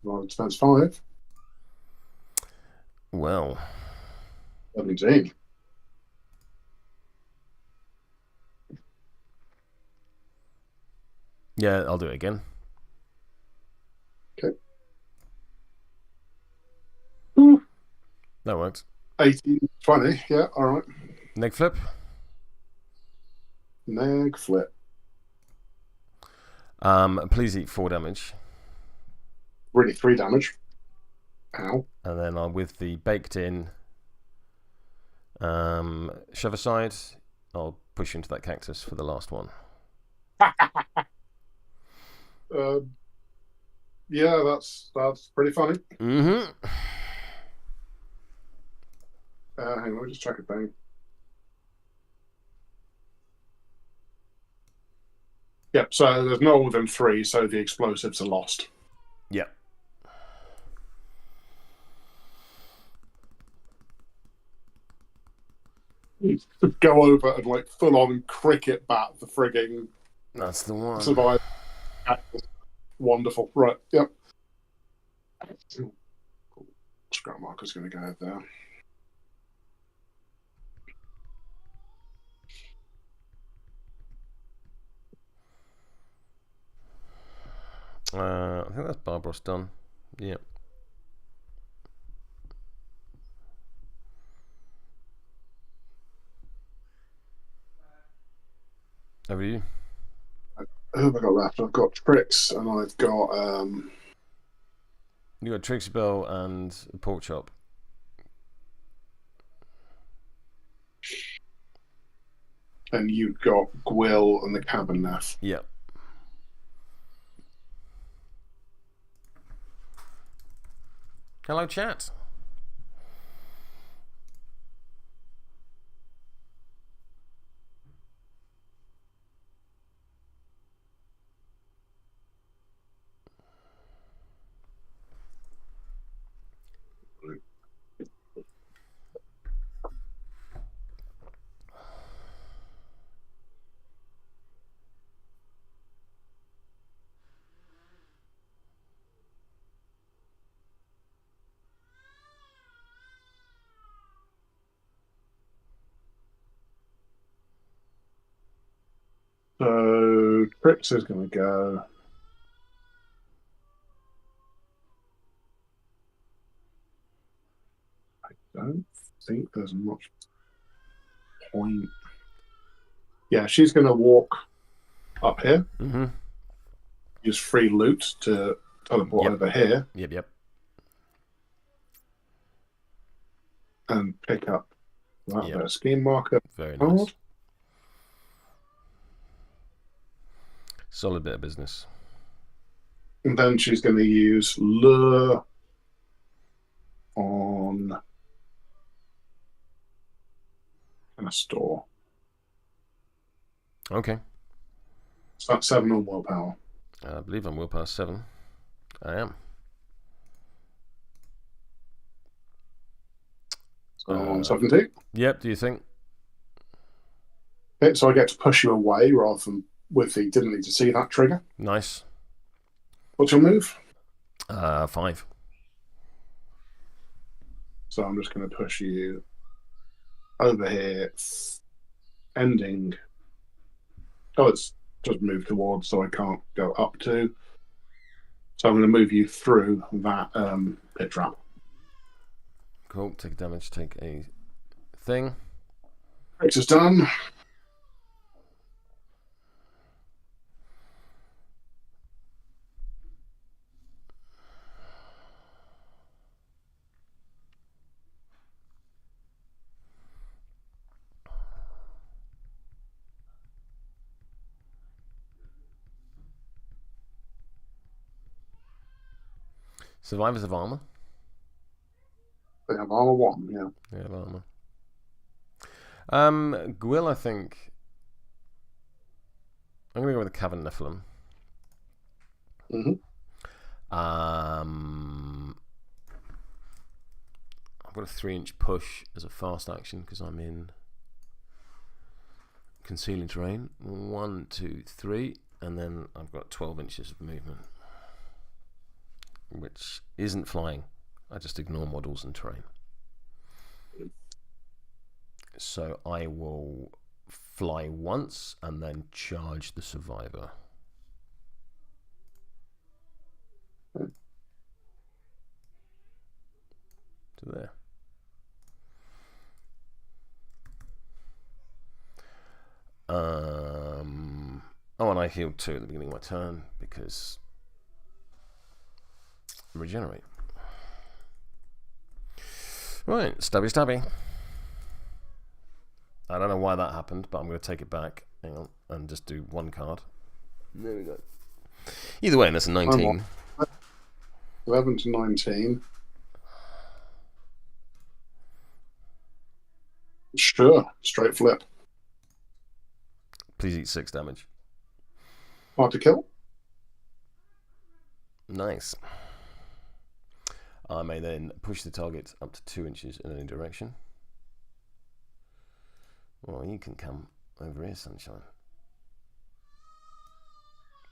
Well, defense 5. Well. 17. Yeah, I'll do it again. Okay. That worked. 18, 20. Yeah, all right. Neg flip. Neg flip. Please eat 4 damage. Really 3 damage. Ow. And then with the baked in shove aside, I'll push into that cactus for the last one. Yeah, that's pretty funny. Mm-hmm. Hang on, let me just check a thing. Yep, so there's no more than 3, so the explosives are lost. Yep. Go over and like full on cricket bat the frigging. That's the one. Survive. Wonderful. Right. Yep. Scrap marker's going to go there. I think that's Barbaros done. Yep. Over to you. Who have I got left? I've got Tricks and I've got You got Trixiebelle and Porkchop. And you've got Gwyll and the Cavern Nephilim. Yep. Hello, chat. So Tricks is going to go. I don't think there's much point. Yeah, she's going to walk up here. Mm-hmm. Use free loot to teleport over here. Yep. And pick up that bit of scheme marker. Very nice. Solid bit of business. And then she's going to use lure on Kastore. Okay. So that's 7 on willpower. I believe I'm willpower 7. I am. So on 17. Yep, do you think? Okay, so I get to push you away rather than with the didn't need to see that trigger. Nice. What's your move? 5. So I'm just going to push you over here, ending. Oh, it's just moved towards, so I can't go up to. So I'm going to move you through that pit trap. Cool. Take damage. Take a thing. Tricks is done. Survivors of armor. They have armor 1, yeah. They have armor. Gwyll, I think. I'm going to go with the Cavern Nephilim. Mm-hmm. I've got a 3-inch push as a fast action because I'm in concealing terrain. 1, 2, 3, and then I've got 12 inches of movement, which isn't flying. I just ignore models and terrain. So I will fly once and then charge the survivor. To there. Oh, and I healed 2 at the beginning of my turn because regenerate. Right, stabby. I don't know why that happened, but I'm going to take it back. Hang on, and just do 1 card. There we go. Either way, that's a 19. 11 to 19. Sure, straight flip. Please eat 6 damage. Hard to kill. Nice. I may then push the target up to 2 inches in any direction. Well, you can come over here, sunshine.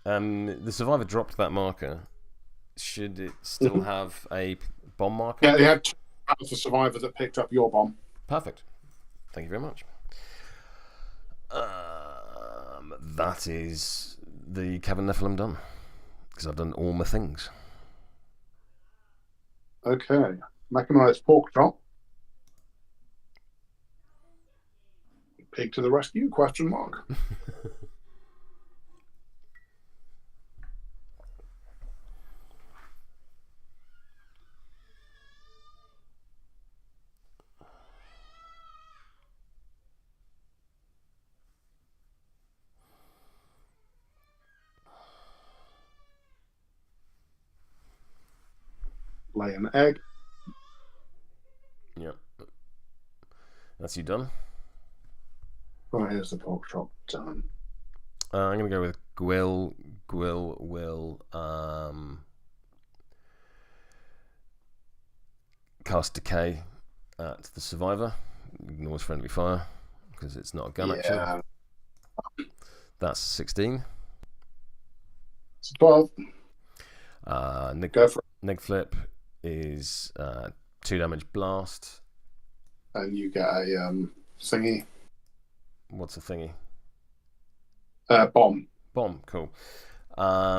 The survivor dropped that marker. Should it still have a bomb marker? Yeah, they had the survivor that picked up your bomb. Perfect. Thank you very much. That is the Cavern Nephilim done. Because I've done all my things. Okay. Mechanized Porkchop. Pig to the rescue? Question mark. Lay an egg. Yep. That's you done. Right, here's the Porkchop done. I'm going to go with Gwyll. Gwyll will cast Decay at the survivor. Ignores friendly fire because it's not a gun action. That's 16. It's 12. Go for it. Neg Flip is 2 damage blast. And you get a thingy. What's a thingy? Bomb. Bomb, cool. I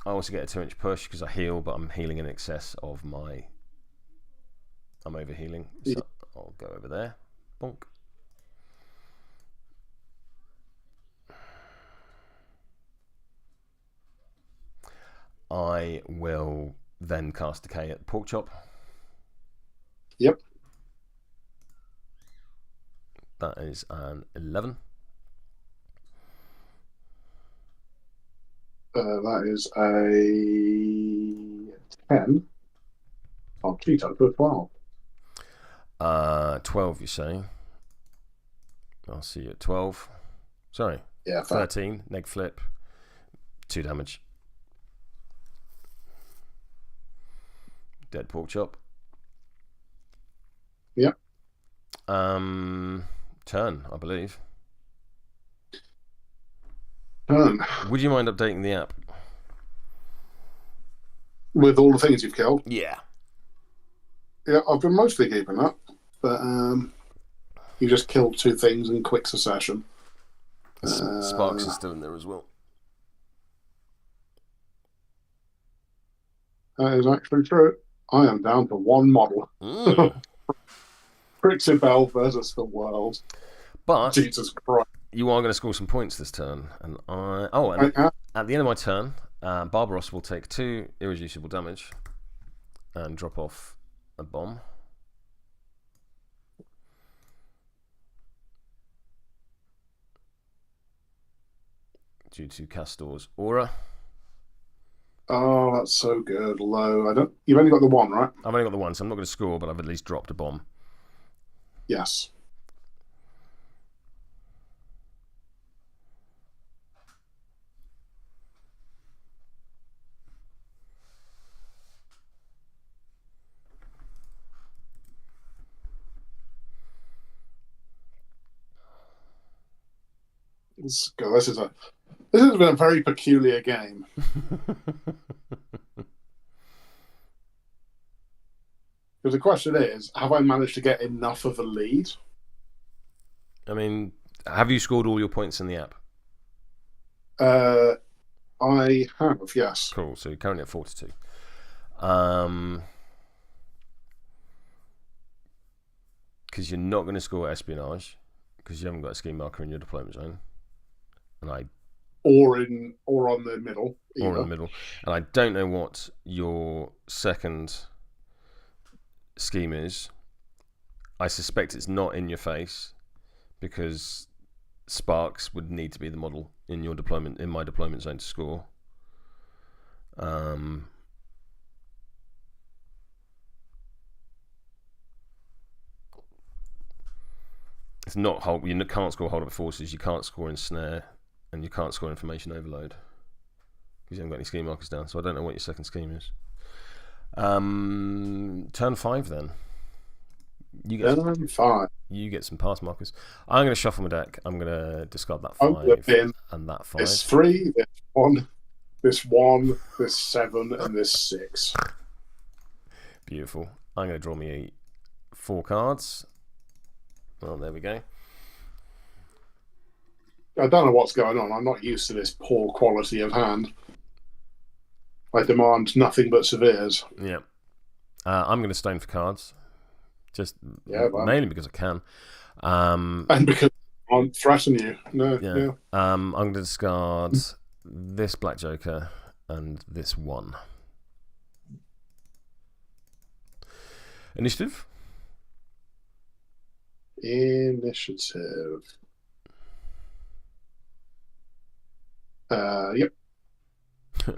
also get a 2-inch push because I heal, but I'm healing in excess of my... I'm over healing, so I'll go over there. Bonk. I will then cast Decay at Porkchop. Yep. That is an 11. That is a 10. Oh, geez, I put 12. 12, you say? I'll see you at 12. Sorry. Yeah, 13. Neg flip. 2 damage. Dead Porkchop. Yep. Turn, I believe. Turn. Would you mind updating the app? With all the things you've killed? Yeah. Yeah, I've been mostly keeping that. But you just killed 2 things in quick succession. Sparks is still in there as well. That is actually true. I am down to 1 model. Trixiebelle versus the world. But Jesus Christ. You are going to score some points this turn. And at the end of my turn, Barbaros will take 2 irreducible damage and drop off a bomb. Due to Kastore's aura. Oh, that's so good. Low. You've only got the 1, right? I've only got the 1, so I'm not going to score, but I've at least dropped a bomb. Yes. Let's go. This has been a very peculiar game. Because the question is, have I managed to get enough of a lead? I mean, have you scored all your points in the app? I have, yes. Cool, so you're currently at 42. Because you're not going to score Espionage, because you haven't got a scheme marker in your deployment zone. Or on the middle. Either. Or in the middle. And I don't know what your second scheme is. I suspect it's not in your face, because Sparks would need to be the model in your deployment, in my deployment zone to score. It's not hold. You can't score hold up forces. You can't score Ensnare, and you can't score information overload because you haven't got any scheme markers down. So I don't know what your second scheme is. Turn 5 then. Turn 5. You get some pass markers. I'm going to shuffle my deck. I'm going to discard that 5 and that 5. This 3, this 1, this 1, this 7, and this 6. Beautiful. I'm going to draw me 4 cards. Well, there we go. I don't know what's going on. I'm not used to this poor quality of hand. I demand nothing but severes. Yeah. I'm going to stone for cards. Just mainly because I can. And because I can't threaten you. No. Yeah. I'm going to discard this Black Joker and this 1. Initiative? Initiative. Yep.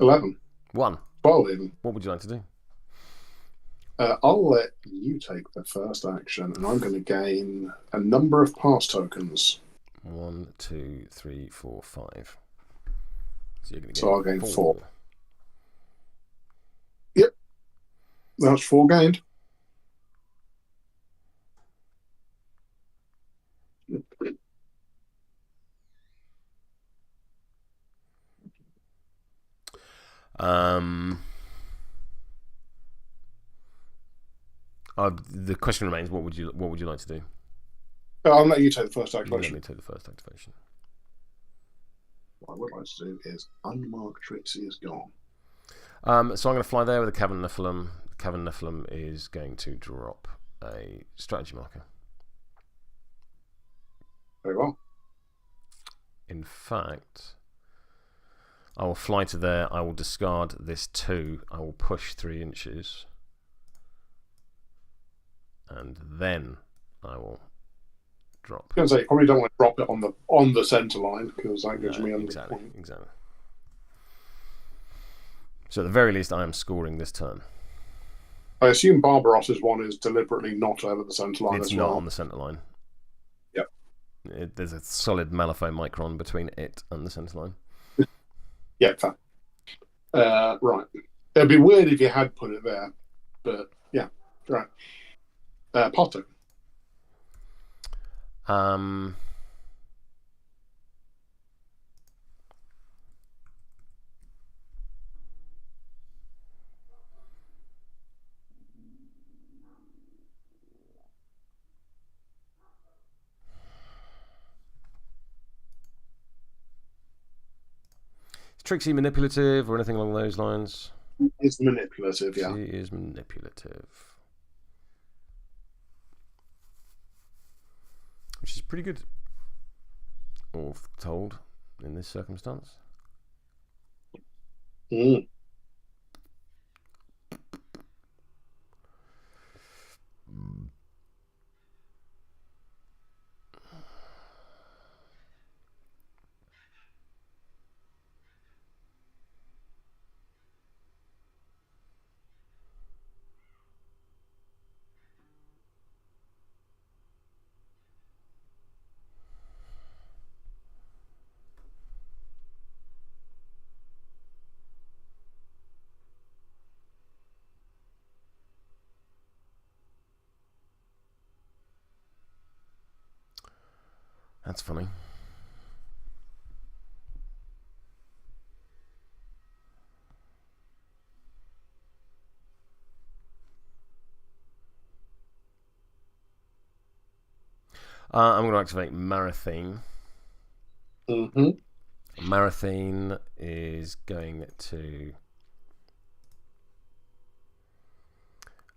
11. 1. 12 even. What would you like to do? I'll let you take the first action, and I'm going to gain a number of pass tokens. 1, 2, 3, 4, 5. So you're going to So I'll gain 4. Yep. That's 4 gained. The question remains: what would you like to do? I'll let you take the first activation. Let me take the first activation. What I would like to do is unmarked Tricksy is gone. So I'm going to fly there with a Cavern Nephilim. Cavern Nephilim is going to drop a strategy marker. Very well. In fact, I will fly to there. I will discard this 2. I will push 3 inches. And then I will drop. I was going to say, you probably don't want to drop it on the centre line, because that gives me under exactly, point. exactly. So at the very least, I am scoring this turn. I assume Barbaros's one is deliberately not over the centre line It's as well. not on the centre line. Yep. There's a solid Malifaux micron between it and the centre line. Yeah, fair. Right. It'd be weird if you had put it there, but yeah, right. Potter. Is Tricksy manipulative or anything along those lines? It's manipulative, yeah. She is manipulative. Which is pretty good, all told, in this circumstance. Mm. That's funny. I'm going to activate Marathine. Mm-hmm. Marathine is going to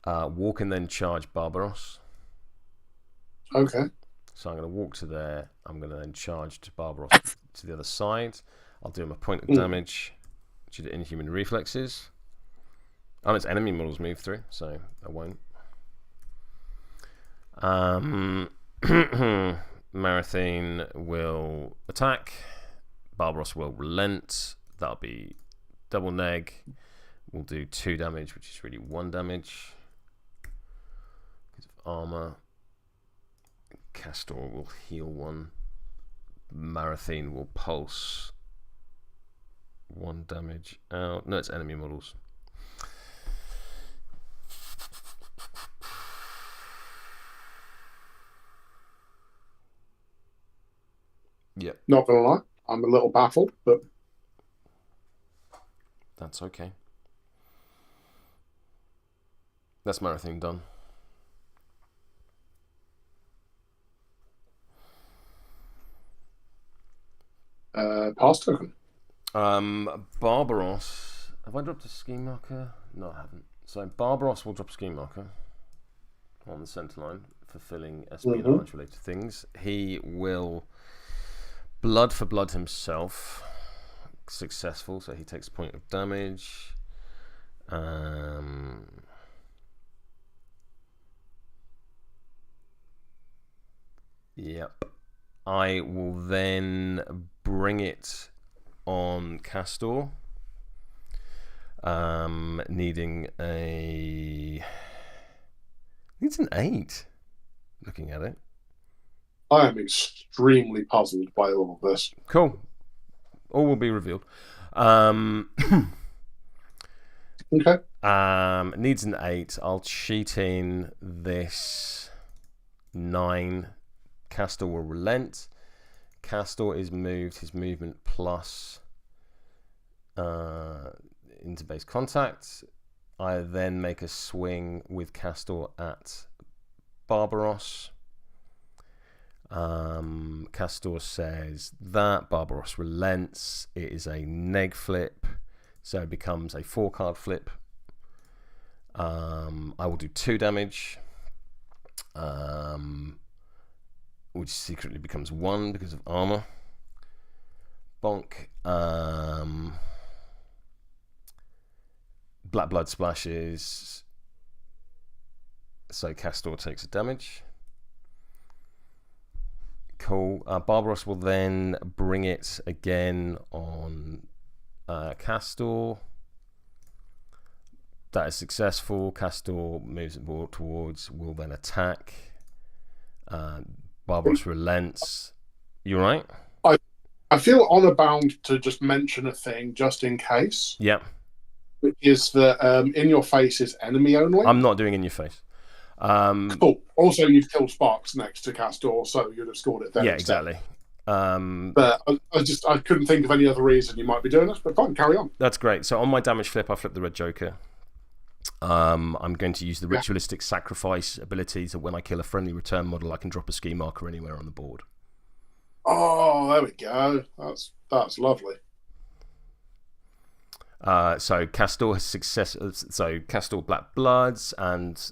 walk and then charge Barbaros. Okay. So I'm going to walk to there. I'm going to then charge to Barbaros to the other side. I'll do him a point of damage due to Inhuman Reflexes. Oh, it's enemy models move through, so I won't. Marathine will attack. Barbaros will relent. That'll be double neg. We'll do 2 damage, which is really 1 damage. Because of armor. Kastore will heal 1. Marathine will pulse 1 damage out. No, it's enemy models. Yep. Not gonna lie, I'm a little baffled, but that's okay. That's Marathine done. pass token. Barbaros. Have I dropped a scheme marker? No, I haven't. So Barbaros will drop a scheme marker on the centre line, fulfilling espionage related things. He will blood for blood himself. Successful, so he takes a point of damage. Yep. I will then bring it on Kastore. Needing a... Needs an 8. Looking at it. I am extremely puzzled by all of this. Cool. All will be revealed. Okay. Needs an 8. I'll cheat in this 9. Kastore will relent. Kastore is moved. His movement plus into base contact. I then make a swing with Kastore at Barbaros. Kastore says that Barbaros relents. It is a neg flip, so it becomes a 4-card flip. I will do 2 damage, which secretly becomes 1 because of armor. Bonk. Black Blood splashes. So Kastore takes a damage. Cool. Barbaros will then bring it again on Kastore. That is successful. Kastore moves it towards, will then attack. Barbaros relents. You right? I feel honor bound to just mention a thing just in case. Yep. Which is that in your face is enemy only. I'm not doing in your face. Cool. Also, you've killed Sparks next to Kastore, so you'd have scored it there. Yeah, instead. exactly. But I couldn't think of any other reason you might be doing this. But fine, carry on. That's great. So on my damage flip, I flip the red Joker. I'm going to use the ritualistic sacrifice ability, so when I kill a friendly return model, I can drop a ski marker anywhere on the board. Oh, there we go. That's lovely. So Kastore has Kastore Black Bloods, and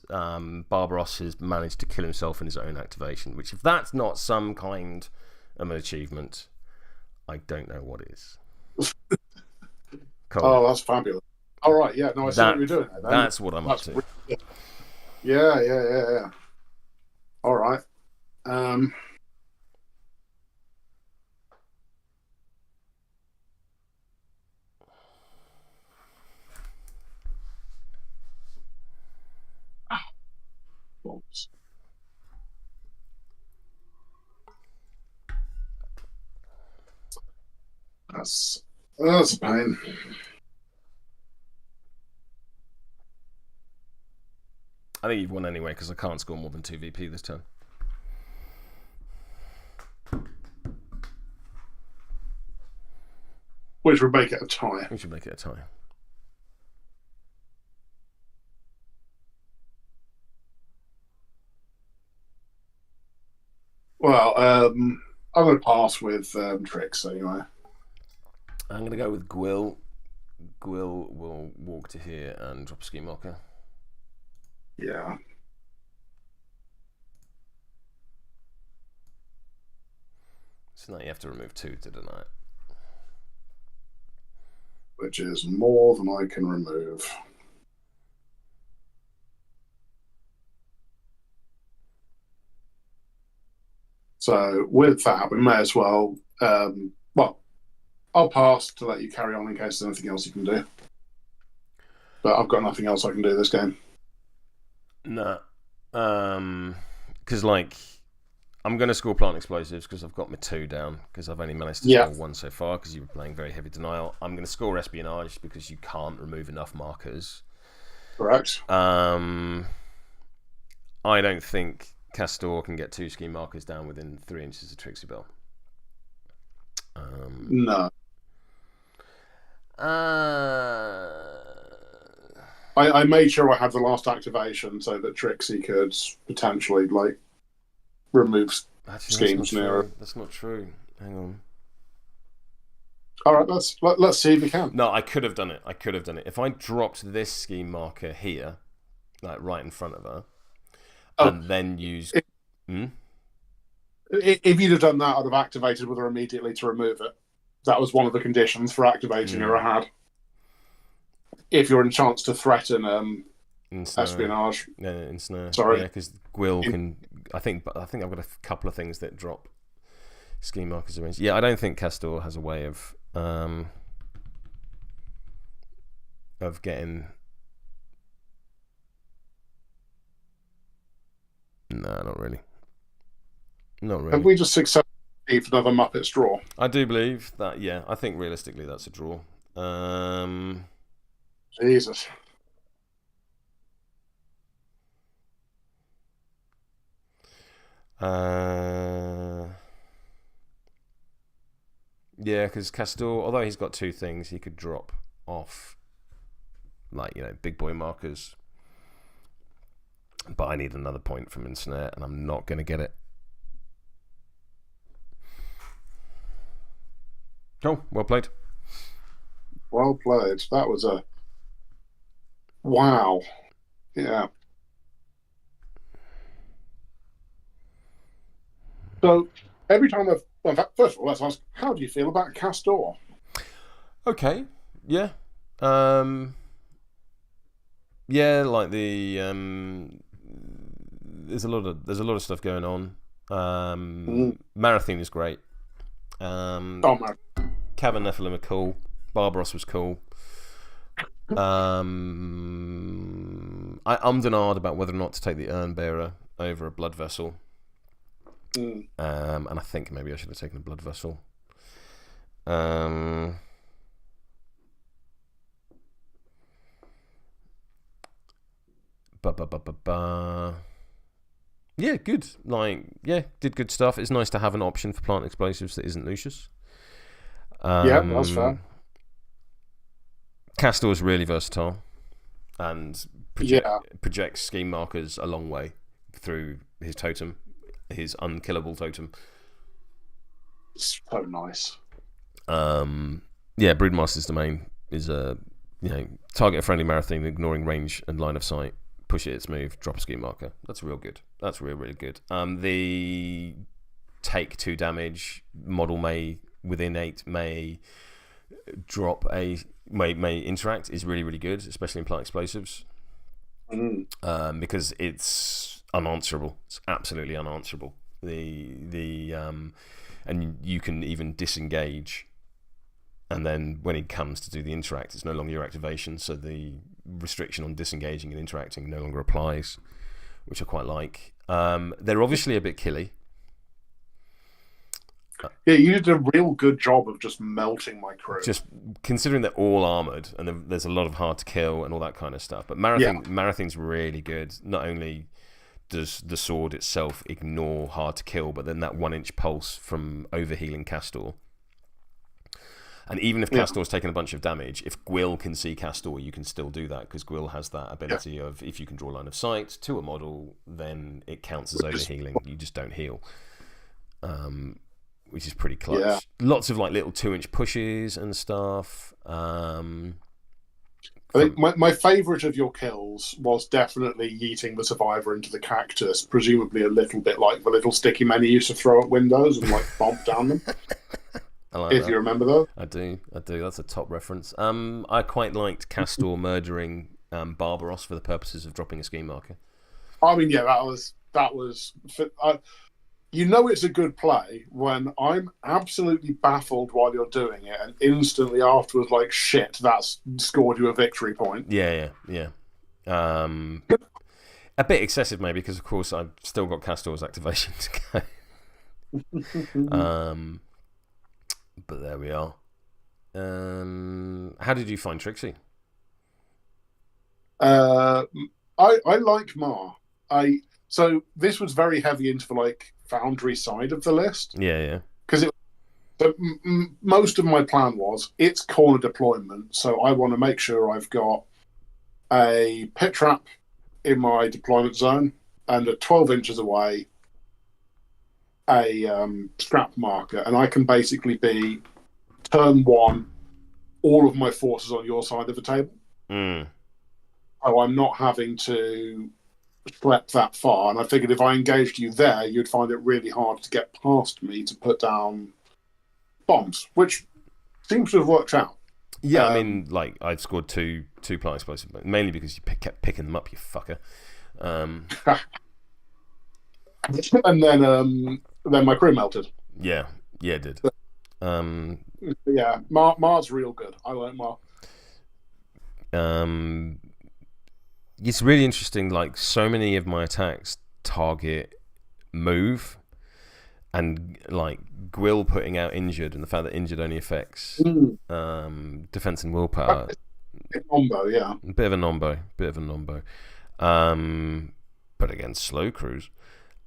Barbaros has managed to kill himself in his own activation. Which, if that's not some kind of an achievement, I don't know what is. Cool. Oh, that's fabulous. All right, yeah, no, I see what you're doing there. That's what I'm up to. Yeah. All right. That's a pain. I think you've won anyway because I can't score more than 2 VP this turn. Which would make it a tie. We should make it a tie. Well, I'm going to pass with Tricks anyway. I'm going to go with Gwyll. Gwyll will walk to here and drop a ski marker. Yeah. So now you have to remove 2 to deny it. Which is more than I can remove. So with that, we may as well. I'll pass to let you carry on in case there's anything else you can do. But I've got nothing else I can do this game. No. Because, I'm going to score plant explosives because I've got my 2 down because I've only managed to score 1 so far because you were playing very heavy denial. I'm going to score espionage because you can't remove enough markers. Correct. I don't think Kastore can get 2 ski markers down within 3 inches of Trixiebelle. No. I made sure I had the last activation so that Tricksy could potentially remove schemes nearer. That's not true. Hang on. All right, let's see if we can. No, I could have done it. If I dropped this scheme marker here, right in front of her, and then used. If you'd have done that, I'd have activated with her immediately to remove it. That was one of the conditions for activating her. I had. If you're in chance to threaten espionage. Ensnare. Sorry. Yeah, because Gwyll can. I think I've got a couple of things that drop scheme markers arranged. Yeah, I don't think Kastore has a way of getting. No, not really. Not really. Have we just successfully achieved another Muppets draw? I do believe that. Yeah, I think realistically that's a draw. Jesus. Yeah, because Kastore, although he's got 2 things, he could drop off, big boy markers. But I need another point from Ensnare, and I'm not going to get it. Oh, well played. Well played. That was a... Wow. Yeah. So, every time in fact, first of all, let's ask, how do you feel about Kastore? Okay. Yeah. Yeah, like the there's a lot of stuff going on. Marathine is great. Cavern Nephilim are cool. Barbaros was cool. I ummed and ahed about whether or not to take the Urnbearer over a blood vessel. And I think maybe I should have taken a blood vessel. Yeah, good. Did good stuff. It's nice to have an option for plant explosives that isn't Lucius. Yeah, that's fair. Kastore is really versatile and projects scheme markers a long way through his totem, his unkillable totem. So nice. Broodmaster's Domain is a target a friendly Marathine, ignoring range and line of sight. Push it, its move, drop a scheme marker. That's real good. That's really good. The take 2 damage model within 8 may interact is really good, especially in plant explosives. Because it's unanswerable. It's absolutely unanswerable. And you can even disengage, and then when it comes to do the interact, it's no longer your activation, so the restriction on disengaging and interacting no longer applies, which I quite like. They're obviously a bit killy. Yeah, you did a real good job of just melting my crew. Just considering they're all armoured, and there's a lot of hard to kill and all that kind of stuff. But Marathine's really good. Not only does the sword itself ignore hard to kill, but then that 1-inch pulse from overhealing Kastore. And even if Kastore's taken a bunch of damage, if Gwyll can see Kastore, you can still do that, because Gwyll has that ability of, if you can draw line of sight to a model, then it counts as overhealing. You just don't heal. Which is pretty clutch. Yeah. Lots of little 2-inch pushes and stuff. I think my favourite of your kills was definitely yeeting the survivor into the cactus, presumably a little bit like the little sticky men you used to throw at windows and bump down them. If you remember those. I do. That's a top reference. I quite liked Kastore murdering Barbaros for the purposes of dropping a scheme marker. I mean, yeah, that was. It's a good play when I'm absolutely baffled while you're doing it, and instantly afterwards, shit, that's scored you a victory point. Yeah. A bit excessive maybe, because of course I've still got Kastore's activation to go. But there we are. How did you find Tricksy? I like Ma. So this was very heavy into the Foundry side of the list. Yeah. Because most of my plan was it's corner deployment, so I want to make sure I've got a pit trap in my deployment zone, and at 12 inches away, a scrap marker, and I can basically be turn 1, all of my forces on your side of the table. So I'm not having to schlep that far, and I figured if I engaged you there, you'd find it really hard to get past me to put down bombs, which seems to have worked out. Yeah, I mean, I've scored two plant explosives, mainly because you kept picking them up, you fucker. And then my crew melted. Yeah, it did. Yeah, Mar's real good. I like Mar. It's really interesting. So many of my attacks target move, and Gwyll putting out injured, and the fact that injured only affects defense and willpower. A nombo, yeah. Bit of a nombo. But again, slow crews.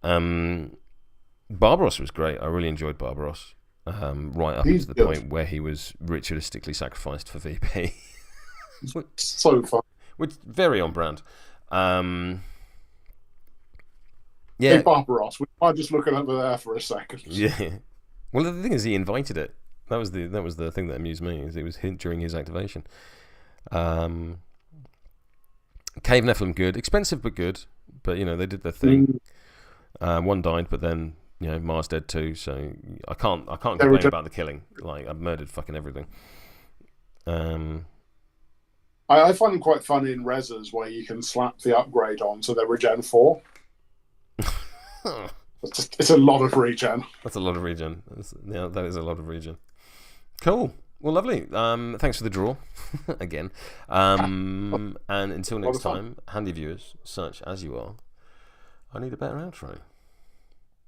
Barbaros was great. I really enjoyed Barbaros. Right up to the point where he was ritualistically sacrificed for VP. So fun. Which very on brand. Hey, Barbaros, we might just look over there for a second. Yeah. Well, the thing is, he invited it. That was the thing that amused me. Is it was during his activation. Cavern Nephilim good, expensive but good. But they did their thing. One died, but then Mars dead too. So I can't complain about the killing. I've murdered fucking everything. I find them quite fun in reses where you can slap the upgrade on so they're regen 4. It's a lot of regen. That's a lot of regen. Yeah, that is a lot of regen. Cool. Well, lovely. Thanks for the draw again. And until next time, handy viewers, such as you are, I need a better outro.